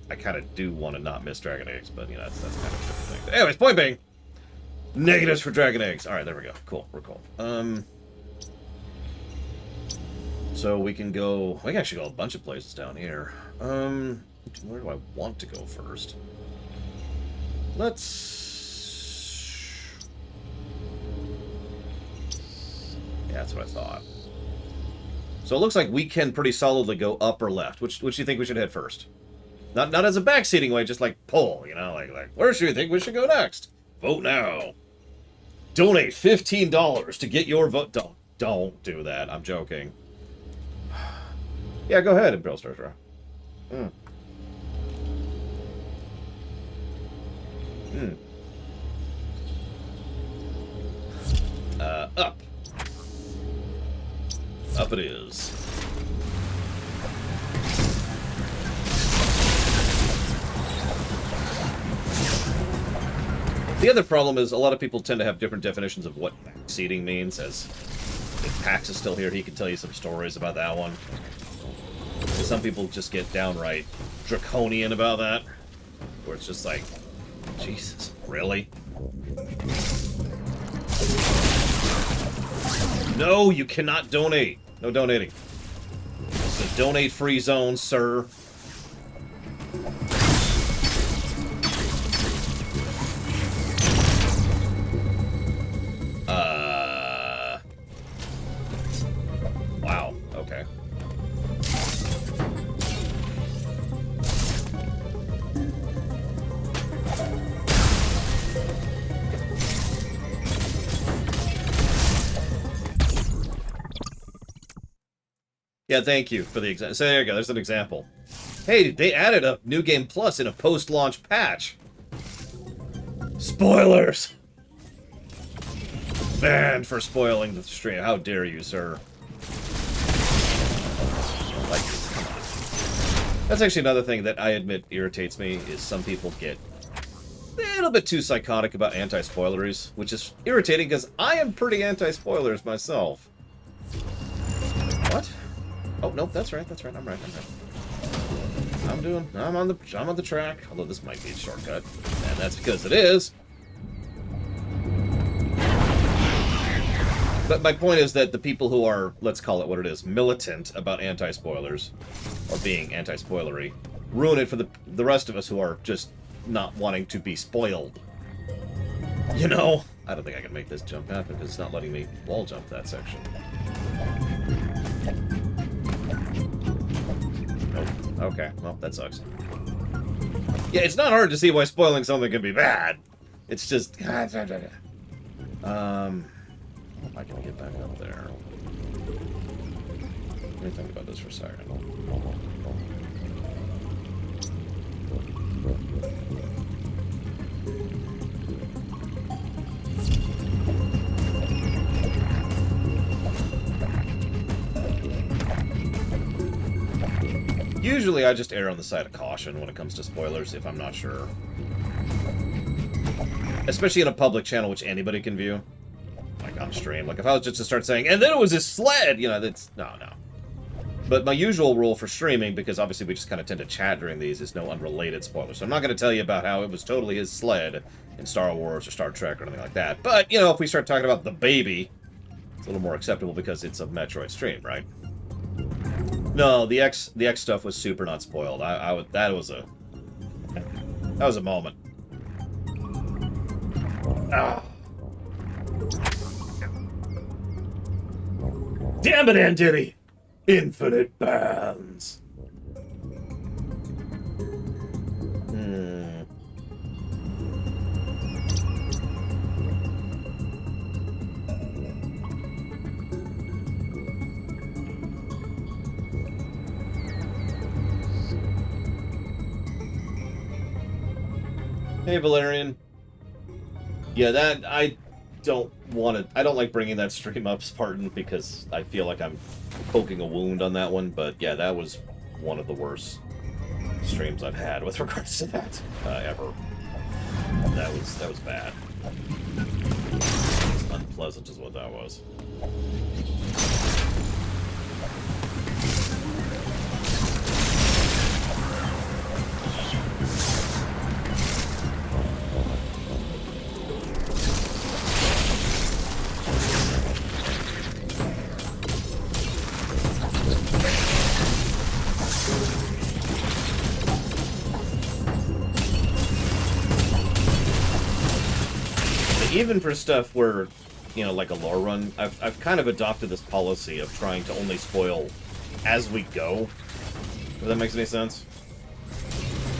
I kind of do want to not miss dragon eggs, but, you know, that's kind of a different thing. Anyways, point being, negatives for dragon eggs. All right, there we go. Cool. We're cool. So we can go... We can actually go a bunch of places down here. Where do I want to go first? Let's... Yeah, that's what I thought. So it looks like we can pretty solidly go up or left. Which do you think we should head first? Not as a backseating way, just like pull, you know, like where should you think we should go next? Vote now. Donate $15 to get your vote. Don't do that. I'm joking. Yeah, go ahead, Imperial Star Destroyer. Up. Up it is. The other problem is a lot of people tend to have different definitions of what backseating means, as if Pax is still here, he can tell you some stories about that one. Some people just get downright draconian about that, where it's just like, Jesus, really? No, you cannot donate. No donating. It's a donate-free zone, sir. Wow, okay. Yeah, thank you for the example. So there you go, there's an example. Hey, they added a New Game Plus in a post-launch patch. Spoilers! Banned for spoiling the stream. How dare you, sir? Like, come on. That's actually another thing that I admit irritates me, is some people get a little bit too psychotic about anti-spoileries, which is irritating because I am pretty anti-spoilers myself. What? Oh, nope, that's right, I'm right. I'm on the track, although this might be a shortcut, and that's because it is. But my point is that the people who are, let's call it what it is, militant about anti-spoilers, or being anti-spoilery, ruin it for the rest of us who are just not wanting to be spoiled. You know? I don't think I can make this jump happen because it's not letting me wall jump that section. Nope. Okay, well, that sucks. Yeah, it's not hard to see why spoiling something can be bad. It's just... I can get back up there. Let me think about this for a second. Usually I just err on the side of caution when it comes to spoilers if I'm not sure. Especially in a public channel which anybody can view. Like on stream. Like if I was just to start saying, and then it was his sled! You know, that's... No. But my usual rule for streaming, because obviously we just kind of tend to chat during these, is no unrelated spoilers. So I'm not going to tell you about how it was totally his sled in Star Wars or Star Trek or anything like that. But, you know, if we start talking about the baby, it's a little more acceptable because it's a Metroid stream, right? No, the X stuff was super not spoiled. That was a moment. Ah. Damn it, Anditty! Infinite bands. Hey, Valerian. Yeah, that I don't like bringing that stream up, Spartan, because I feel like I'm poking a wound on that one, but yeah, that was one of the worst streams I've had with regards to that ever. That was bad. Unpleasant is what that was. Even for stuff where, you know, like a lore run, I've kind of adopted this policy of trying to only spoil as we go. If that makes any sense?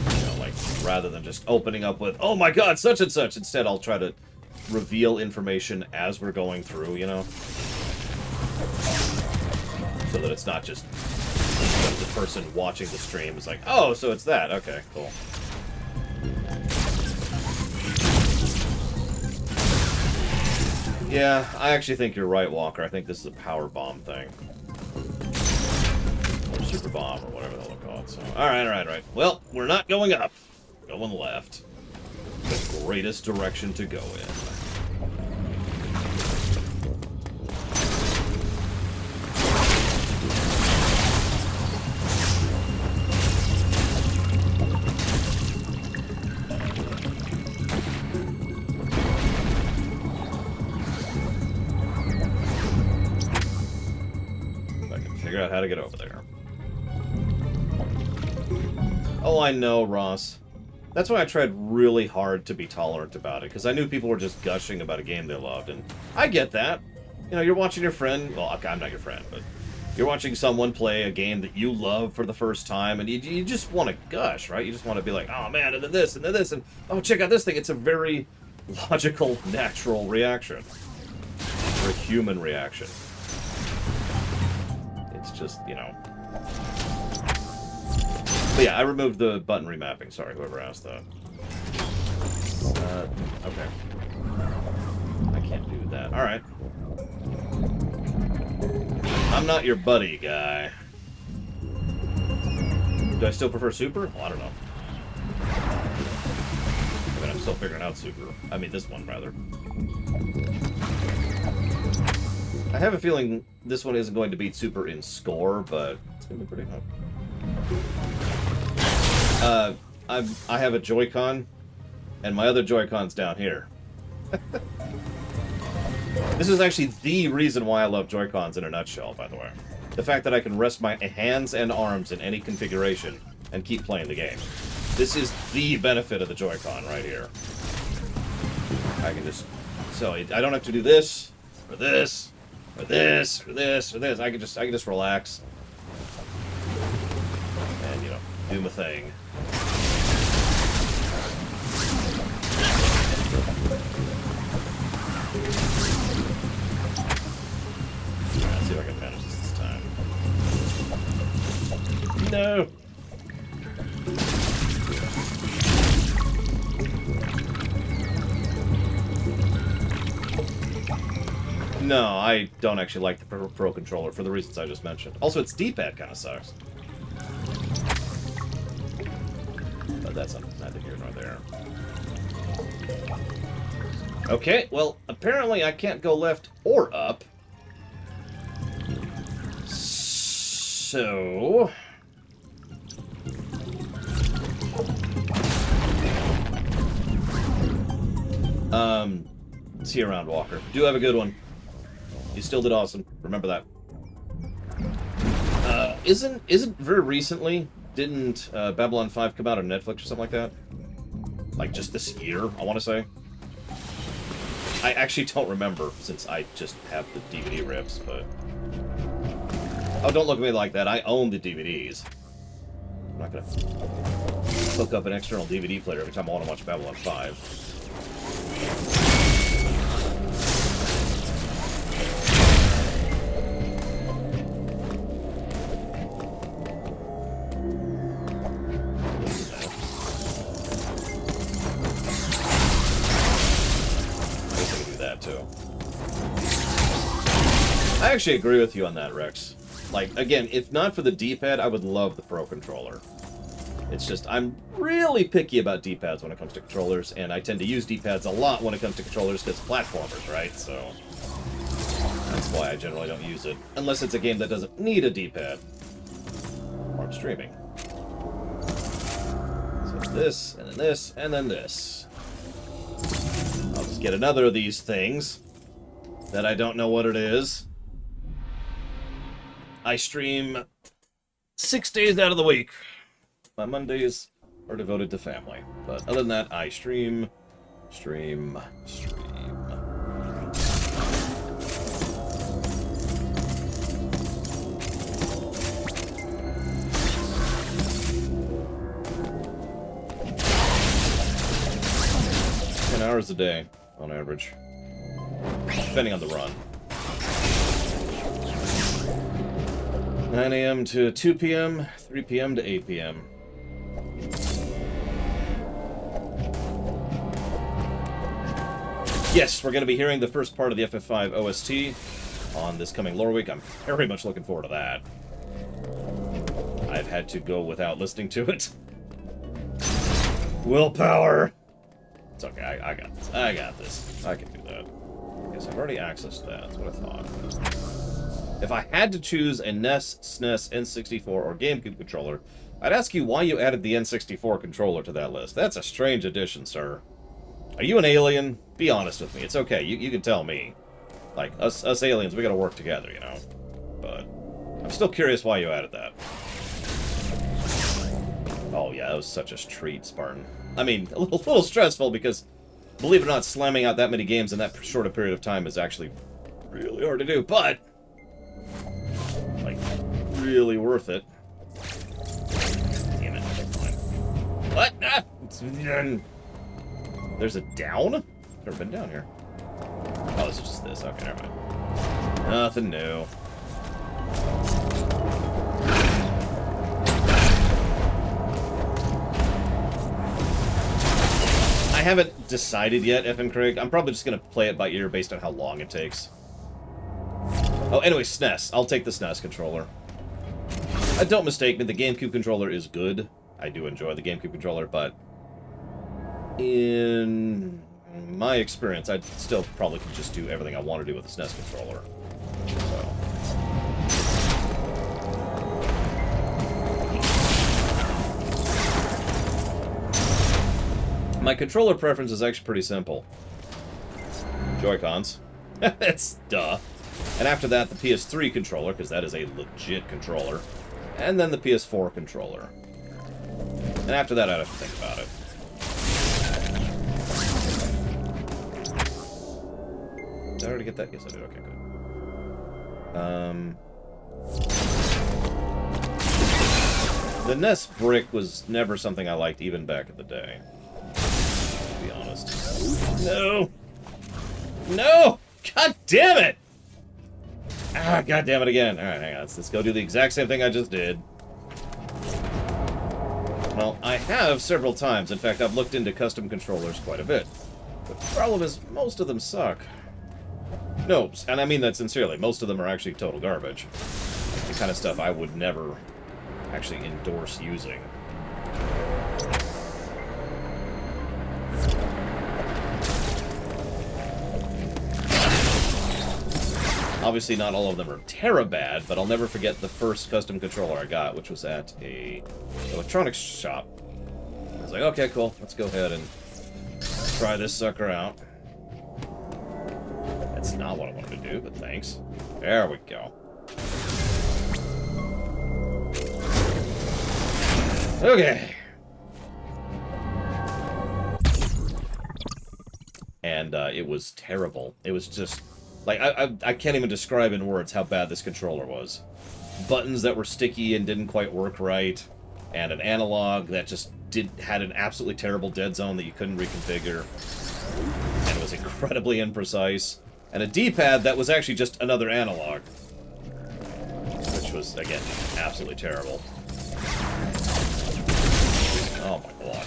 You know, like, rather than just opening up with, oh my god, such and such! Instead, I'll try to reveal information as we're going through, you know? So that it's not just the person watching the stream is like, oh, so it's that. Okay, cool. Yeah, I actually think you're right, Walker. I think this is a power bomb thing. Or super bomb, or whatever they'll call it. So, alright. Well, we're not going up. We're going left. The greatest direction to go in. how to get over there. Oh, I know, Ross. That's why I tried really hard to be tolerant about it, because I knew people were just gushing about a game they loved, and I get that. You know, you're watching your friend, well, I'm not your friend, but you're watching someone play a game that you love for the first time, and you just want to gush, right? You just want to be like, oh man, and then this, and then this, and oh, check out this thing. It's a very logical, natural reaction. Or a human reaction. It's just, you know. But yeah, I removed the button remapping. Sorry, whoever asked that. Okay. I can't do that. Alright. I'm not your buddy, guy. Do I still prefer Super? Well, I don't know. I mean, I'm still figuring out Super. I mean, this one, rather. I have a feeling this one isn't going to beat Super in score, but it's going to be pretty hot. I have a Joy-Con, and my other Joy-Con's down here. This is actually the reason why I love Joy-Cons in a nutshell, by the way. The fact that I can rest my hands and arms in any configuration and keep playing the game. This is the benefit of the Joy-Con right here. I can just... So, I don't have to do this, or this, or this, or this, or this. I can just relax. And, you know, do my thing. Let's see if I can manage this time. No! No, I don't actually like the Pro controller for the reasons I just mentioned. Also, its D-pad kind of sucks. But that's neither here nor there. Okay, well, apparently I can't go left or up. So... see you around, Walker. Do have a good one. You still did awesome. Remember that. Isn't very recently, didn't Babylon 5 come out on Netflix or something like that? Like just this year, I want to say. I actually don't remember, since I just have the DVD rips, but... Oh, don't look at me like that. I own the DVDs. I'm not gonna hook up an external DVD player every time I want to watch Babylon 5. I actually agree with you on that, Rex. Like, again, if not for the D-pad, I would love the Pro controller. It's just, I'm really picky about D-pads when it comes to controllers, and I tend to use D-pads a lot when it comes to controllers because platformers, right? So, that's why I generally don't use it. Unless it's a game that doesn't need a D-pad. Or I'm streaming. So it's this, and then this, and then this. I'll just get another of these things that I don't know what it is. I stream 6 days out of the week. My Mondays are devoted to family. But other than that, I stream. 10 hours a day, on average. Depending on the run. 9 a.m. to 2 p.m., 3 p.m. to 8 p.m. Yes, we're going to be hearing the first part of the FF5 OST on this coming lore week. I'm very much looking forward to that. I've had to go without listening to it. Willpower! It's okay, I got this. I got this. I can do that. Yes, I've already accessed that. That's what I thought. If I had to choose a NES, SNES, N64, or GameCube controller, I'd ask you why you added the N64 controller to that list. That's a strange addition, sir. Are you an alien? Be honest with me. It's okay. You can tell me. Like, us aliens, we gotta work together, you know? But I'm still curious why you added that. Oh yeah, that was such a treat, Spartan. I mean, a little stressful because, believe it or not, slamming out that many games in that short a period of time is actually really hard to do, but like really worth it. Damn it! Fine. What? Ah! There's a down? Never been down here. Oh, this is just this. Okay, never mind. Nothing new. I haven't decided yet, F and Craig. I'm probably just going to play it by ear based on how long it takes. Oh, anyway, SNES. I'll take the SNES controller. Don't mistake me, the GameCube controller is good. I do enjoy the GameCube controller, but in my experience, I still probably could just do everything I want to do with the SNES controller. So. My controller preference is actually pretty simple. Joy-Cons. That's duh. And after that, the PS3 controller, because that is a legit controller. And then the PS4 controller. And after that, I'd have to think about it. Did I already get that? Yes, I did. Okay, good. The NES brick was never something I liked, even back in the day. To be honest. No! No! God damn it! Ah, god damn it again. Alright, hang on. Let's go do the exact same thing I just did. Well, I have several times. In fact, I've looked into custom controllers quite a bit. The problem is, most of them suck. No, and I mean that sincerely. Most of them are actually total garbage. The kind of stuff I would never actually endorse using. Obviously, not all of them are terabad, but I'll never forget the first custom controller I got, which was at a electronics shop. I was like, okay, cool, let's go ahead and try this sucker out. That's not what I wanted to do, but thanks. There we go. Okay. And it was terrible. It was just... like, I can't even describe in words how bad this controller was. Buttons that were sticky and didn't quite work right, and an analog that just had an absolutely terrible dead zone that you couldn't reconfigure, and it was incredibly imprecise, and a D-pad that was actually just another analog, which was, again, absolutely terrible. Oh my god.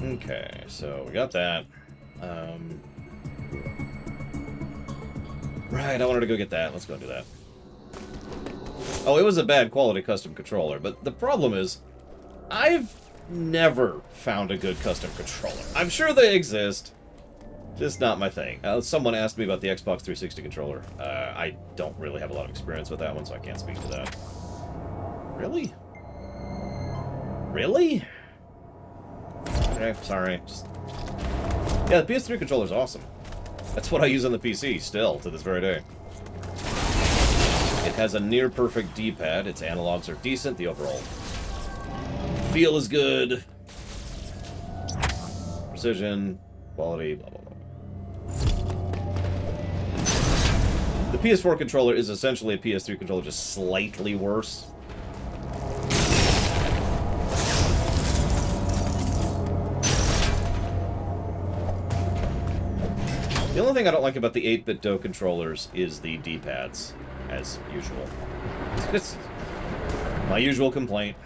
Okay, so we got that. Right, I wanted to go get that. Let's go do that. Oh, it was a bad quality custom controller, but the problem is, I've never found a good custom controller. I'm sure they exist, just not my thing. Someone asked me about the Xbox 360 controller. I don't really have a lot of experience with that one, so I can't speak to that. Really? Really? Okay, sorry. Yeah, the PS3 controller's awesome. That's what I use on the PC, still, to this very day. It has a near-perfect D-pad, its analogs are decent, the overall feel is good. Precision, quality, blah, blah, blah. The PS4 controller is essentially a PS3 controller, just slightly worse. The only thing I don't like about the 8-bit DOE controllers is the D-pads, as usual. It's my usual complaint.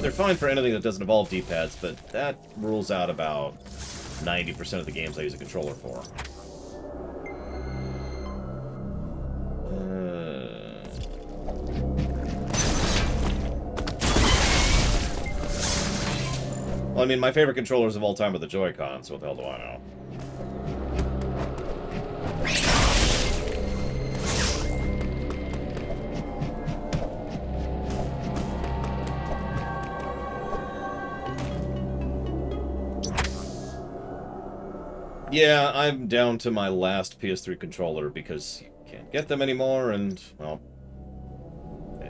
They're fine for anything that doesn't involve D-pads, but that rules out about 90% of the games I use a controller for. Well, I mean, my favorite controllers of all time are the Joy-Cons, so what the hell do I know? Yeah, I'm down to my last PS3 controller because you can't get them anymore, and, well,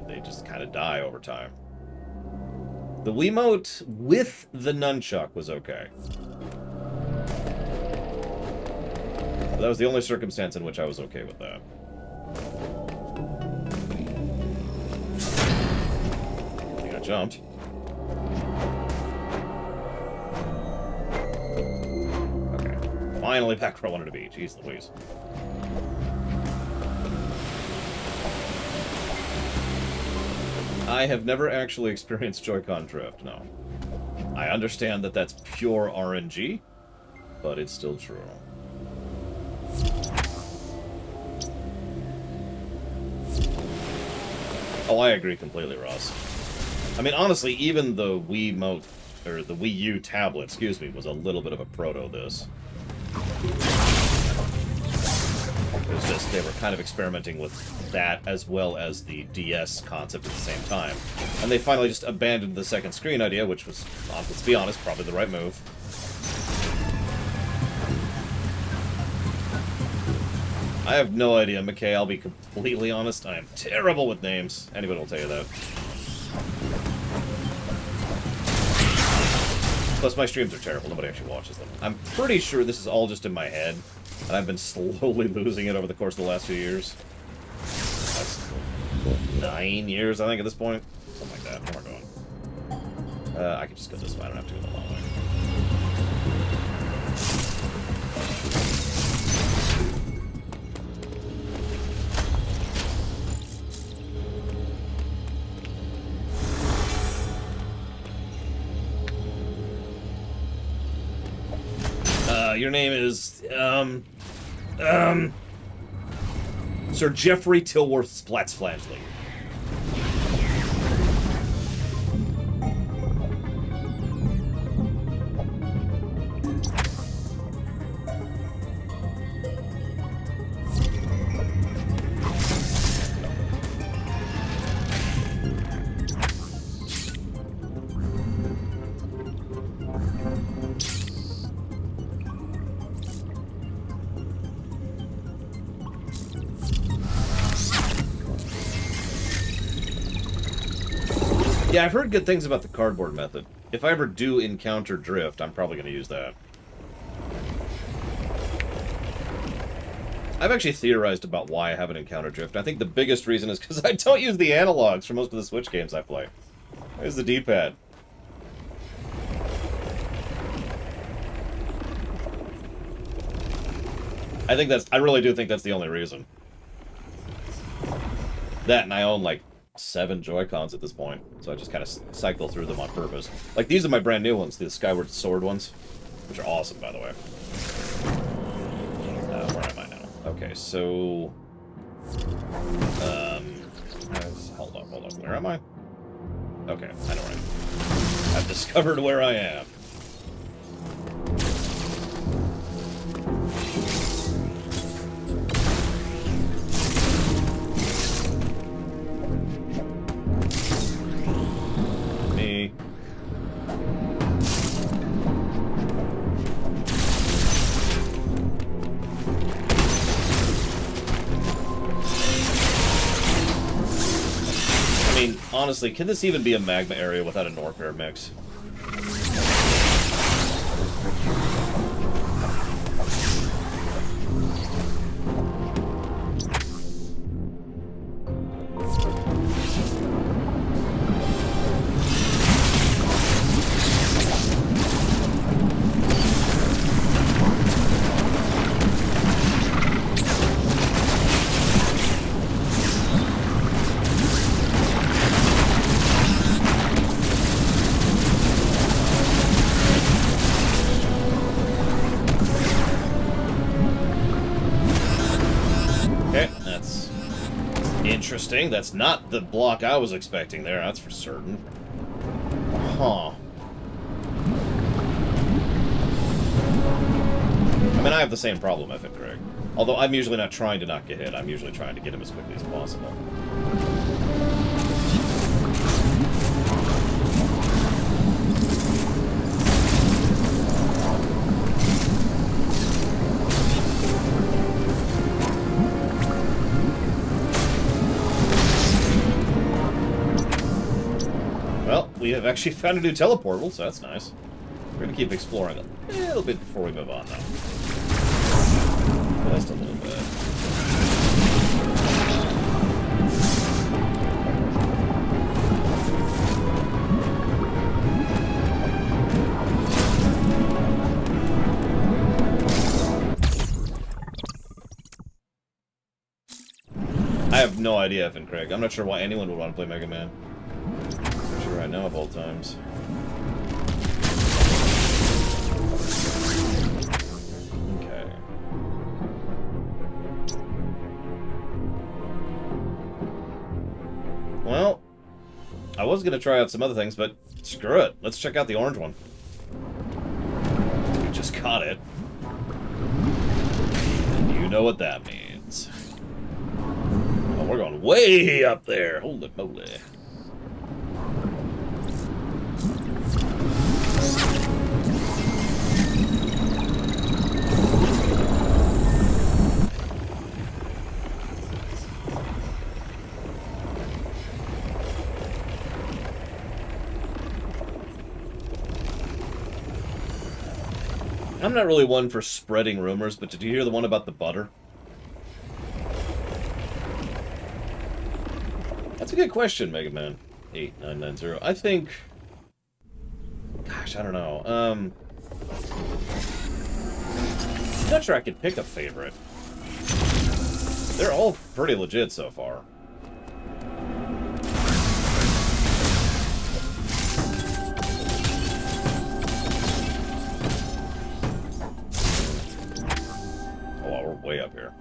they just kind of die over time. The Wiimote with the nunchuck was okay. That was the only circumstance in which I was okay with that. I got jumped. Okay. Finally back where I wanted to be. Jeez Louise. I have never actually experienced Joy-Con drift, no. I understand that that's pure RNG, but it's still true. Oh, I agree completely, Ross. I mean, honestly, even the Wiimote, or the Wii U tablet, excuse me, was a little bit of a proto this. It was just, they were kind of experimenting with that as well as the DS concept at the same time. And they finally just abandoned the second screen idea, which was, let's be honest, probably the right move. I have no idea, McKay, I'll be completely honest. I am terrible with names. Anybody will tell you that. Plus, my streams are terrible. Nobody actually watches them. I'm pretty sure this is all just in my head, and I've been slowly losing it over the course of the last few years. That's 9 years, I think, at this point. Something like that. Where am I going? I can just go this way. I don't have to go the long way. Your name is, Sir Geoffrey Tilworth Splatsflangley. Yeah, I've heard good things about the cardboard method. If I ever do encounter drift, I'm probably going to use that. I've actually theorized about why I haven't encountered drift. I think the biggest reason is because I don't use the analogs for most of the Switch games I play. There's the D-pad. I really do think that's the only reason. That, and I own, like, 7 Joy-Cons at this point, so I just kind of cycle through them on purpose. Like, these are my brand new ones, the Skyward Sword ones, which are awesome, by the way. Where am I now? Okay, so... hold on, where am I? Okay, I know where I am. I've discovered where I am. Honestly, can this even be a magma area without a Norfair mix? Interesting. That's not the block I was expecting there, that's for certain. Huh. I mean, I have the same problem, I think, Greg. Although I'm usually not trying to not get hit, I'm usually trying to get him as quickly as possible. we have actually found a new teleportal, so that's nice. We're gonna keep exploring a little bit before we move on, though. Just a little bit. I have no idea, F and Craig. I'm not sure why anyone would want to play Mega Man. Sure, right now of all times. Okay. Well, I was gonna try out some other things, but screw it. Let's check out the orange one. We just caught it. And you know what that means. Oh, we're going way up there. Holy moly. I'm not really one for spreading rumors, but did you hear the one about the butter? That's a good question, Mega Man 8990. I think... Gosh, I don't know. I'm not sure I could pick a favorite. They're all pretty legit so far. Oh, we're way up here.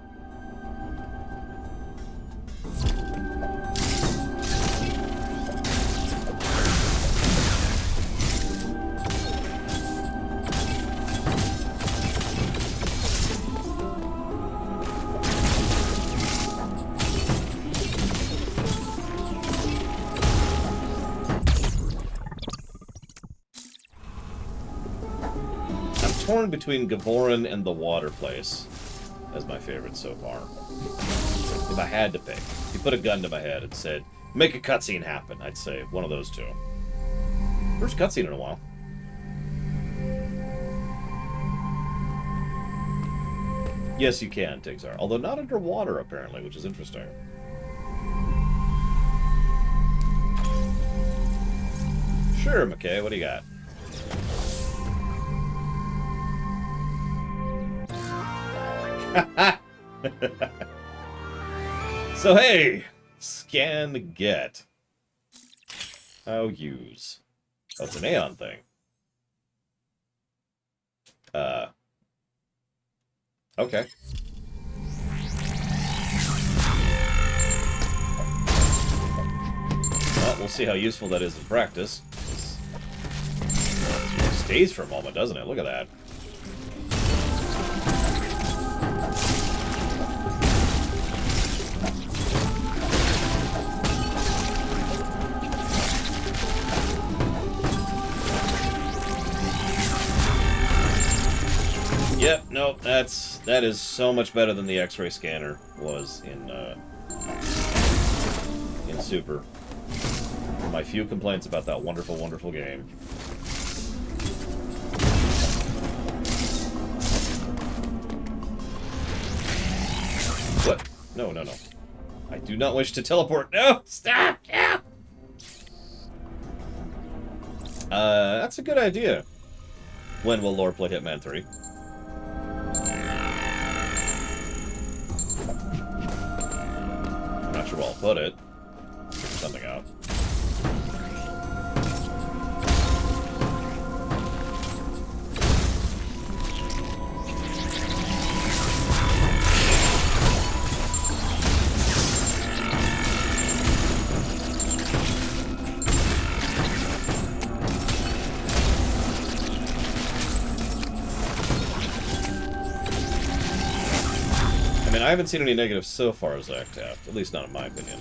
Torn between Gavorin and the water place as my favorite so far. If I had to pick, if you put a gun to my head and said, make a cutscene happen, I'd say one of those two. First cutscene in a while. Yes, you can, Tigzar. Although not underwater, apparently, which is interesting. Sure, McKay, what do you got? So hey, scan get. How use? Oh, it's an Aeon thing. Okay. Well, we'll see how useful that is in practice. It stays for a moment, doesn't it? Look at that. Yep, no, that is so much better than the X-ray scanner was in Super. My few complaints about that wonderful, wonderful game. What? No, no, no. I do not wish to teleport. No! Stop! No! That's a good idea. When will Lore play Hitman 3? I'm not sure where I'll put it. Figure something out. I haven't seen any negatives so far as Octaft, at least not in my opinion.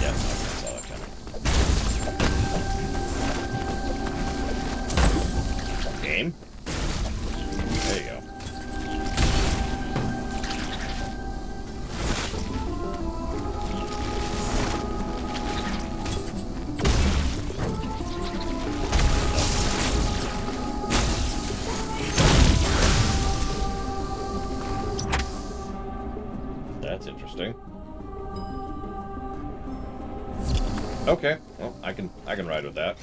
Yeah, I saw that coming. Game? There you go. That's interesting. Okay, well, I can ride with that.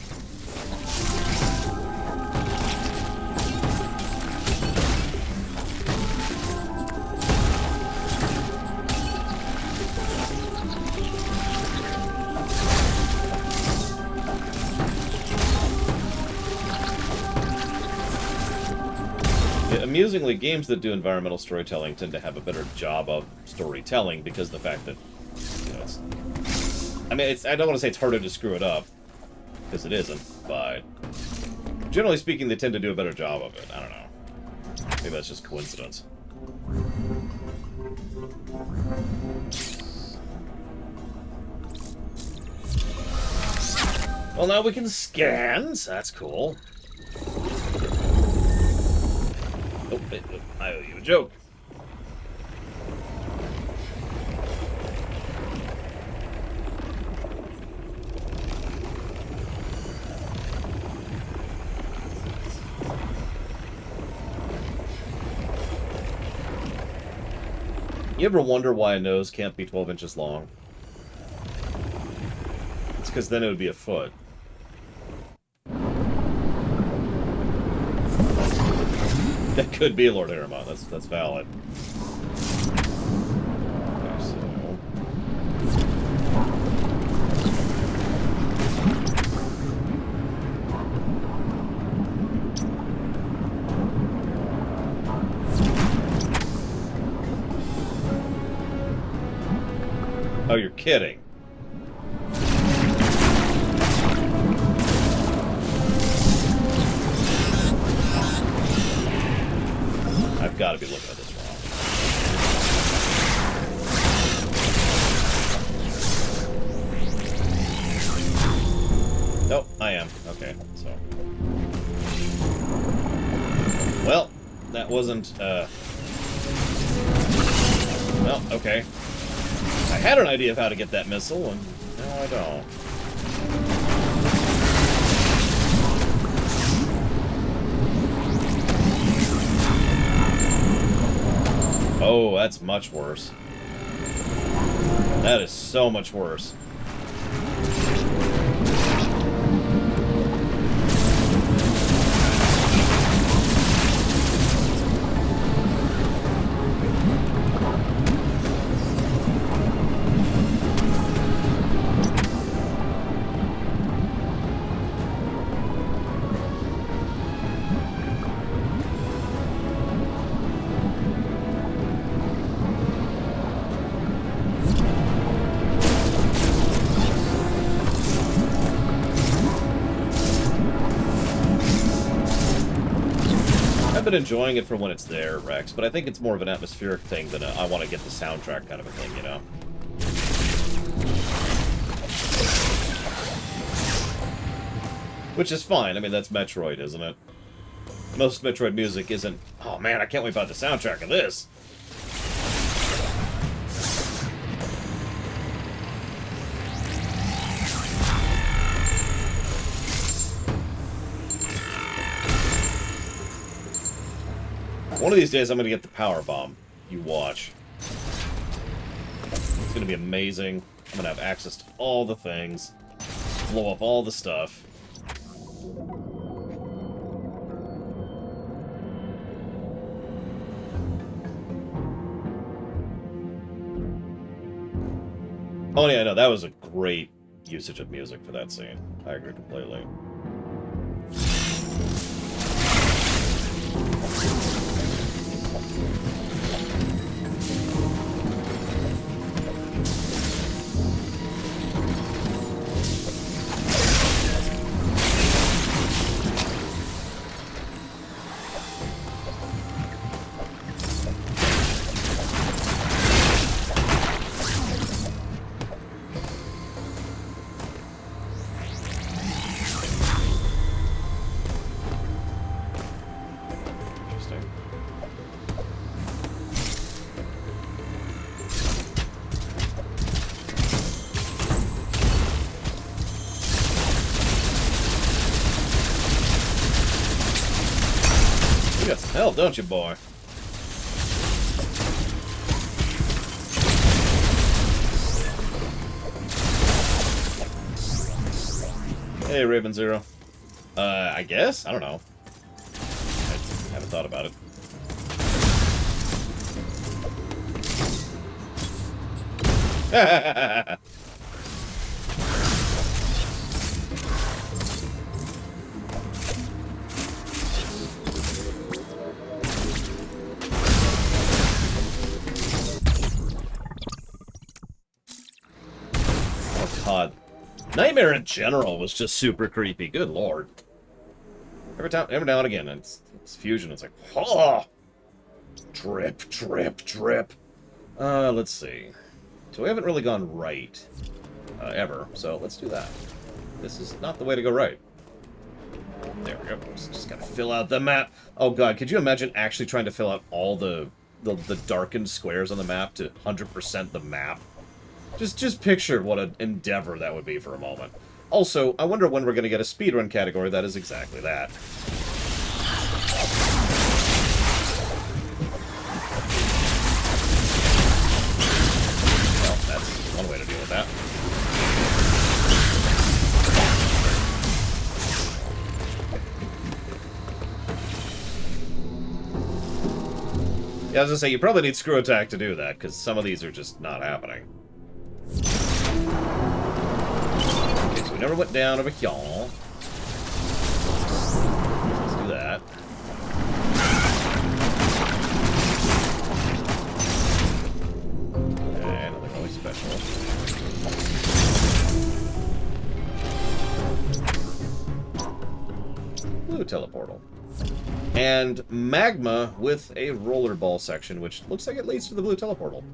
Amusingly, games that do environmental storytelling tend to have a better job of storytelling because of the fact that, you know, it's... I mean, I don't want to say it's harder to screw it up, because it isn't, but generally speaking, they tend to do a better job of it. I don't know. Maybe that's just coincidence. Well, now we can scan, so that's cool. Oh, I owe you a joke. You ever wonder why a nose can't be 12 inches long? It's because then it would be a foot. That could be Lord Aramon. That's valid. Okay, so... Oh, you're kidding. I've got to be looking at this wrong. Nope, I am. Okay, so... Well, that wasn't, Well, okay. I had an idea of how to get that missile, and now I don't. Oh, that's much worse. That is so much worse. I've been enjoying it for when it's there, Rex, but I think it's more of an atmospheric thing than I want to get the soundtrack kind of a thing, you know? Which is fine. I mean, that's Metroid, isn't it? Most Metroid music isn't, oh man, I can't wait about the soundtrack of this. One of these days, I'm going to get the power bomb. You watch. It's going to be amazing. I'm going to have access to all the things. Blow up all the stuff. Oh yeah, no, that was a great usage of music for that scene. I agree completely. You got some help, don't you, boy? Hey, Raven Zero. I guess? I don't know. I haven't thought about it. Oh, God. Nightmare in general was just super creepy. Good lord. Every now and again, it's fusion. It's like, oh, drip, drip, drip. Let's see. So we haven't really gone right ever. So let's do that. This is not the way to go right. There we go. Just gotta fill out the map. Oh god, could you imagine actually trying to fill out all the darkened squares on the map to 100% the map? Just picture what an endeavor that would be for a moment. Also, I wonder when we're going to get a speedrun category that is exactly that. Well, that's one way to deal with that. Yeah, I was gonna say, you probably need screw attack to do that, because some of these are just not happening. Okay, so we never went down over here. Let's do that. Okay, nothing really special. Blue teleportal. And magma with a rollerball section, which looks like it leads to the blue teleportal.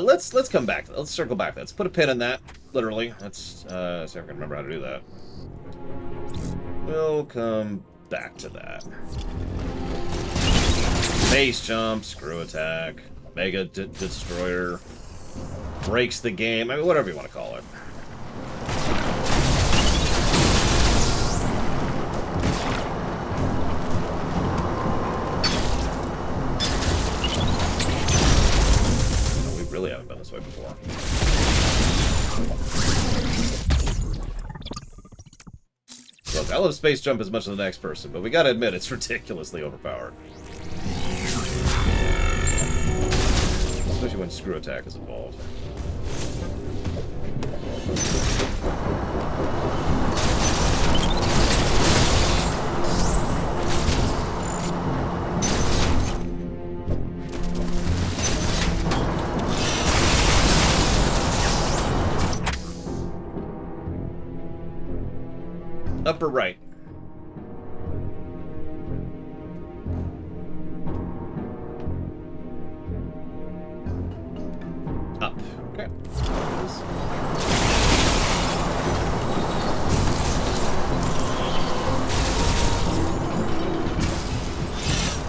Let's come back. Let's circle back. Let's put a pin in that. Literally. Let's see if I can remember how to do that. We'll come back to that. Base jump, screw attack, mega destroyer, breaks the game. I mean, whatever you want to call it. Really haven't been this way before. Look, I love space jump as much as the next person, but we gotta admit it's ridiculously overpowered. Especially when screw attack is involved. Upper right. Up. Okay.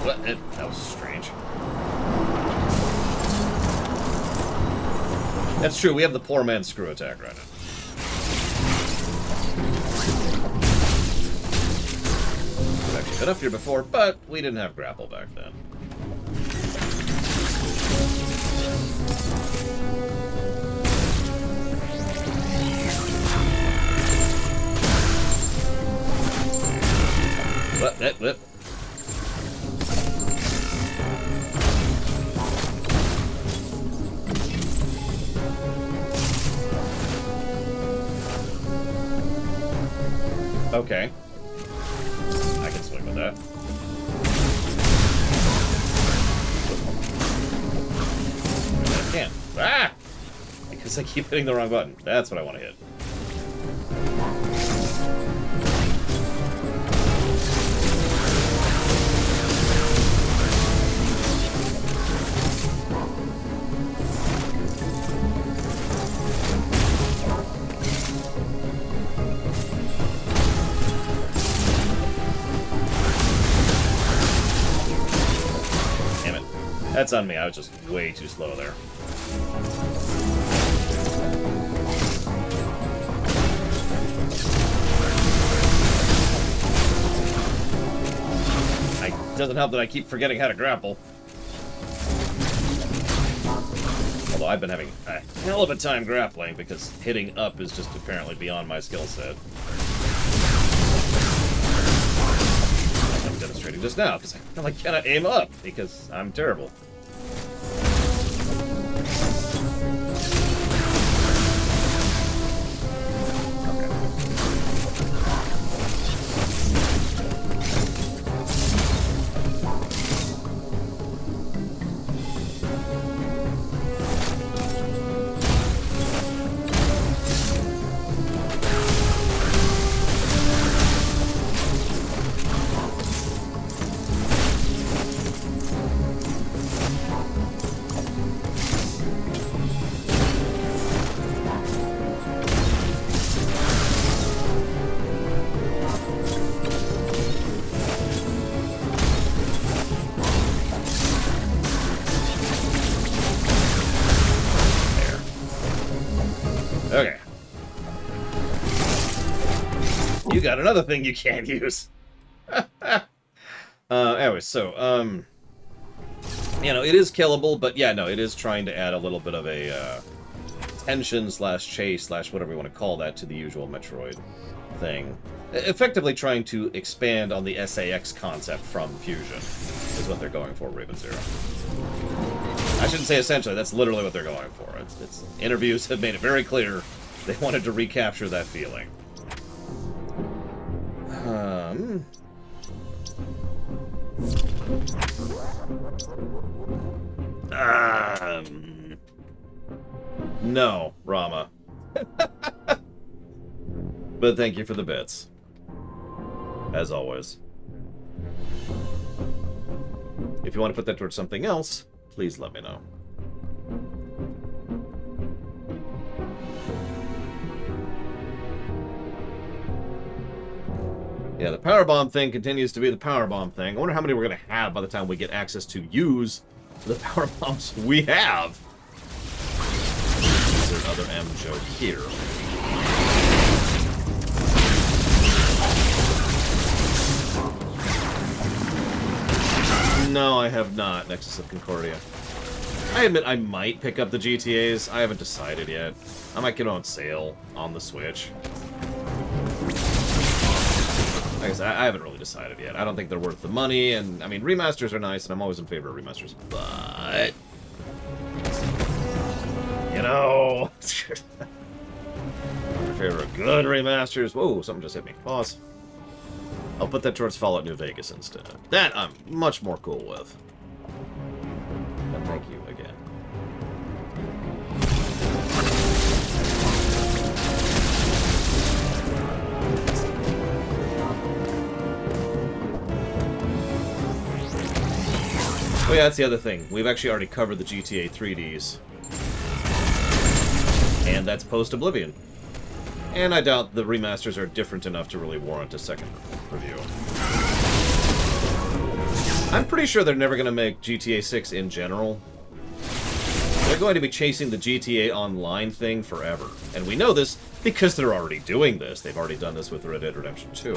What? That was strange. That's true. We have the poor man's screw attack right now. Been up here before, but we didn't have grapple back then. What? Okay. I can swing with that. I can't. Ah! Because I keep hitting the wrong button. That's what I want to hit. That's on me. I was just way too slow there. It doesn't help that I keep forgetting how to grapple. Although I've been having a hell of a time grappling because hitting up is just apparently beyond my skill set. Like I'm demonstrating just now because I like cannot aim up because I'm terrible. Okay. You got another thing you can't use. Anyway, so, you know, it is killable, but yeah, no, it is trying to add a little bit of a, tension slash chase slash whatever you want to call that to the usual Metroid thing. Effectively trying to expand on the SAX concept from Fusion, is what they're going for, Raven Zero. I shouldn't say essentially, that's literally what they're going for. It's interviews have made it very clear they wanted to recapture that feeling. No, Rama. But thank you for the bits. As always. If you want to put that towards something else, please let me know. Yeah, the powerbomb thing continues to be the powerbomb thing. I wonder how many we're going to have by the time we get access to use the powerbombs we have. There's another M joke here. No, I have not, Nexus of Concordia. I admit I might pick up the GTAs. I haven't decided yet. I might get on sale on the Switch. Like I said, I haven't really decided yet. I don't think they're worth the money, and, I mean, remasters are nice, and I'm always in favor of remasters, but... You know... I'm in favor of good remasters. Whoa, something just hit me. Pause. I'll put that towards Fallout New Vegas instead. That I'm much more cool with. And thank you again. Oh yeah, that's the other thing. We've actually already covered the GTA 3Ds. And that's post-Oblivion. And I doubt the remasters are different enough to really warrant a second review. I'm pretty sure they're never going to make GTA 6 in general. They're going to be chasing the GTA Online thing forever. And we know this because they're already doing this. They've already done this with Red Dead Redemption 2.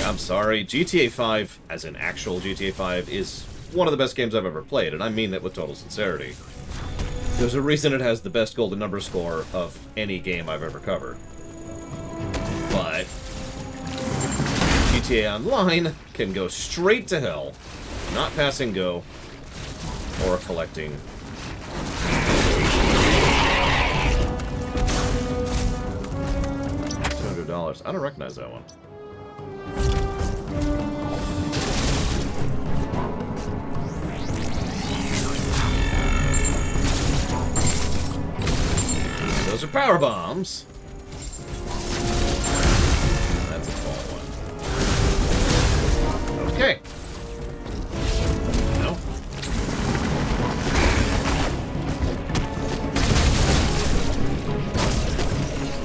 I'm sorry, GTA 5, as in actual GTA 5, is one of the best games I've ever played, and I mean that with total sincerity. There's a reason it has the best golden number score of any game I've ever covered. But GTA Online can go straight to hell, not passing go, or collecting. $200. I don't recognize that one. Those are power bombs. That's a fall one. Okay. No.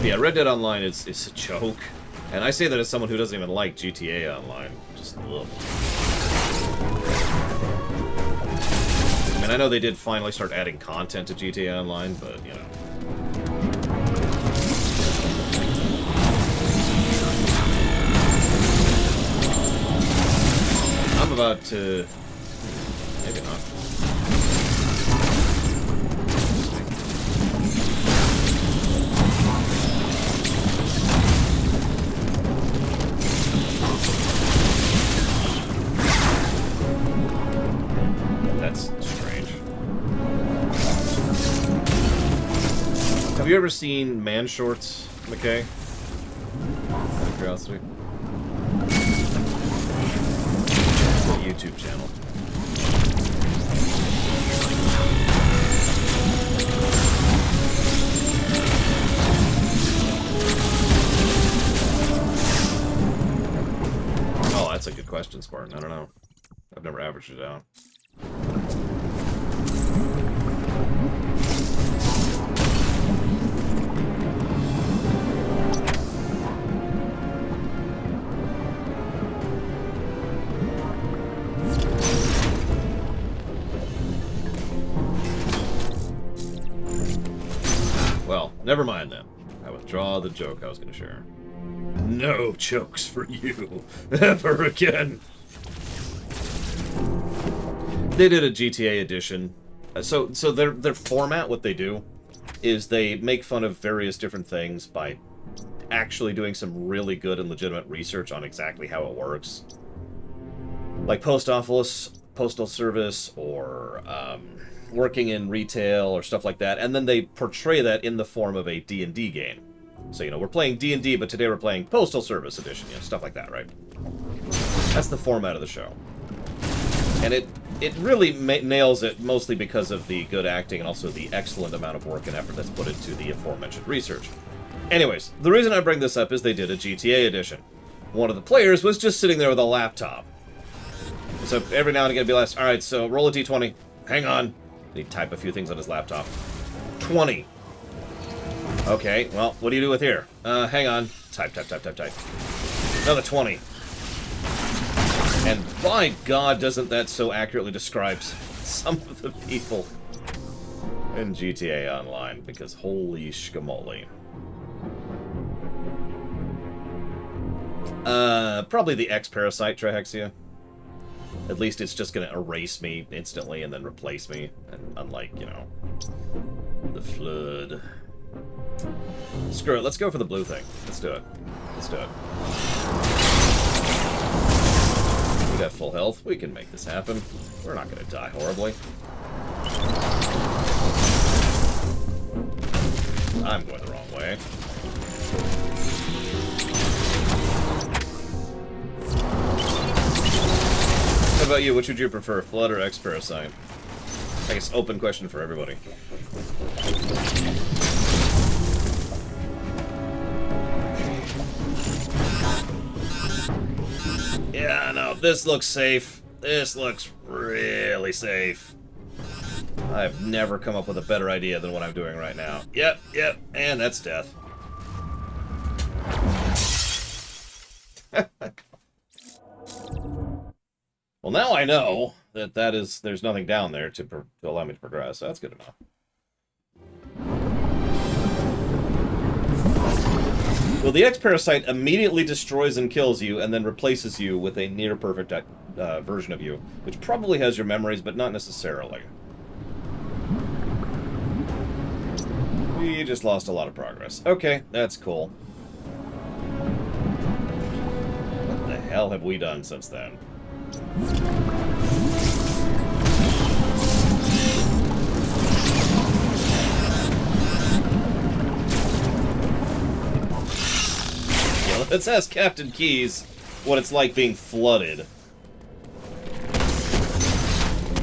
Yeah, Red Dead Online is a joke. And I say that as someone who doesn't even like GTA Online. Just, ugh. I mean, I know they did finally start adding content to GTA Online, but, you know. about, maybe not. That's strange. Have you ever seen Man Shorts, McKay? Out of curiosity. It's a YouTube channel. Oh, that's a good question, Spartan. I don't know. I've never averaged it out. Well, never mind then. I withdraw the joke I was going to share. No jokes for you ever again. They did a GTA edition. So their format, what they do, is they make fun of various different things by actually doing some really good and legitimate research on exactly how it works. Like postal service, or working in retail, or stuff like that. And then they portray that in the form of a D&D game. So, you know, we're playing D&D, but today we're playing Postal Service Edition, you know, stuff like that, right? That's the format of the show. And it really nails it, mostly because of the good acting and also the excellent amount of work and effort that's put into the aforementioned research. Anyways, the reason I bring this up is they did a GTA edition. One of the players was just sitting there with a laptop. So every now and again, it'd be like, alright, so roll a d20. Hang on. He'd type a few things on his laptop. 20. Okay, well, what do you do with here? Hang on. Type. Another 20. And by God, doesn't that so accurately describe some of the people in GTA Online, because holy shkamoli. Probably the X-parasite trihexia. At least it's just gonna erase me instantly and then replace me, and unlike, you know, the Flood. Screw it, let's go for the blue thing. Let's do it. Let's do it. We got full health. We can make this happen. We're not gonna die horribly. I'm going the wrong way. How about you? Which would you prefer, Flood or X-parasite? I guess open question for everybody. Yeah, no, this looks safe. This looks really safe. I've never come up with a better idea than what I'm doing right now. Yep, and that's death. Well, now I know that there's nothing down there to allow me to progress. So that's good enough. Well, the X-parasite immediately destroys and kills you, and then replaces you with a near-perfect version of you, which probably has your memories, but not necessarily. We just lost a lot of progress. Okay, that's cool. What the hell have we done since then? Yeah, let's ask Captain Keys what it's like being flooded.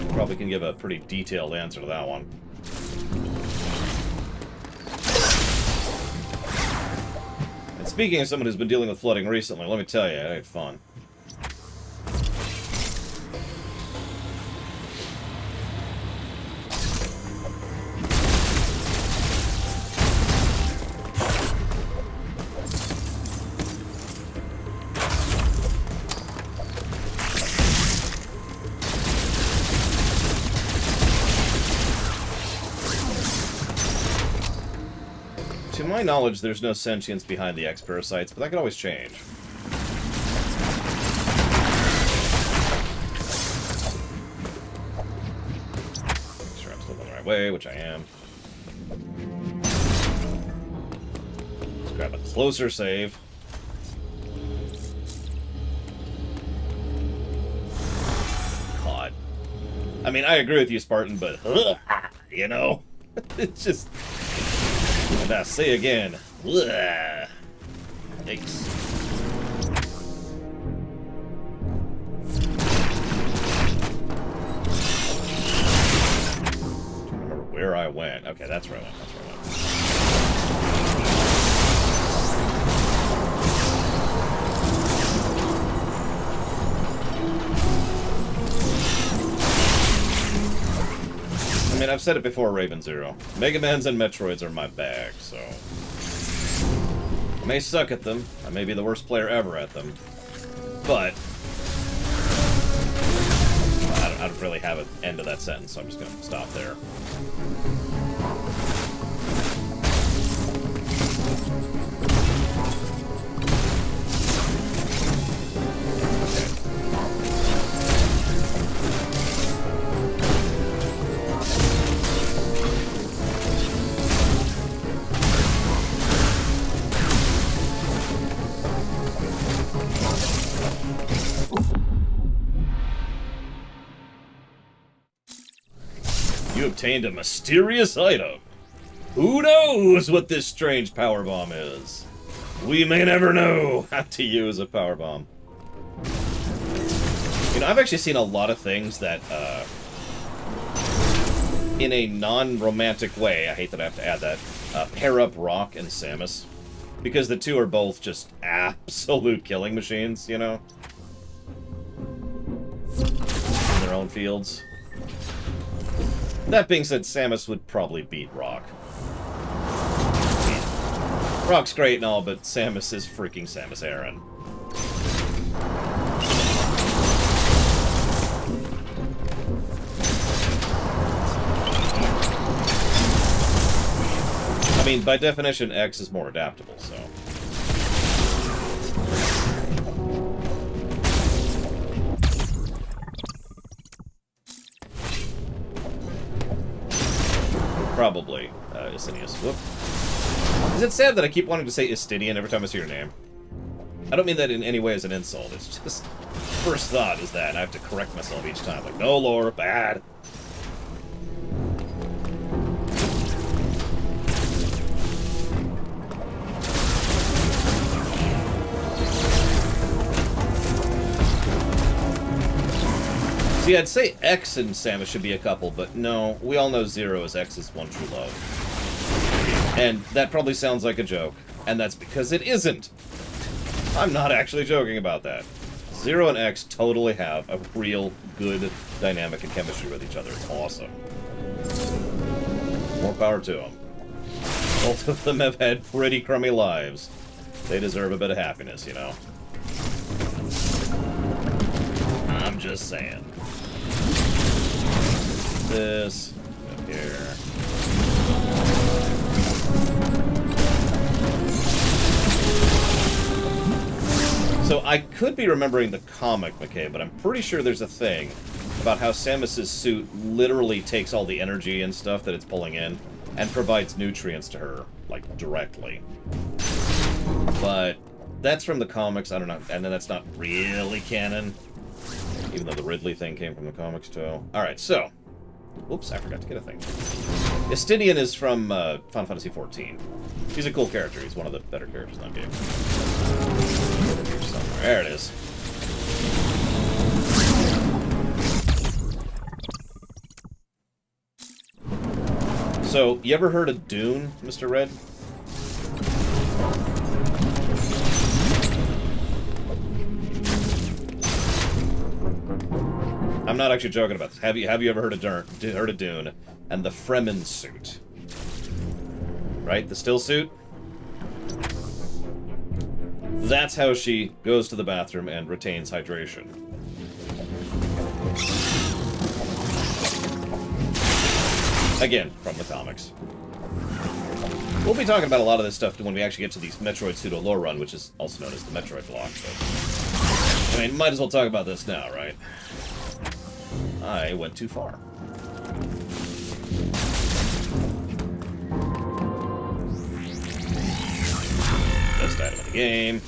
Probably can give a pretty detailed answer to that one. And speaking of someone who's been dealing with flooding recently, let me tell you, it ain't fun. To my knowledge, there's no sentience behind the X-parasites, but that could always change. way, which I am. Let's grab a closer save. God. I mean, I agree with you, Spartan, but, you know? It's just... And I say again, yikes. Where I went. Okay, that's where I went. That's where I went. I mean, I've said it before, Raven Zero. Mega Mans and Metroids are my bag, so... I may suck at them. I may be the worst player ever at them. But... I don't really have an end to that sentence, so I'm just going to stop there. You obtained a mysterious item. Who knows what this strange powerbomb is? We may never know how to use a powerbomb. You know, I've actually seen a lot of things that, in a non-romantic way, I hate that I have to add that, pair up Rock and Samus. Because the two are both just absolute killing machines, you know? In their own fields. That being said, Samus would probably beat Rock. Rock's great and all, but Samus is freaking Samus Aran. I mean, by definition, X is more adaptable, so... Probably, Isinius. Whoop. Is it sad that I keep wanting to say Istidian every time I see your name? I don't mean that in any way as an insult. It's just... First thought is that, and I have to correct myself each time. Like, no, Laura, bad. See, I'd say X and Samus should be a couple, but no, we all know Zero is X's one true love. And that probably sounds like a joke, and that's because it isn't. I'm not actually joking about that. Zero and X totally have a real good dynamic and chemistry with each other. It's awesome. More power to them. Both of them have had pretty crummy lives. They deserve a bit of happiness, you know? I'm just saying. This up here. So I could be remembering the comic, McKay, but I'm pretty sure there's a thing about how Samus's suit literally takes all the energy and stuff that it's pulling in and provides nutrients to her, like, directly. But that's from the comics, I don't know, and then that's not really canon, even though the Ridley thing came from the comics, too. Alright, so... Oops, I forgot to get a thing. Istidian is from Final Fantasy XIV. He's a cool character. He's one of the better characters in that game. Here somewhere. There it is. So, you ever heard of Dune, Mr. Red? I'm not actually joking about this. Have you ever heard of Dune and the Fremen suit? Right? The still suit? That's how she goes to the bathroom and retains hydration. Again, from the comics. We'll be talking about a lot of this stuff when we actually get to the Metroid pseudo-lore run, which is also known as the Metroid block. So, I mean, might as well talk about this now, right? I went too far. Best item in the game.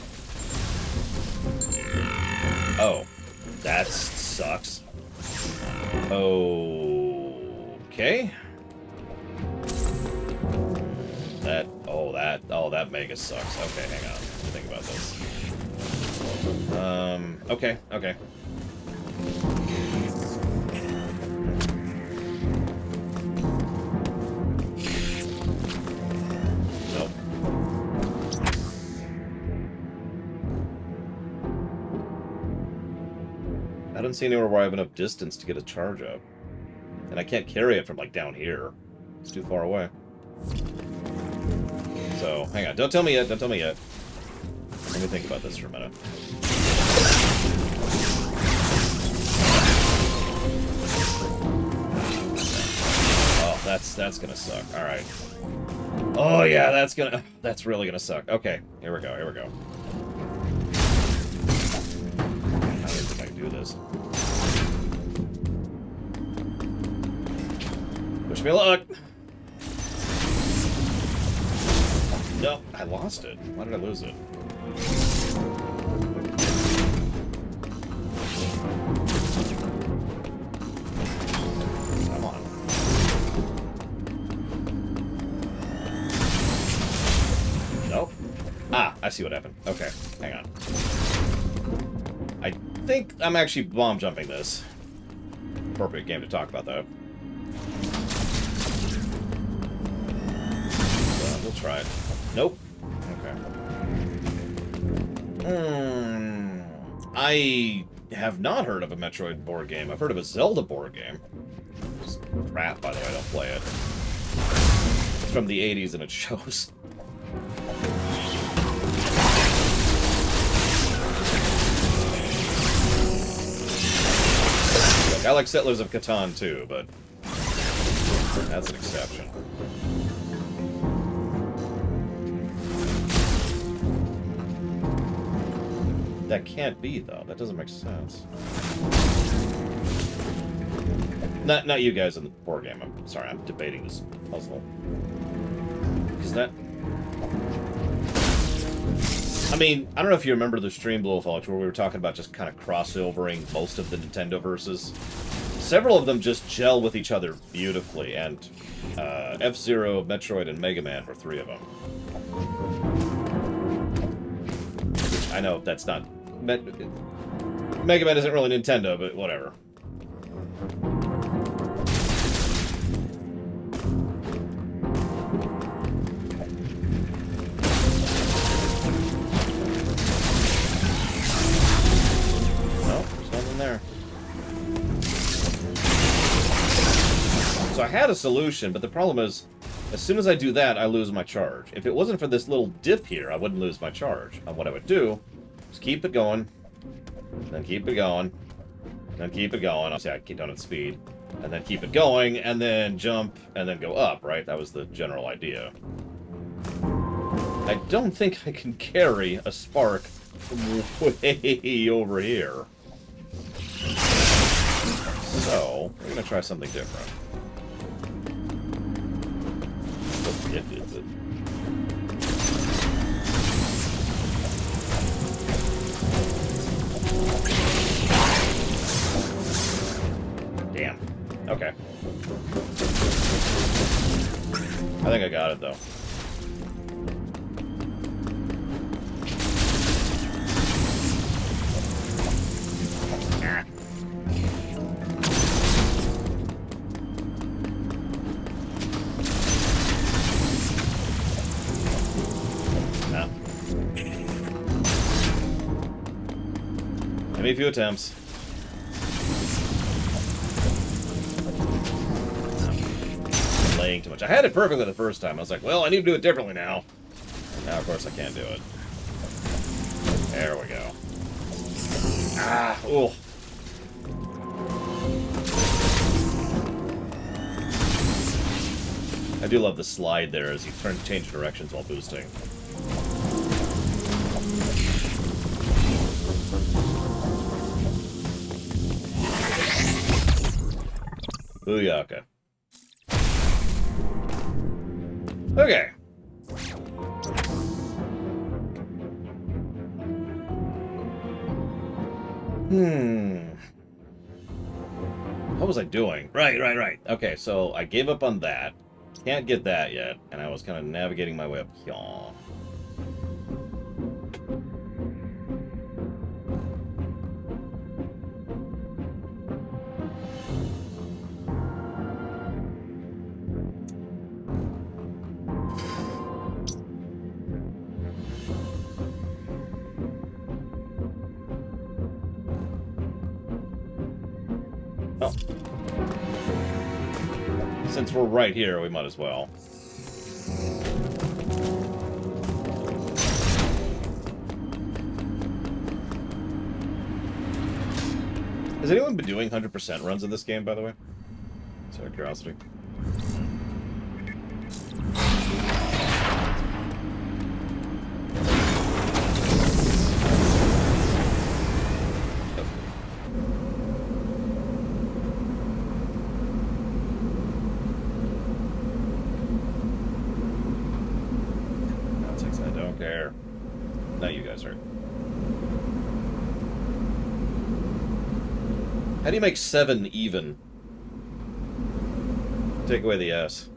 Oh. That sucks. Okay. That mega sucks. Okay, hang on. Let me think about this. Okay. Nope. I don't see anywhere where I have enough distance to get a charge up. And I can't carry it from, like, down here. It's too far away. So, hang on. Don't tell me yet. Let me think about this for a minute. Oh, that's gonna suck. Alright. Oh, yeah, that's really gonna suck. Okay, here we go. I don't even think I can do this. Wish me luck! No, I lost it. Why did I lose it? Come on. Nope. Ah, I see what happened. Okay, hang on. I think I'm actually bomb jumping this. Appropriate game to talk about, though. So, we'll try it. Nope. Okay. I have not heard of a Metroid board game. I've heard of a Zelda board game. It's crap, by the way, I don't play it. It's from the 80s and it shows. Look, I like Settlers of Catan too, but that's an exception. That can't be, though. That doesn't make sense. Not you guys in the board game. I'm sorry, I'm debating this puzzle. Because that... I mean, I don't know if you remember the stream, Blowfalch, where we were talking about just kind of crossovering most of the Nintendo verses. Several of them just gel with each other beautifully, and F-Zero, Metroid, and Mega Man were 3 of them. Which I know that's not... Mega Man isn't really Nintendo, but whatever. No, there's nothing there. So I had a solution, but the problem is, as soon as I do that, I lose my charge. If it wasn't for this little dip here, I wouldn't lose my charge. And what I would do is keep it going, then keep it going, then keep it going. Obviously, I keep down at speed, and then keep it going, and then jump, and then go up, right? That was the general idea. I don't think I can carry a spark from way over here. So, we're going to try something different. What dip is it? Damn. Okay. I think I got it, though. Ah. No. Maybe a few attempts. Laying too much. I had it perfectly the first time. I was like, well, I need to do it differently now. Now, of course, I can't do it. There we go. Ah, ooh. I do love the slide there as you change directions while boosting. Booyaka. Okay. What was I doing? Right. Okay, so I gave up on that. Can't get that yet, and I was kind of navigating my way up here. Oh. Since we're right here, we might as well. Has anyone been doing 100% runs of this game, by the way? Just out of curiosity. I don't care. Not you guys are. How do you make 7 even? Take away the S.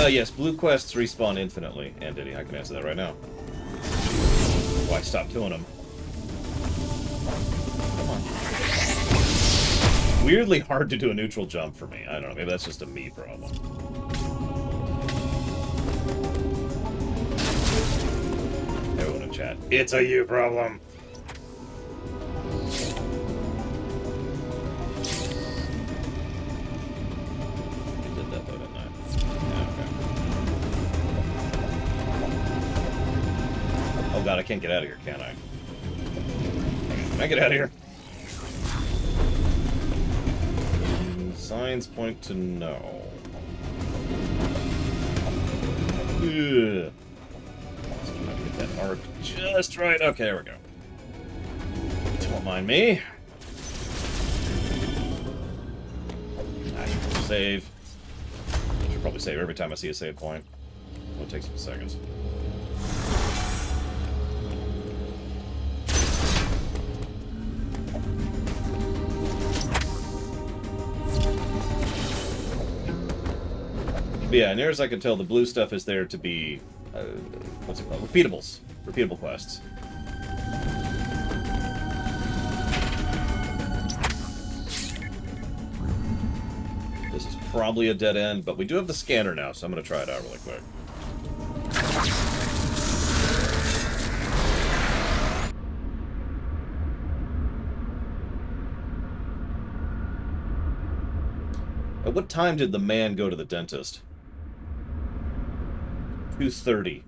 Yes, blue quests respawn infinitely. And Diddy, I can answer that right now. Why stop killing them? Come on. Weirdly hard to do a neutral jump for me. I don't know, maybe that's just a me problem. Everyone in chat, it's a you problem! Oh god, I can't get out of here, can I? Can I get out of here? Signs point to no. Ugh. Just trying to get that arc just right. Okay, there we go. Don't mind me. I should probably save. I should probably save every time I see a save point. It'll take some seconds. But yeah, near as I can tell, the blue stuff is there to be, what's it called? Repeatables. Repeatable quests. This is probably a dead end, but we do have the scanner now, so I'm going to try it out really quick. At what time did the man go to the dentist? 2:30.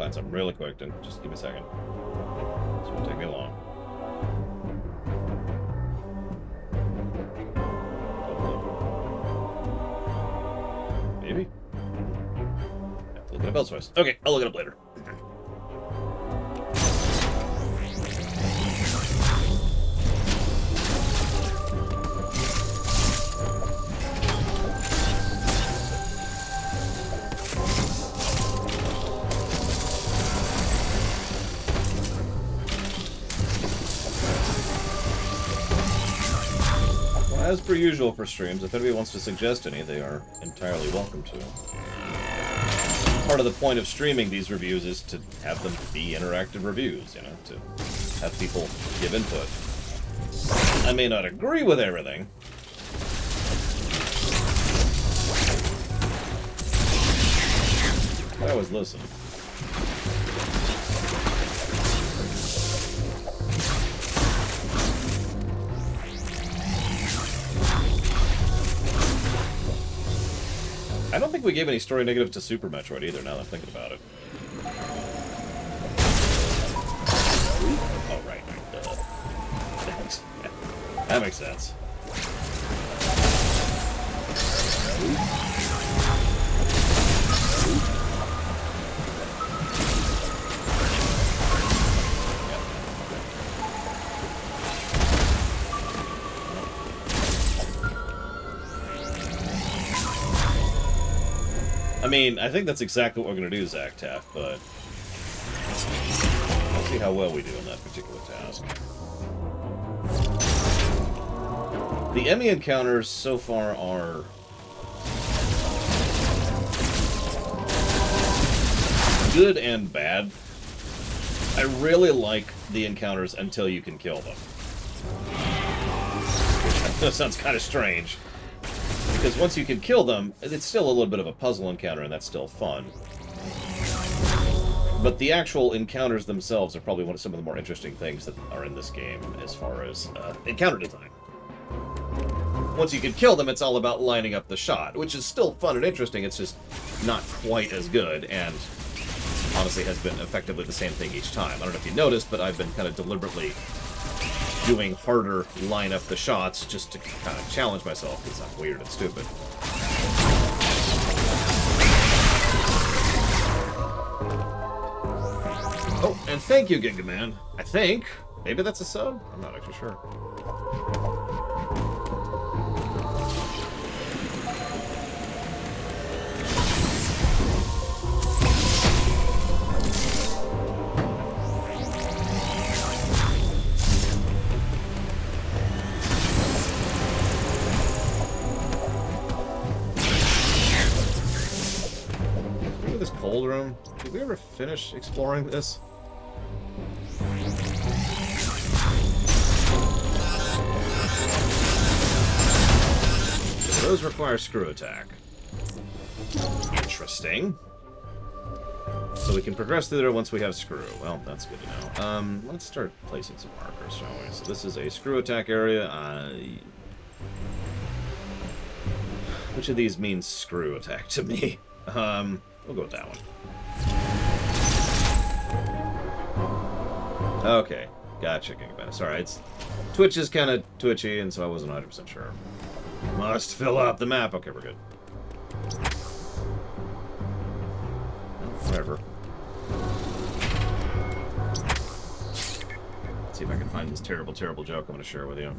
find something really quick. Just give me a second. This won't take me long. Maybe? Have to look it up elsewhere. Okay, I'll look it up later. As per usual for streams, if anybody wants to suggest any, they are entirely welcome to. Part of the point of streaming these reviews is to have them be interactive reviews, you know, to have people give input. I may not agree with everything. I always listen. I don't think we gave any story negatives to Super Metroid either, now that I'm thinking about it. Oh, right. Thanks. Yeah, that makes sense. I mean, I think that's exactly what we're going to do, Zach Taff, but we'll see how well we do in that particular task. The Emmy encounters so far are good and bad. I really like the encounters until you can kill them. That sounds kind of strange. Because once you can kill them, it's still a little bit of a puzzle encounter, and that's still fun. But the actual encounters themselves are probably some of the more interesting things that are in this game as far as encounter design. Once you can kill them, it's all about lining up the shot, which is still fun and interesting, it's just not quite as good, and honestly has been effectively the same thing each time. I don't know if you noticed, but I've been kind of deliberately doing harder line up the shots just to kind of challenge myself because I'm weird and stupid. Oh, and thank you, Ginga Man. I think. Maybe that's a sub? I'm not actually sure. Cold room. Did we ever finish exploring this? Those require screw attack. Interesting. So we can progress through there once we have screw. Well, that's good to know. Let's start placing some markers, shall we? So this is a screw attack area. Which of these means screw attack to me? We'll go with that one. Okay, gotcha, Ginga. Sorry, Twitch is kind of twitchy, and so I wasn't 100% sure. Must fill up the map. Okay, we're good. Whatever. Let's see if I can find this terrible, terrible joke I'm going to share with you.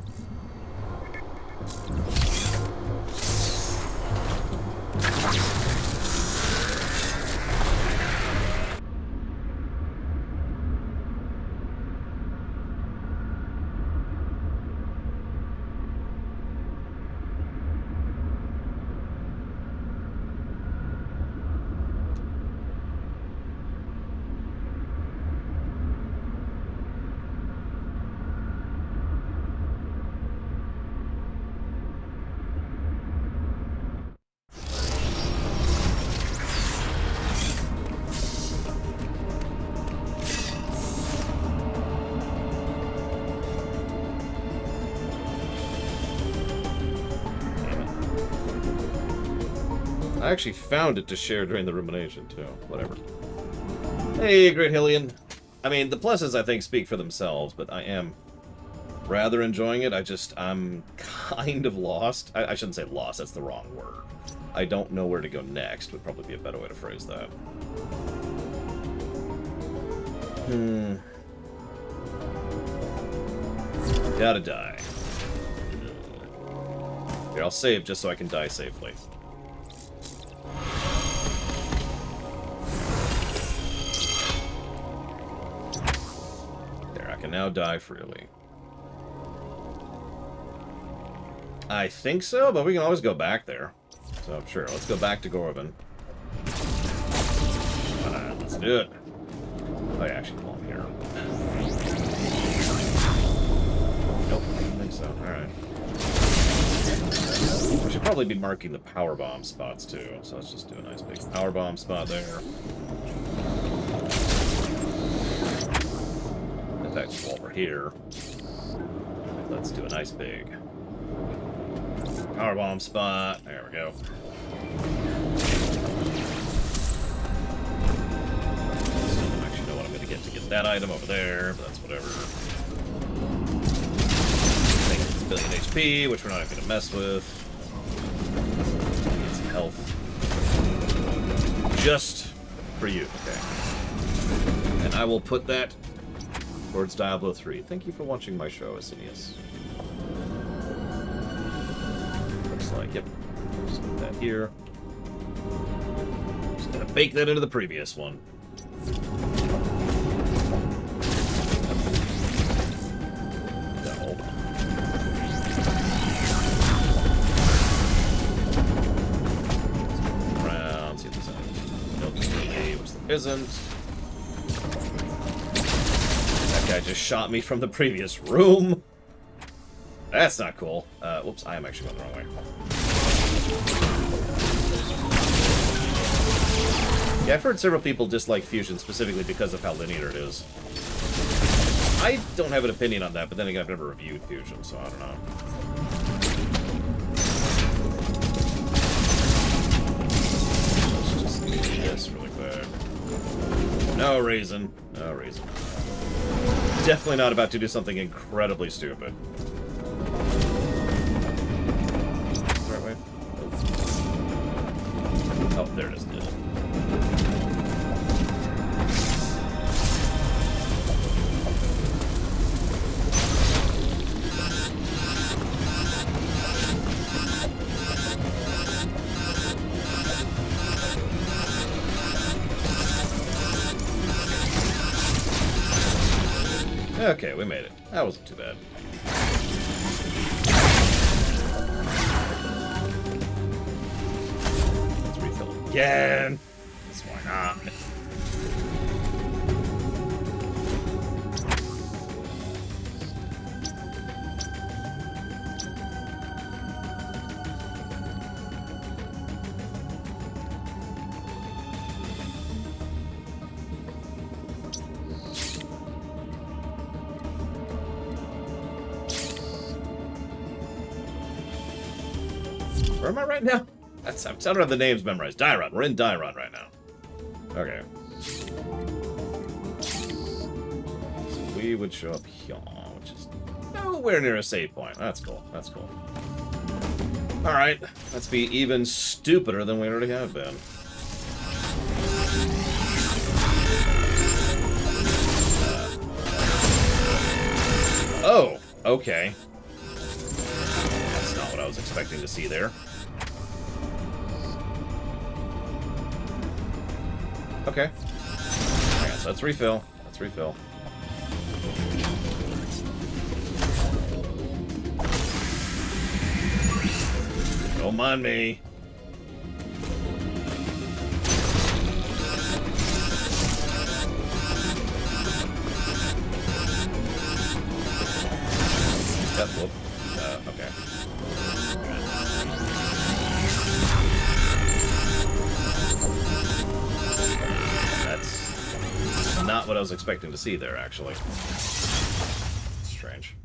I actually found it to share during the rumination, too. Whatever. Hey, Great Hillian. I mean, the pluses, I think, speak for themselves, but I am rather enjoying it. I'm kind of lost. I shouldn't say lost, that's the wrong word. I don't know where to go next, would probably be a better way to phrase that. Gotta die. Here, I'll save just so I can die safely. There, I can now die freely. I think so, but we can always go back there. So, sure, let's go back to Gorvin. Let's do it. Oh, yeah, actually, come on here. Nope, I don't think so. Alright. I should probably be marking the power bomb spots, too. So let's just do a nice big power bomb spot there. In fact, while we're here, let's do a nice big power bomb spot. There we go. Actually, know what I'm going to get that item over there, but that's whatever. I think it's a billion HP, which we're not going to mess with. Get some health. Just for you, okay. And I will put that towards Diablo 3. Thank you for watching my show, Asinius. Like, yep, just put that here. Just gotta bake that into the previous one. No. Around, see if there's any noticeably, which there isn't. That guy just shot me from the previous room. That's not cool. Whoops, I am actually going the wrong way. Yeah, I've heard several people dislike Fusion specifically because of how linear it is. I don't have an opinion on that, but then again, I've never reviewed Fusion, so I don't know. Let's just do this really quick. No reason. No reason. Definitely not about to do something incredibly stupid. Oh, there it is. Yeah. Okay, we made it. That wasn't too bad. Again. That's why not. Where am I right now? I don't have the names memorized. Dairon. We're in Dairon right now. Okay. So we would show up here, which is nowhere near a save point. That's cool. That's cool. Alright. Let's be even stupider than we already have been. Oh, okay. That's not what I was expecting to see there. Okay. Alright, so let's refill. Let's refill. Don't mind me. Whoop. Okay. That's not what I was expecting to see there, actually. Strange.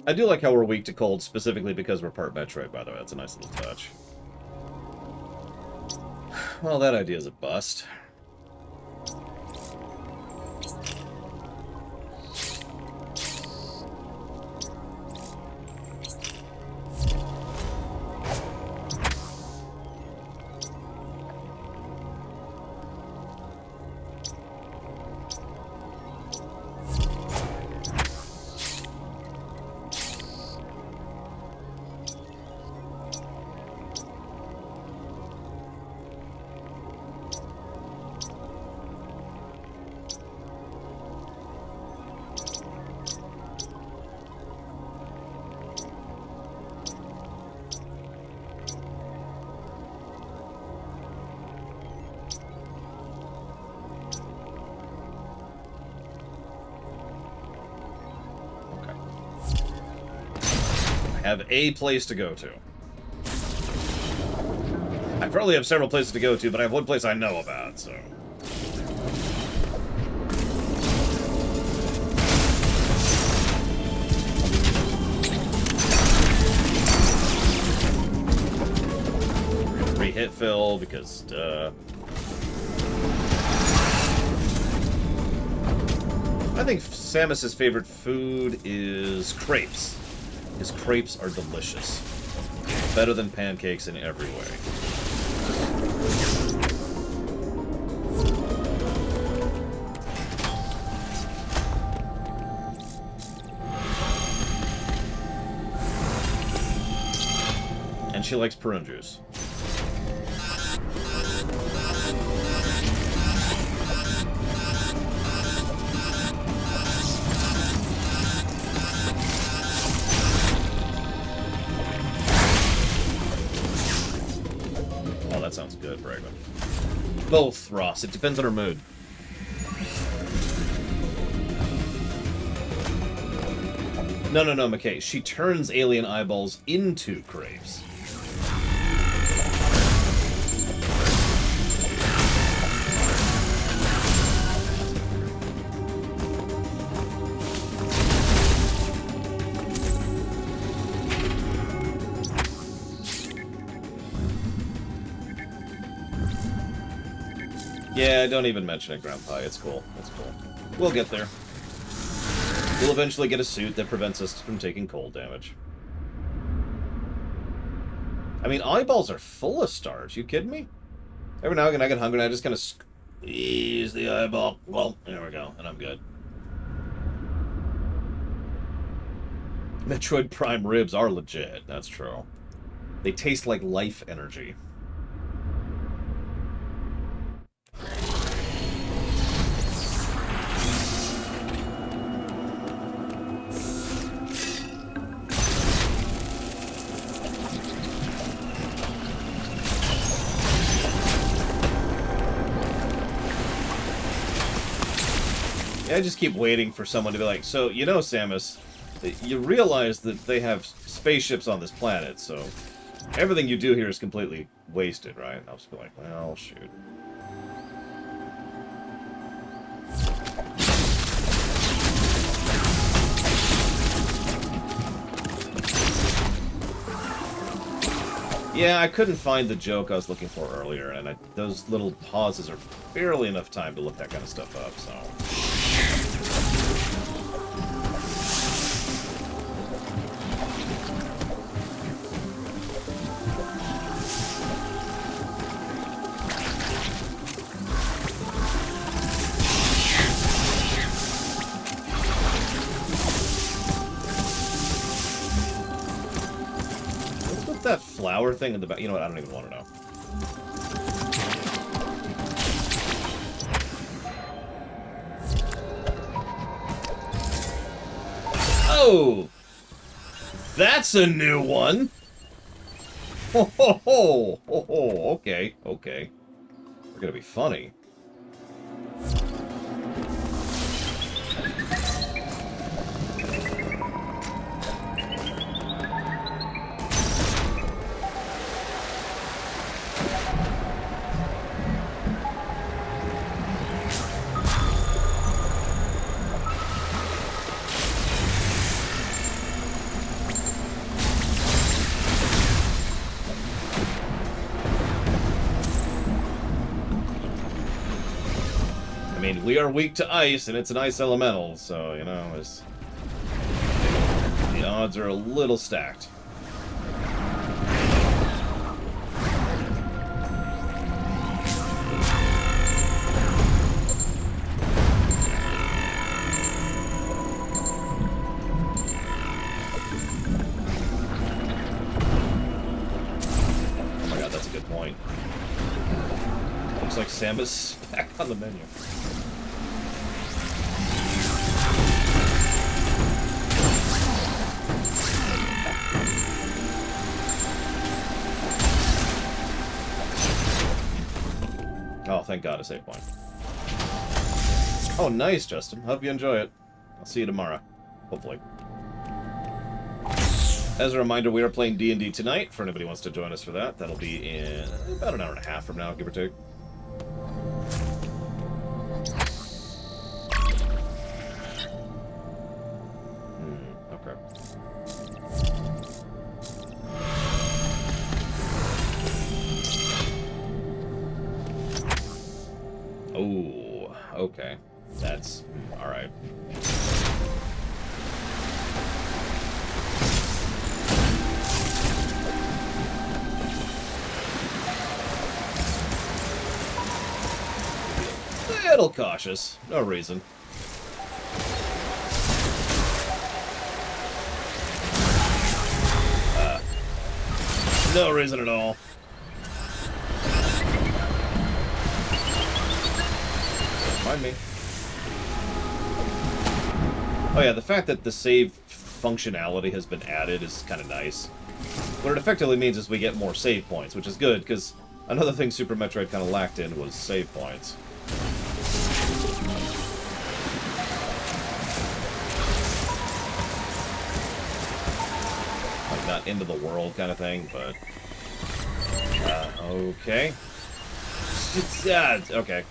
I do like how we're weak to cold, specifically because we're part Metroid, by the way. That's a nice little touch. Well, that idea's a bust. Have a place to go to. I probably have several places to go to, but I have one place I know about, so... Re-hit Phil, because, I think Samus's favorite food is crepes. His crepes are delicious. Better than pancakes in every way. And she likes prune juice. That sounds good, Braven. Both, Ross. It depends on her mood. No, McKay. She turns alien eyeballs into crepes. Yeah, don't even mention it, Grandpa. It's cool. It's cool. We'll get there. We'll eventually get a suit that prevents us from taking cold damage. I mean, eyeballs are full of stars. You kidding me? Every now and again I get hungry and I just kind of squeeze the eyeball. Well, there we go. And I'm good. Metroid Prime ribs are legit. That's true. They taste like life energy. I just keep waiting for someone to be like, so, you know, Samus, you realize that they have spaceships on this planet, so everything you do here is completely wasted, right? I'll just be like, well, shoot. Yeah, I couldn't find the joke I was looking for earlier, and those little pauses are barely enough time to look that kind of stuff up, so... That flower thing in the back. You know what? I don't even want to know. Oh! That's a new one! Ho ho ho! Ho ho! Okay, okay. We're gonna be funny. I mean, we are weak to ice, and it's an ice elemental, so, you know, the odds are a little stacked. Like Samus back on the menu. Oh, thank God, a save point. Oh, nice, Justin. Hope you enjoy it. I'll see you tomorrow. Hopefully. As a reminder, we are playing D&D tonight. For anybody who wants to join us for that, that'll be in about an hour and a half from now, give or take. Oh, okay. That's alright. Little cautious. No reason. No reason at all. Mind me. Oh yeah, the fact that the save functionality has been added is kind of nice. What it effectively means is we get more save points, which is good, because another thing Super Metroid kind of lacked in was save points. Like, not into the world kind of thing, but... okay. Okay.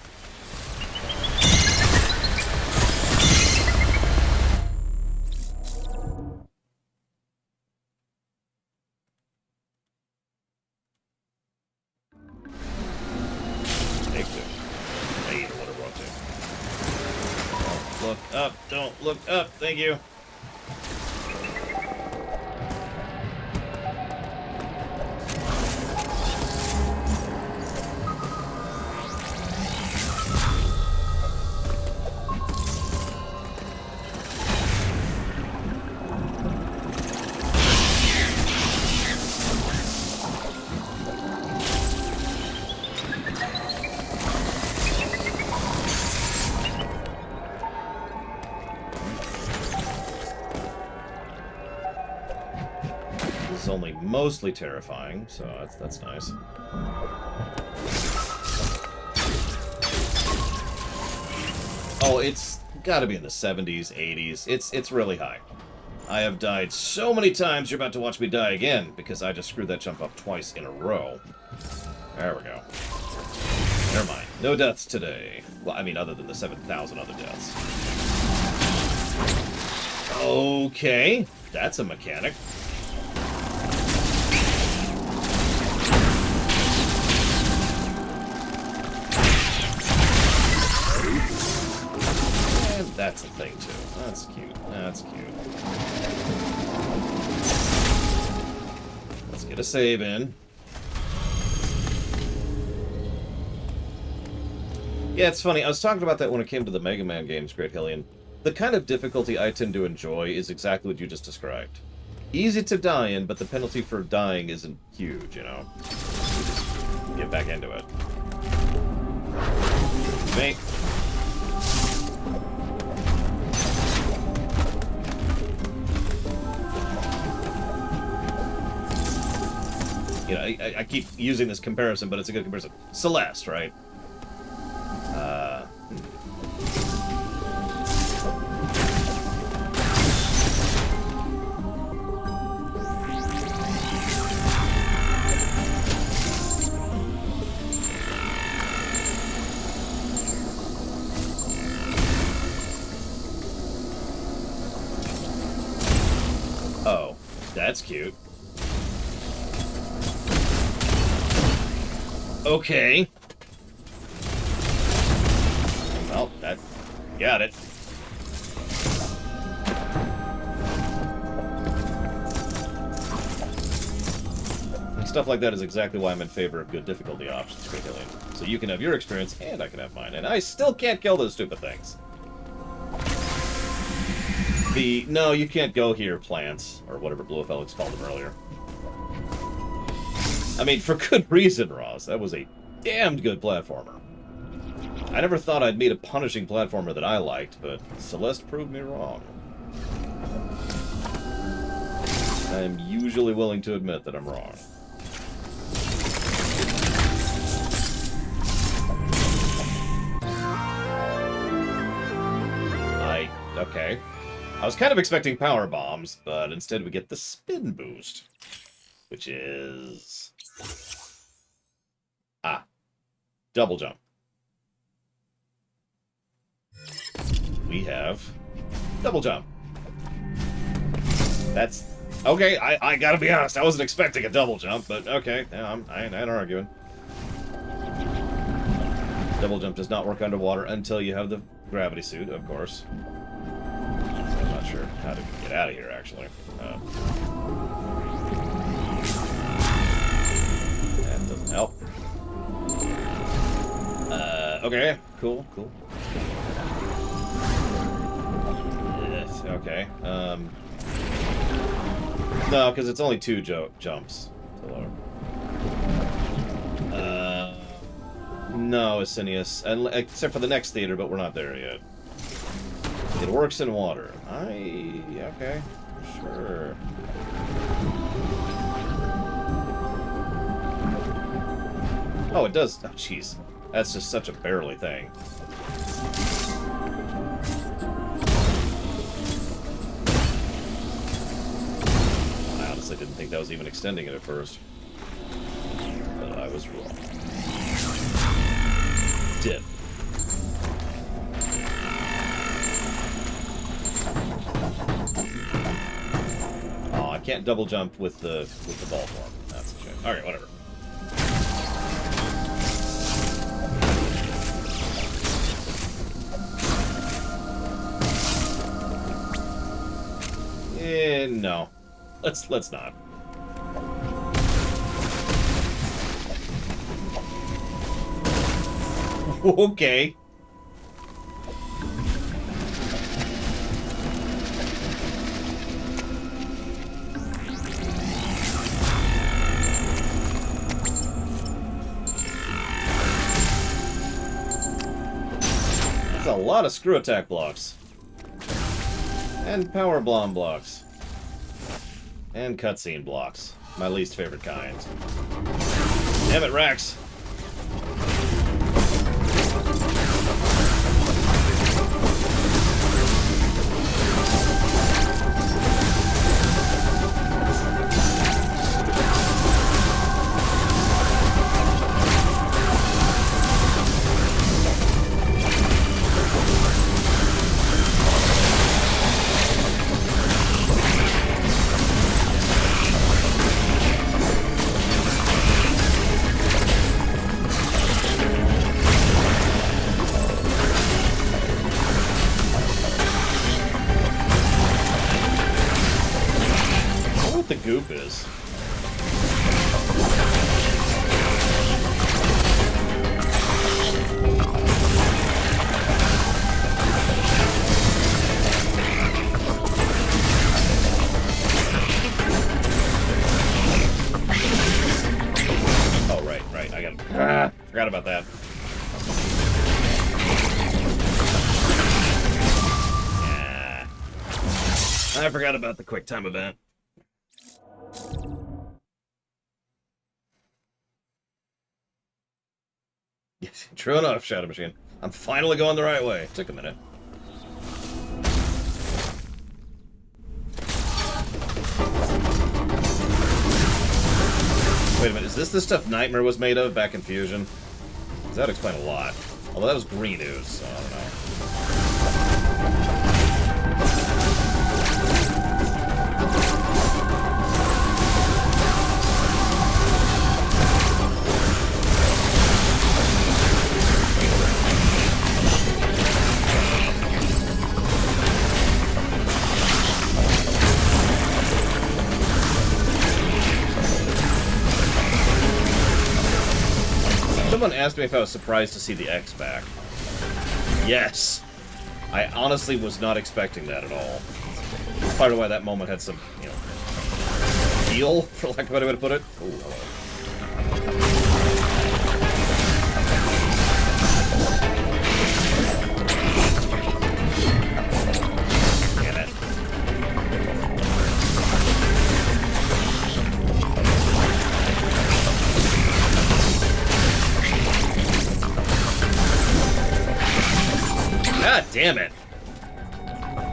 Look up, don't look up, thank you. Only mostly terrifying, so that's nice. Oh, it's got to be in the 70s, 80s. It's really high. I have died so many times. You're about to watch me die again because I just screwed that jump up twice in a row. There we go. Never mind. No deaths today. Well, I mean, other than the 7,000 other deaths. Okay, that's a mechanic. That's a thing, too. That's cute. That's cute. Let's get a save in. Yeah, it's funny. I was talking about that when it came to the Mega Man games, Great Hillian. The kind of difficulty I tend to enjoy is exactly what you just described. Easy to die in, but the penalty for dying isn't huge, you know? You just get back into it. Mate. You know, I keep using this comparison, but it's a good comparison. Celeste, right? Oh, that's cute. Okay. Well, Got it. And stuff like that is exactly why I'm in favor of good difficulty options, particularly. So you can have your experience, and I can have mine. And I still can't kill those stupid things. No, you can't go here, plants. Or whatever Blue Felix called them earlier. I mean, for good reason, Ross. That was a damned good platformer. I never thought I'd meet a punishing platformer that I liked, but Celeste proved me wrong. I am usually willing to admit that I'm wrong. Okay. I was kind of expecting power bombs, but instead we get the spin boost, which is... double jump. We have double jump. That's... Okay, I gotta be honest, I wasn't expecting a double jump, but okay, yeah, I ain't arguing. Double jump does not work underwater until you have the gravity suit, of course. I'm not sure how to get out of here, actually. That doesn't help. Okay, cool. Yes, okay. No, because it's only 2 jumps to lower. No, Asinius. Except for the next theater, but we're not there yet. It works in water. Okay. Sure. Oh, it does. Oh, jeez. That's just such a barely thing. I honestly didn't think that was even extending it at first. But I was wrong. Dip. Oh, I can't double jump with the ball form. That's a shame. Alright, whatever. No. Let's not. Okay. That's a lot of screw attack blocks. And power bomb blocks. And cutscene blocks. My least favorite kind. Damn it, Rex! The goop is. Oh, right. I got forgot about that. Yeah. I forgot about the quick time event. Yes, true enough, Shadow Machine. I'm finally going the right way. Took a minute. Wait a minute, is this the stuff Nightmare was made of back in Fusion? Does that explain a lot? Although that was green ooze, so I don't know. Someone asked me if I was surprised to see the X back. Yes. I honestly was not expecting that at all. Part of why that moment had some, you know, feel, for lack of a better way to put it. Ooh, hello. God damn it!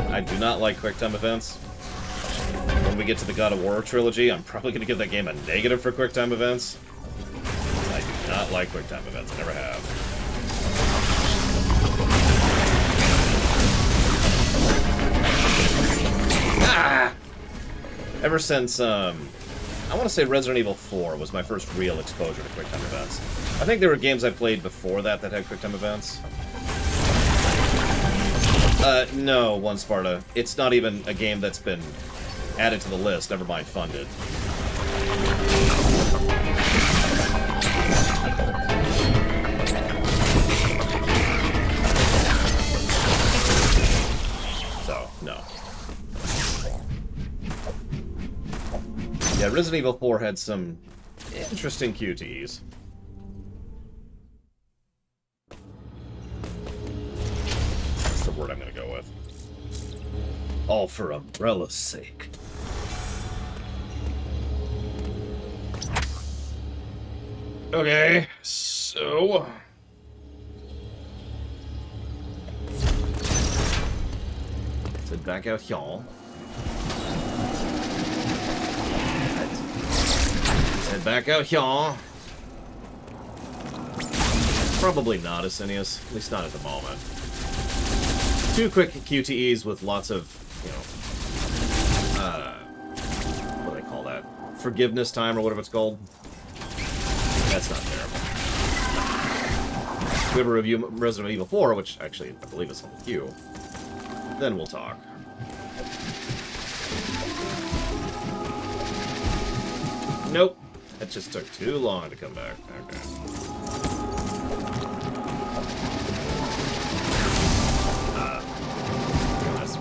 I do not like QuickTime events. When we get to the God of War trilogy, I'm probably going to give that game a negative for QuickTime events. I do not like QuickTime events. I never have. Ah! Ever since, I want to say Resident Evil 4 was my first real exposure to QuickTime events. I think there were games I played before that that had QuickTime events. No, One Sparta. It's not even a game that's been added to the list, never mind funded. So, no. Yeah, Resident Evil 4 had some interesting QTEs. Word I'm gonna go with. All for Umbrella's sake. Okay, so let's head back out here. Let's head back out here. Probably not Asinius, at least not at the moment. 2 quick QTEs with lots of, you know, what do they call that? Forgiveness time or whatever it's called. That's not terrible. If we ever review Resident Evil 4, which actually I believe is on the queue, then we'll talk. Nope. That just took too long to come back. Okay.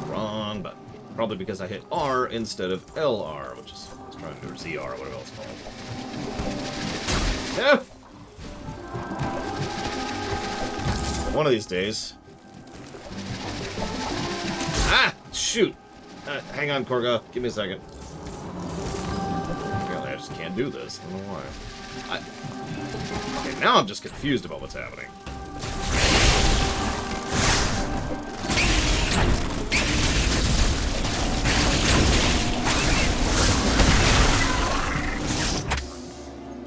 Wrong, but probably because I hit R instead of LR, which is I was trying to do, or ZR, or whatever else it's called. Yeah. One of these days. Ah! Shoot! Hang on, Korgoth. Give me a second. Apparently I just can't do this. I don't know why. Okay, now I'm just confused about what's happening.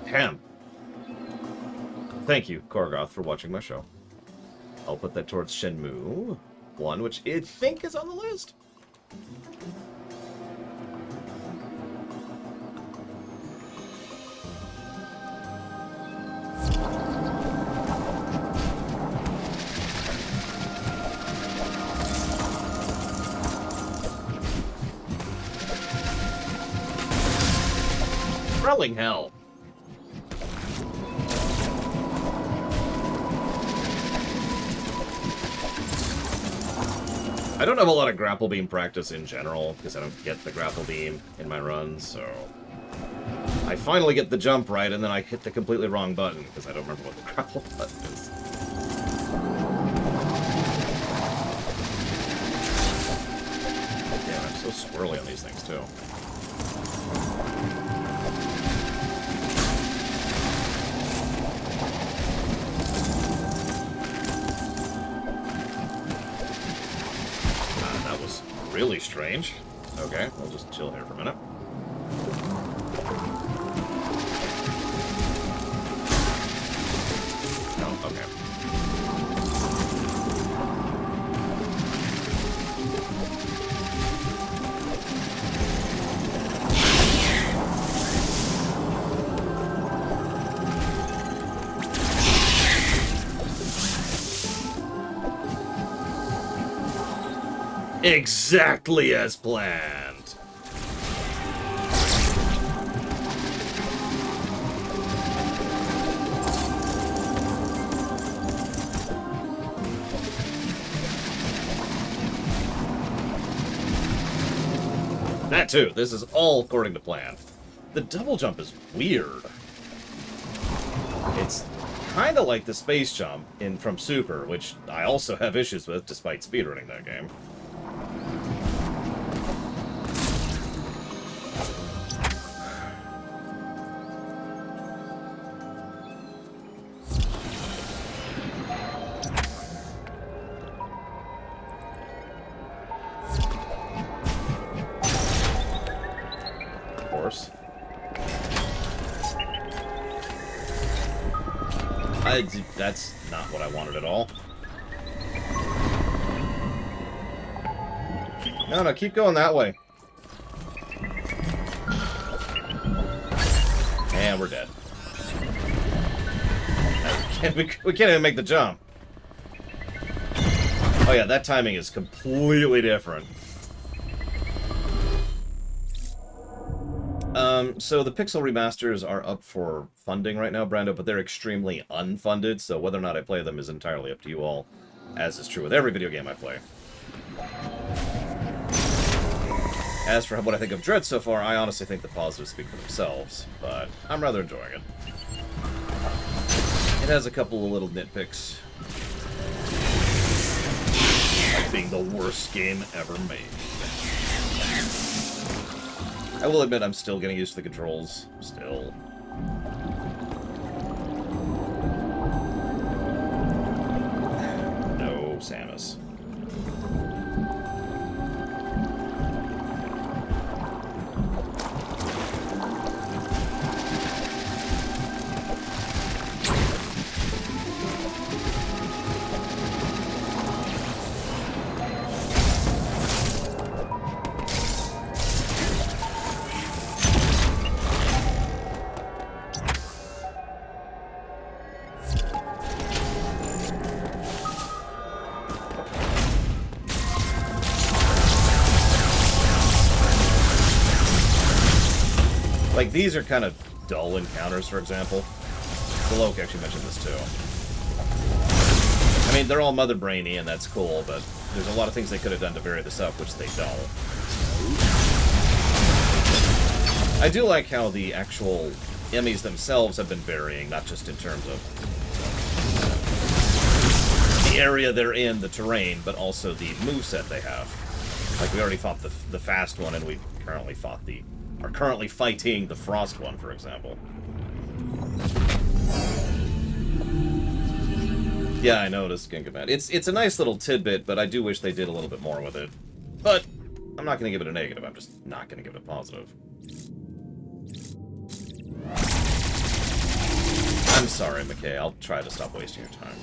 Ham. Thank you, Korgoth, for watching my show. I'll put that towards Shenmue 1, which I think is on the list. Rolling hell. I don't have a lot of grapple beam practice in general, because I don't get the grapple beam in my runs, so... I finally get the jump right, and then I hit the completely wrong button, because I don't remember what the grapple button is. Damn, I'm so squirrely on these things, too. Really strange. Okay, we'll just chill here for a minute. Oh, okay. Exactly as planned. That too. This is all according to plan. The double jump is weird. It's kind of like the space jump from Super, which I also have issues with despite speedrunning that game. Of course. That's not what I wanted at all. No, keep going that way. And we're dead. We can't even make the jump. Oh yeah, that timing is completely different. So the Pixel remasters are up for funding right now, Brando, but they're extremely unfunded, so whether or not I play them is entirely up to you all, as is true with every video game I play. As for what I think of Dread so far, I honestly think the positives speak for themselves, but I'm rather enjoying it. It has a couple of little nitpicks, like being the worst game ever made. I will admit I'm still getting used to the controls. Still. No, Samus. Like, these are kind of dull encounters, for example. Bloke actually mentioned this, too. I mean, they're all Mother Brainy, and that's cool, but there's a lot of things they could have done to vary this up, which they don't. I do like how the actual Emmys themselves have been varying, not just in terms of the area they're in, the terrain, but also the moveset they have. Like, we already fought the fast one, and we currently fought are currently fighting the Frost one, for example. Yeah, I noticed, Gingaman. It's a nice little tidbit, but I do wish they did a little bit more with it. But I'm not going to give it a negative. I'm just not going to give it a positive. I'm sorry, McKay. I'll try to stop wasting your time.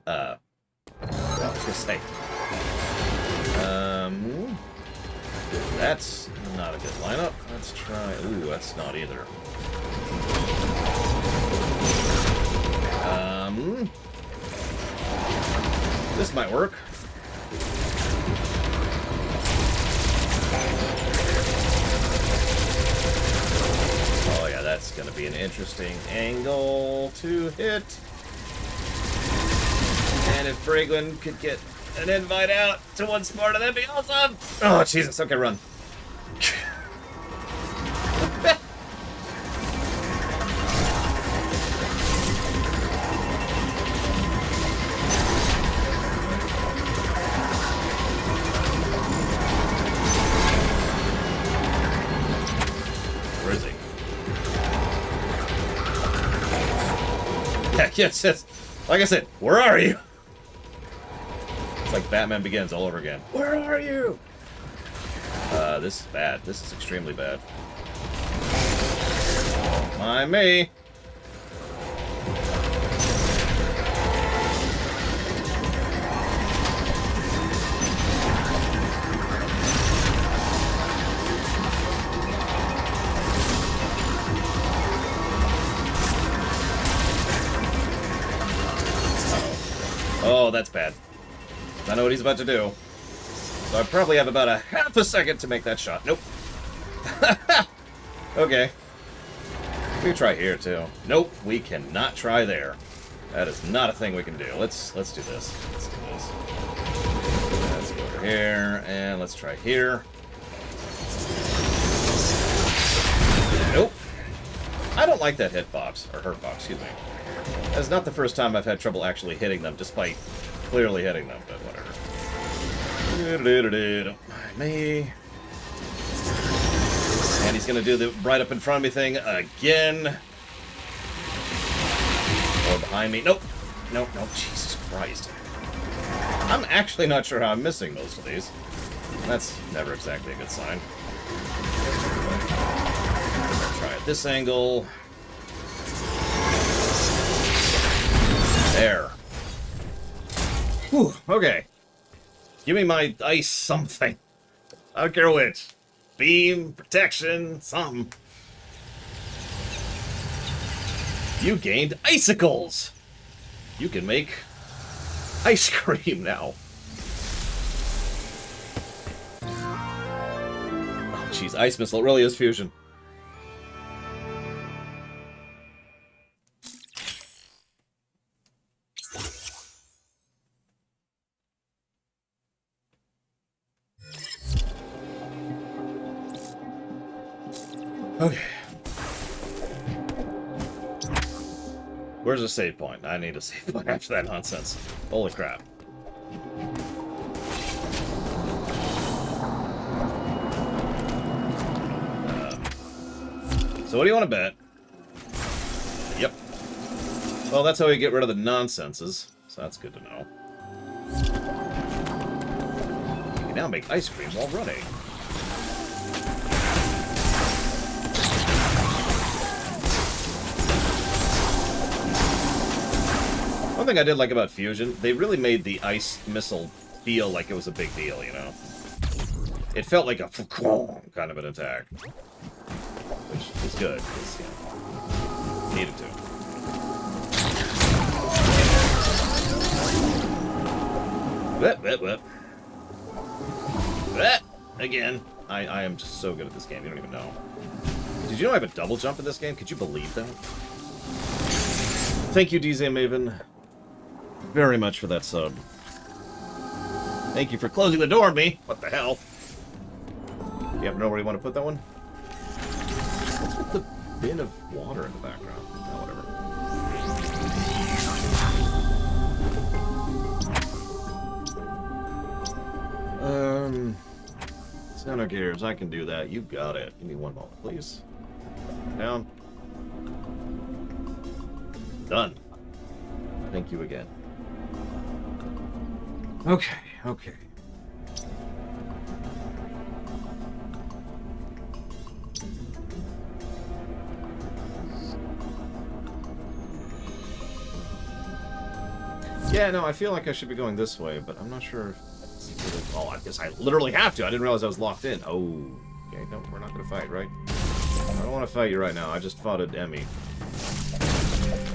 Well, I was gonna say. That's not a good lineup. Let's try. Ooh, that's not either. This might work. Oh yeah, that's gonna be an interesting angle to hit. And if Braglin could get an invite out to one Sparta, that'd be awesome! Oh, Jesus. Okay, run. Where is he? Yeah, yes, yes. Like I said, where are you? Like Batman Begins all over again. Where are you? This is bad. This is extremely bad. Mind me. Oh, that's bad. I know what he's about to do. So I probably have about a half a second to make that shot. Nope. Okay. We can try here, too. Nope, we cannot try there. That is not a thing we can do. Let's do this. Let's do this. Let's go over here, and let's try here. Nope. I don't like that hitbox, or hurtbox, excuse me. That's not the first time I've had trouble actually hitting them, despite clearly hitting them, but whatever. Don't mind me. And he's gonna do the right up in front of me thing again. Or behind me. Nope. Nope, nope. Jesus Christ. I'm actually not sure how I'm missing most of these. That's never exactly a good sign. Try at this angle. There. Whew, okay. Give me my ice something. I don't care which. Beam, protection, something. You gained icicles! You can make ice cream now. Oh, jeez, Ice Missile. It really is fusion. Okay. Where's the save point? I need a save point after that nonsense. Holy crap. So what do you want to bet? Yep. Well, that's how we get rid of the nonsenses. So that's good to know. You can now make ice cream while running. One thing I did like about Fusion, they really made the ice missile feel like it was a big deal, you know? It felt like a kind of an attack. Which is good, because, you know, needed to. Whip. Again. I am just so good at this game, you don't even know. Did you know I have a double jump in this game? Could you believe that? Thank you, DZ Maven, very much for that sub. Thank you for closing the door on me. What the hell? You happen to know where you want to put that one? What's with the bin of water in the background? Oh, whatever. Center gears. I can do that. You got it. Give me one moment, please. Down. Done. Thank you again. Okay. Yeah, no, I feel like I should be going this way, but I'm not sure if that's... Oh, I guess I literally have to. I didn't realize I was locked in. Oh, okay, no, we're not going to fight, right? I don't want to fight you right now. I just fought at Emmy.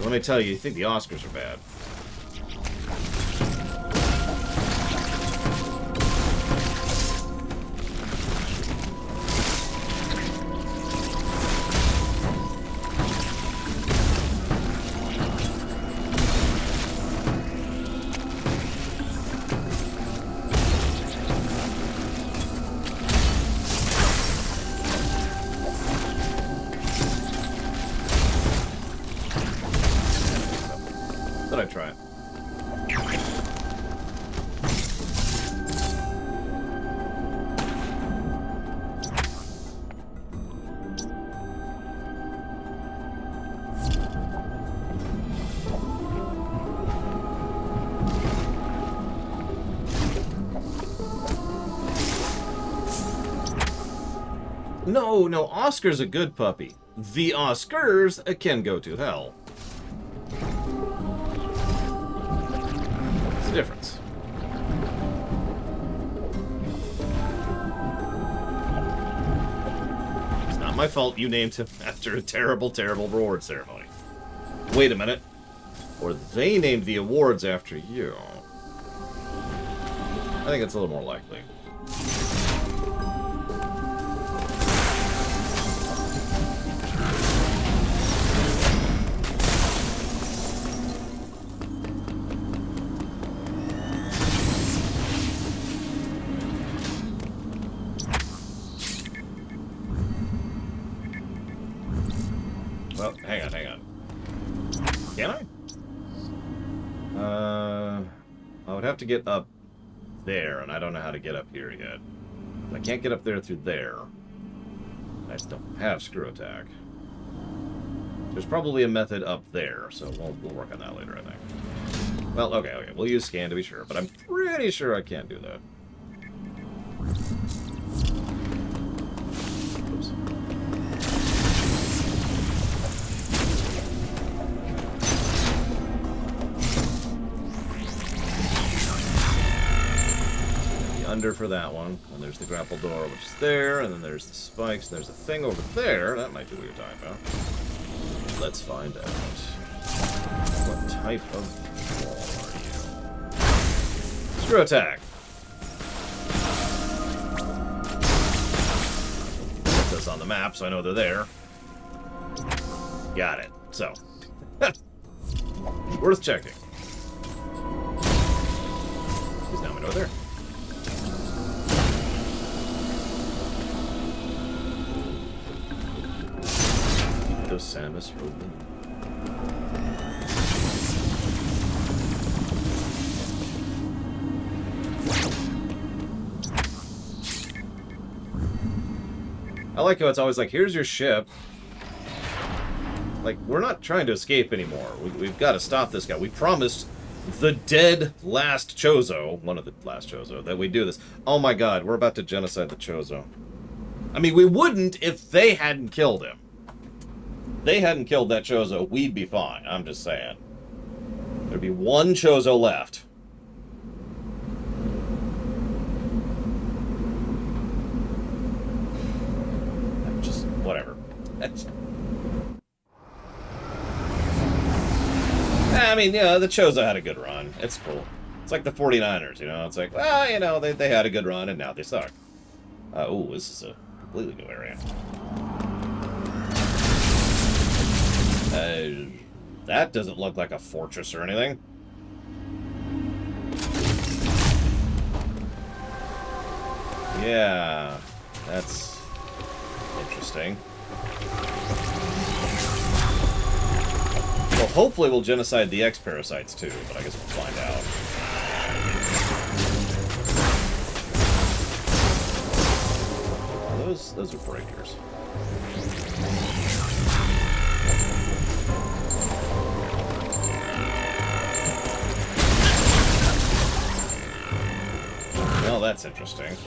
Let me tell you, you think the Oscars are bad. Thought I'd try it. No, Oscar's a good puppy. The Oscars can go to hell. What's the difference? It's not my fault you named him after a terrible, terrible reward ceremony. Wait a minute. Or they named the awards after you. I think it's a little more likely. Well, hang on, hang on. Can I? I would have to get up there, and I don't know how to get up here yet. I can't get up there through there. I just don't have screw attack. There's probably a method up there, so we'll work on that later, I think. Well, okay, we'll use scan to be sure, but I'm pretty sure I can't do that. Oops. Under for that one, and there's the grapple door, which is there, and then there's the spikes, and there's a thing over there. That might be what you're talking about. Let's find out. What type of wall are you? Screw attack! Put this on the map so I know they're there. Got it. So. Worth checking. He's now over there. Samus Roden. I like how it's always like, here's your ship. Like, we're not trying to escape anymore. We've got to stop this guy. We promised the dead last Chozo, one of the last Chozo, that we do this. Oh my god, we're about to genocide the Chozo. I mean, we wouldn't if they hadn't killed him. If they hadn't killed that Chozo, we'd be fine. I'm just saying. There'd be one Chozo left. Just, whatever. I mean, yeah, the Chozo had a good run. It's cool. It's like the 49ers, you know? It's like, well, you know, they had a good run, and now they suck. Oh, this is a completely new area. That doesn't look like a fortress or anything. Yeah, that's interesting. Well, hopefully we'll genocide the X-parasites too, but I guess we'll find out. Those are breakers. Well, that's interesting. To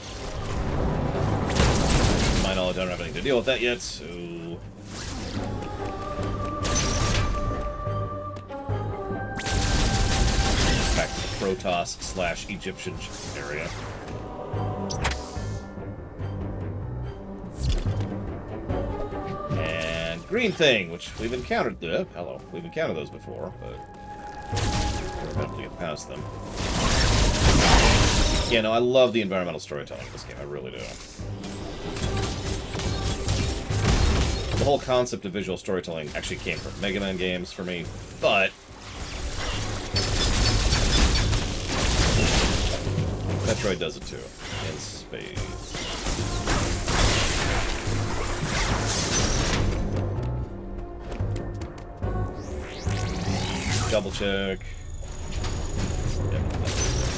my knowledge, I don't have anything to deal with that yet, so... Back to the Protoss/Egyptian area. And green thing, which we've encountered. Hello. We've encountered those before, but we're about to get past them. Yeah, no, I love the environmental storytelling in this game. I really do. The whole concept of visual storytelling actually came from Mega Man games for me, but Metroid does it too. In space. Double check. Yep.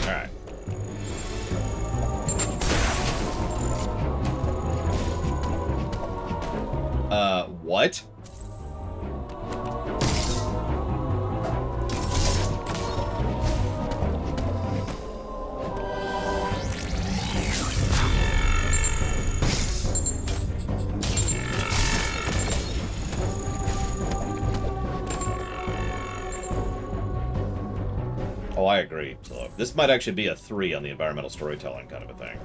Alright. What? Oh, I agree. So this might actually be a 3 on the environmental storytelling kind of a thing.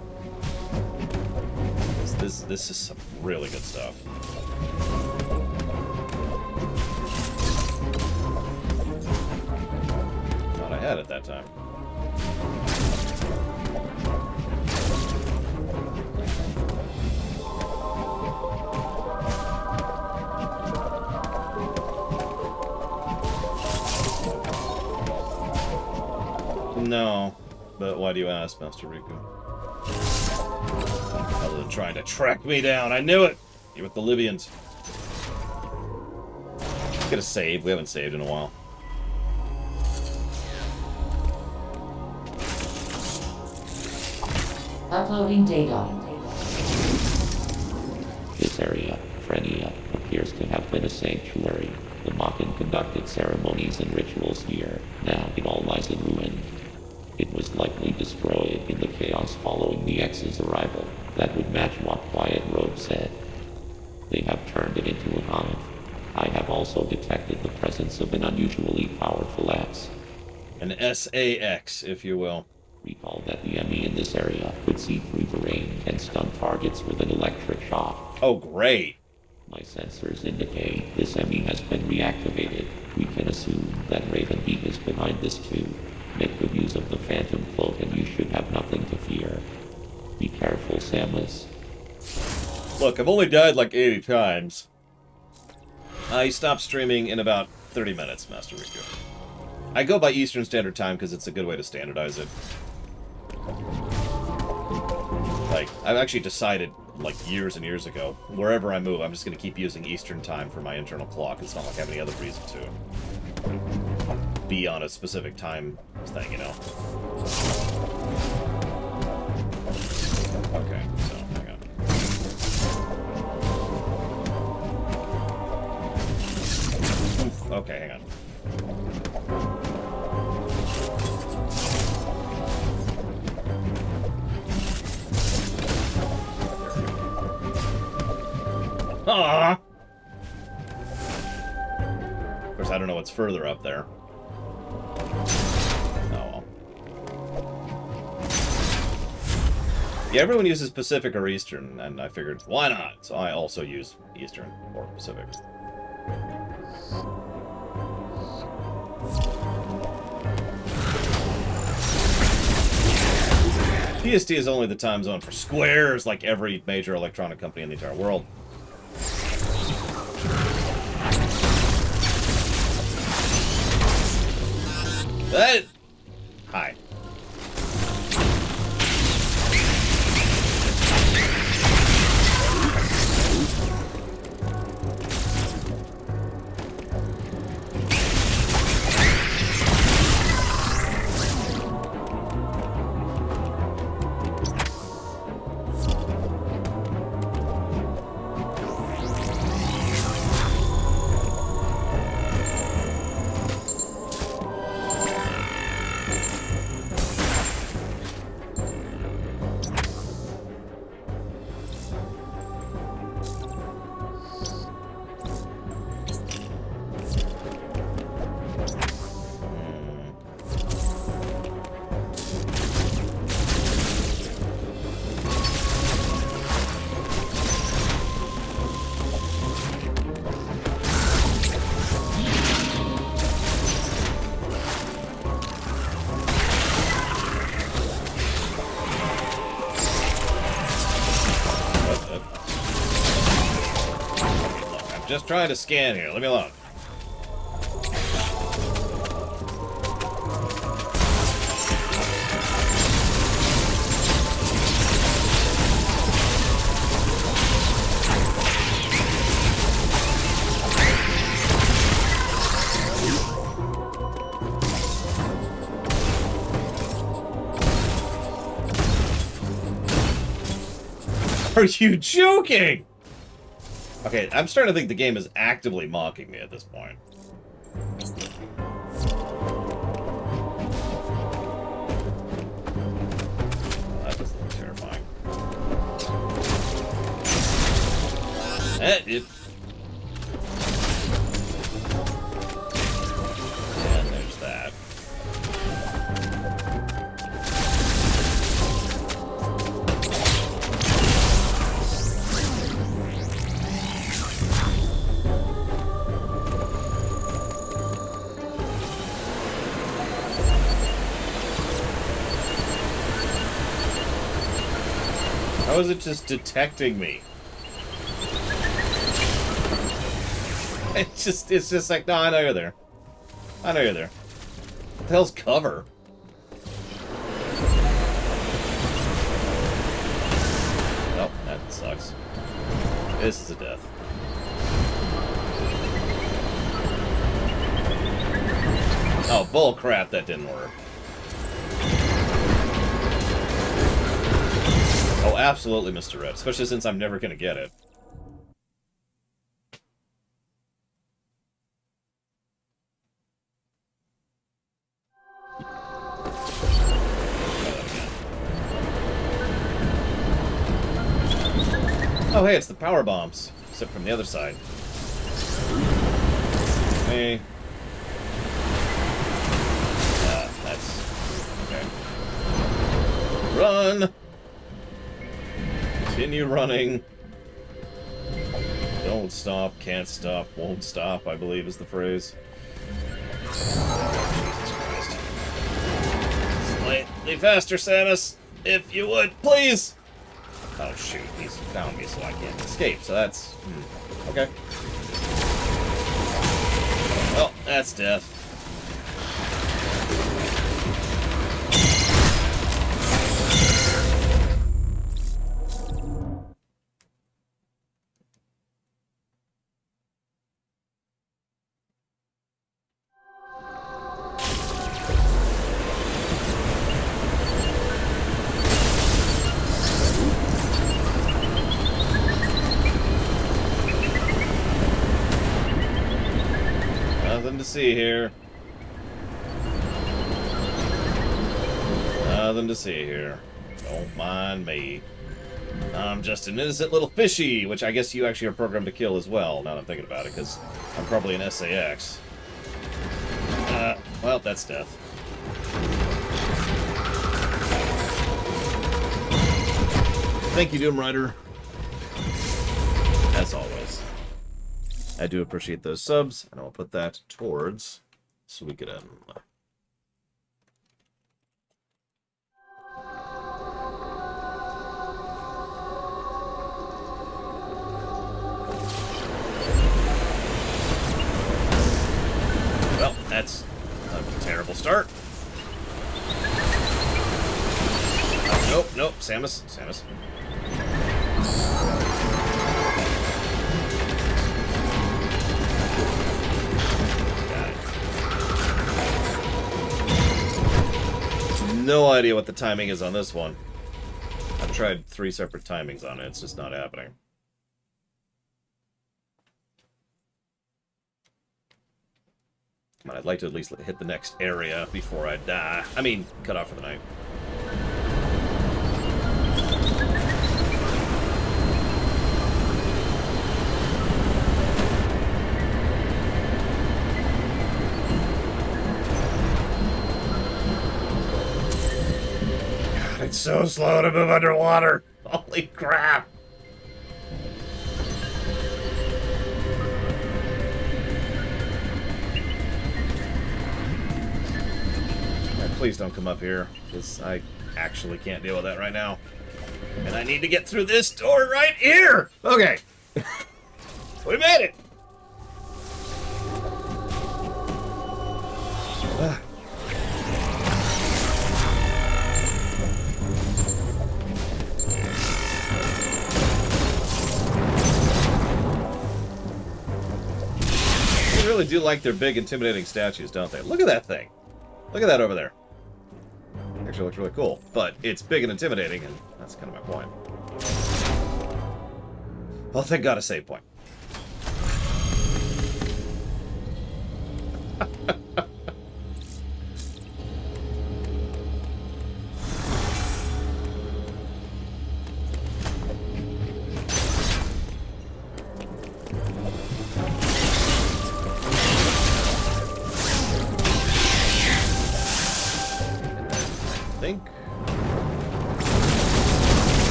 This is some really good stuff. Thought I had it that time. No, but why do you ask, Master Riku? Other than trying to track me down, I knew it! You're with the Libyans. Get a save. We haven't saved in a while. Uploading data. This area, Paranoia, appears to have been a sanctuary. The Makan conducted ceremonies and rituals here. Now it all lies in ruin. It was likely destroyed in the chaos following the X's arrival. That would match what Quiet Road said. They have turned it into a hive. I have also detected the presence of an unusually powerful X. An SAX, if you will. Recall that the enemy in this area could see through the rain and stun targets with an electric shock. Oh, great. My sensors indicate this enemy has been reactivated. We can assume that Raven Beak is behind this too. Make good use of the Phantom Cloak and you should have nothing to fear. Be careful, Samus. Look, I've only died like 80 times. I stopped streaming in about 30 minutes, Master Riku. I go by Eastern Standard Time because it's a good way to standardize it. Like, I've actually decided, like, years and years ago, wherever I move, I'm just going to keep using Eastern Time for my internal clock. It's not like I have any other reason to be on a specific time thing, you know? Okay, so, hang on. Oof, okay, hang on. Aww. Of course, I don't know what's further up there. Oh well. Yeah, everyone uses Pacific or Eastern, and I figured, why not? So I also use Eastern or Pacific. PST is only the time zone for squares, like every major electronic company in the entire world. That... Hi. Just trying to scan here. Leave me alone. Are you joking? Okay, I'm starting to think the game is actively mocking me at this point. Oh, that doesn't look terrifying. And there's that. How is it just detecting me? It's just like, no, I know you're there. I know you're there. What the hell's cover? Oh, that sucks. This is a death. Oh, bull crap, that didn't work. Oh, absolutely, Mr. Red. Especially since I'm never going to get it. Oh, hey, it's the power bombs. Except from the other side. Hey. That's... okay. Run! Continue running. Don't stop, can't stop, won't stop, I believe is the phrase. Jesus Christ. Slightly faster, Samus! If you would, please! Oh shoot, he's found me so I can't escape, so that's... okay. Well, that's death. Nothing to see here. Nothing to see here. Don't mind me. I'm just an innocent little fishy, which I guess you actually are programmed to kill as well, now that I'm thinking about it, because I'm probably an SAX. Well, that's death. Thank you, Doom Rider. As always. I do appreciate those subs, and I'll put that towards Suikoden. Well, that's a terrible start. Nope, nope, Samus. No idea what the timing is on this one. I've tried 3 separate timings on it. It's just not happening. Come on, I'd like to at least hit the next area before I die. I mean, cut off for the night. It's so slow to move underwater. Holy crap. Please don't come up here, because I actually can't deal with that right now. And I need to get through this door right here! Okay. We made it! They really do like their big, intimidating statues, don't they? Look at that thing. Look at that over there. Actually looks really cool, but it's big and intimidating, and that's kind of my point. Well, thank God a save point.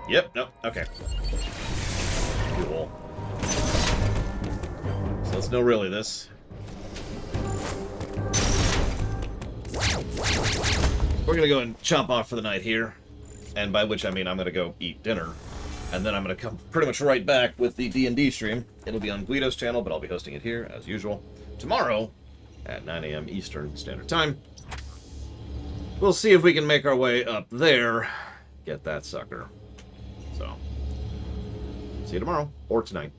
Yep, nope, okay. Cool. So let's know really this. We're gonna go and chomp off for the night here. And by which I mean I'm gonna go eat dinner. And then I'm gonna come pretty much right back with the D&D stream. It'll be on Guido's channel, but I'll be hosting it here, as usual. Tomorrow, at 9 a.m. Eastern Standard Time. we'll see if we can make our way up there. Get that sucker. So, see you tomorrow or tonight.